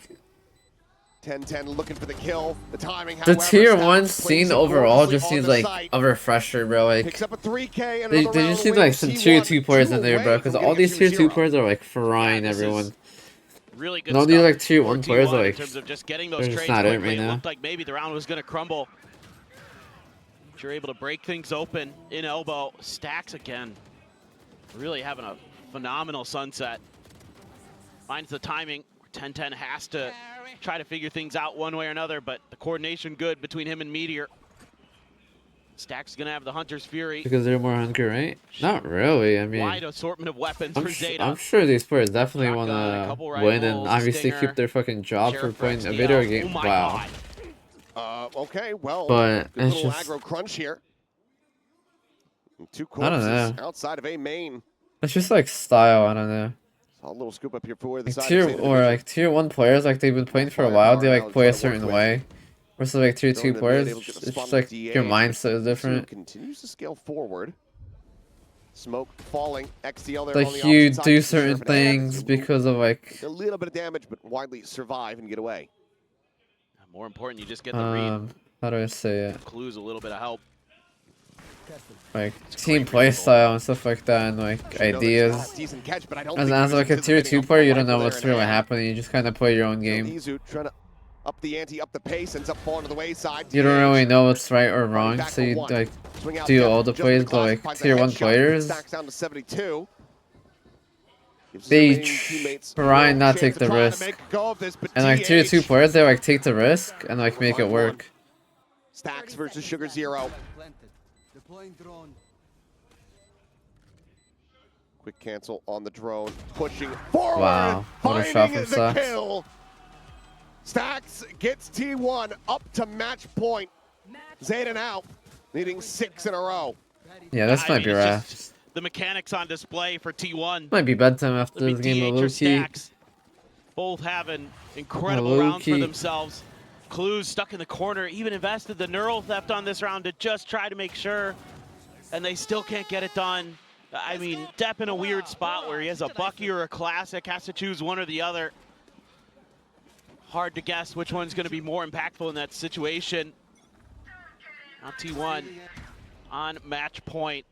10-10 looking for the kill. The timing,
the
however,
tier
Stacks
1
plays
scene
it
overall
gorgeously
just
on
seems
the
like
site.
a refresher, bro. Like,
Picks up a 3K and
they
another round
just
of
need
win
like
with
some
T1
tier 2 players
two
in there, bro.
away
Because
from
all
getting
these tier 2
2-0.
players are like frying
This is
everyone.
Really good
No,
stuff
these like tier
for
1 players
T1
are
in
like,
terms of just getting those
they're just
trades
not it
quickly.
right
It
now.
looked like maybe the round was going to crumble. But you're able to break things open in elbow. Stacks again. Really having a phenomenal sunset. Finds the timing. 10-10 has to try to figure things out one way or another, but the coordination good between him and Meteor. Stacks is going to have the Hunter's Fury.
because they're more hungry, right? Not really. I mean,
Wide assortment of weapons for Zeta.
I'm sure these players definitely want
Shotgun, a
to
couple
win and
rifles,
obviously
stinger,
keep their fucking job for
Sheriff
playing a
XDL.
video game.
Oh my
Wow.
God.
Okay, well,
But
good
it's
little
just-
aggro crunch here. Two
I don't
corpses
know.
outside of A main.
It's just like style. I don't know.
A little scoop up here for the
Like
side
tier
of Zeta
or
division.
like tier 1 players, like they've been playing for a while. They like play a certain way. Versus like tier 2 players, it's just like your mindset is different.
Continues to scale forward. Smoke falling. XDL there
Like
on the
you
opposite side.
do
Just
certain
surfing ahead.
things
It's
because of like
a little bit of damage, but widely survive and get away.
More important, you just get the read.
how do I say it?
Clues a little bit of help.
Like
It's
team
great
play
read.
style and stuff like that, and like
You know there's
ideas.
a decent catch, but I don't
As,
think
as
he
like a
was
tier
anticipating
2 player, you
up
don't know
the
what's
rifle there
really
in hand.
happening. You just kind of play your own
So
game.
Izu trying to up the ante, up the pace, ends up falling to the wayside.
You don't really
TH
know what's right or
running
wrong,
back
so
for
you
one.
like
Swing out
do
depth,
all the
just the
plays, but
classic,
like
finds a
tier 1
headshot,
players,
Stacks down to 72. Gives his
they
remaining teammates
try and
no
not
chance
take
to
the
try to
risk.
make a go of this, but
And like tier 2
TH
players, they like take the risk and like make it work.
Stacks versus Sugar Zero.
Deploying drone.
Quick cancel on the drone, pushing forward.
Wow, what a shot
finding
from
the
Stacks.
kill. Stacks gets T1 up to match point. Zeta now needing 6 in a row.
Yeah, this
I
might
mean,
be
it's
rough.
just the mechanics on display for T1.
Might be bedtime after
Let
this
me
game of
DH or
low key.
Stacks. Both having incredible
low
rounds for
key.
themselves. Clues stuck in the corner, even invested the neural theft on this round to just try to make sure, and they still can't get it done. I mean, Depp in a weird spot where he has a Bucky or a Classic, has to choose one or the other. Hard to guess which one's going to be more impactful in that situation. Now T1 on match point.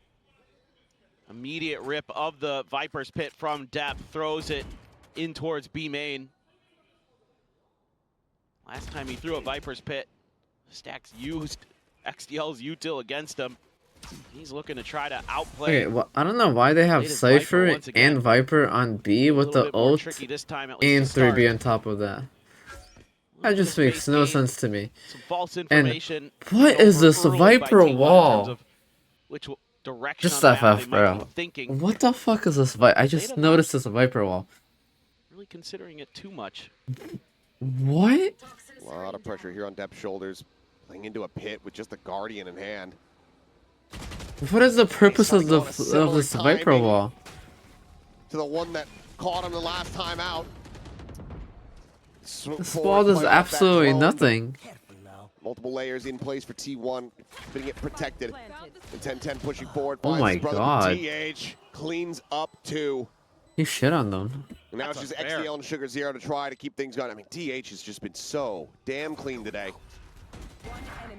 Immediate rip of the Viper's Pit from Depp, throws it in towards B main. Last time he threw a Viper's Pit, Stacks used XDL's util against him. He's looking to try to outplay.
Okay, well, I don't know why they have
Latest Viper
Cypher
once again.
and Viper on B
A
with
little
the
bit more
ult
tricky this time, at least
and
to start.
3B on top of that. That just
Little bit of
makes
face
no
gain,
sense to me.
Some false information.
what
given
is
over
this
early by
Viper
T1 in terms
wall?
of which direction
Just
on the map
FF,
they might be
bro.
thinking.
What the fuck is this Viper? I just
Zeta
noticed this Viper wall.
Really considering it too much.
What?
A lot of pressure here on Depp's shoulders. Playing into a pit with just the Guardian in hand.
What is the purpose of
Starting on a similar
this Viper
timing
wall?
To the one that caught him the last time out.
This wall does absolutely nothing.
Careful now.
Multiple layers in place for T1, getting it protected. And 10-10 pushing forward.
Oh
finds
my
his brother
God.
TH cleans up 2.
You shit on them.
And now it's
That's
just
unfair.
XDL and Sugar Zero to try to keep things going. I mean, TH has just been so damn clean today.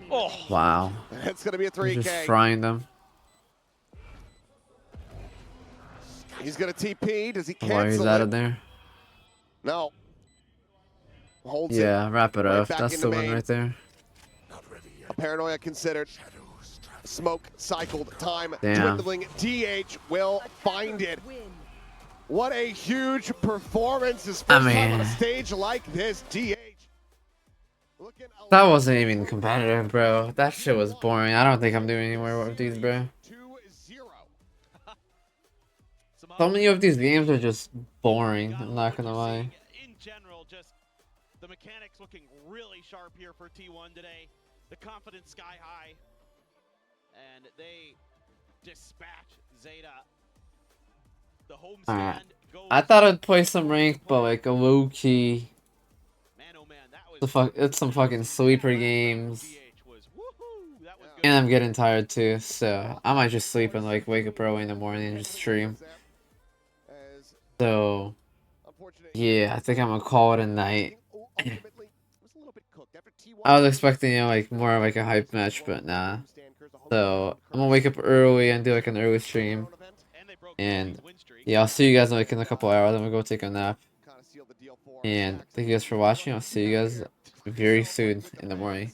Oh,
Wow.
That's going to be a
You're just
3K.
frying them.
He's going to TP. Does he
Why is
cancel
that
it?
in there?
No. Holds it.
Yeah, wrap it
Right
up.
back
That's
into
the one
main.
right there.
Not ready yet.
A paranoia considered.
Shadows travel.
Smoke cycled. Time
Damn.
dwindling. DH will find it. What a huge performance. His first time on a
mean-
stage like this. DH. Looking
That wasn't even competitive, bro. That shit was boring. I don't think I'm doing anymore with these, bro.
2-0.
So many of these games are just boring. I'm not gonna lie.
In general, just the mechanics looking really sharp here for T1 today. The confidence sky high. And they dispatch Zeta. The home
Alright.
stand goes.
I thought I'd play some ranked, but like a low key.
Man, oh man, that was
It's some fucking sleeper games.
BH was woohoo. That was good.
And I'm getting tired too, so I might just sleep and like wake up early in the morning and just stream. So yeah, I think I'm gonna call it a night. I was expecting, like more of like a hype match, but nah. So I'm gonna wake up early and do like an early stream. And yeah, I'll see you guys like in a couple hours. I'm gonna go take a nap. And thank you guys for watching. I'll see you guys very soon in the morning.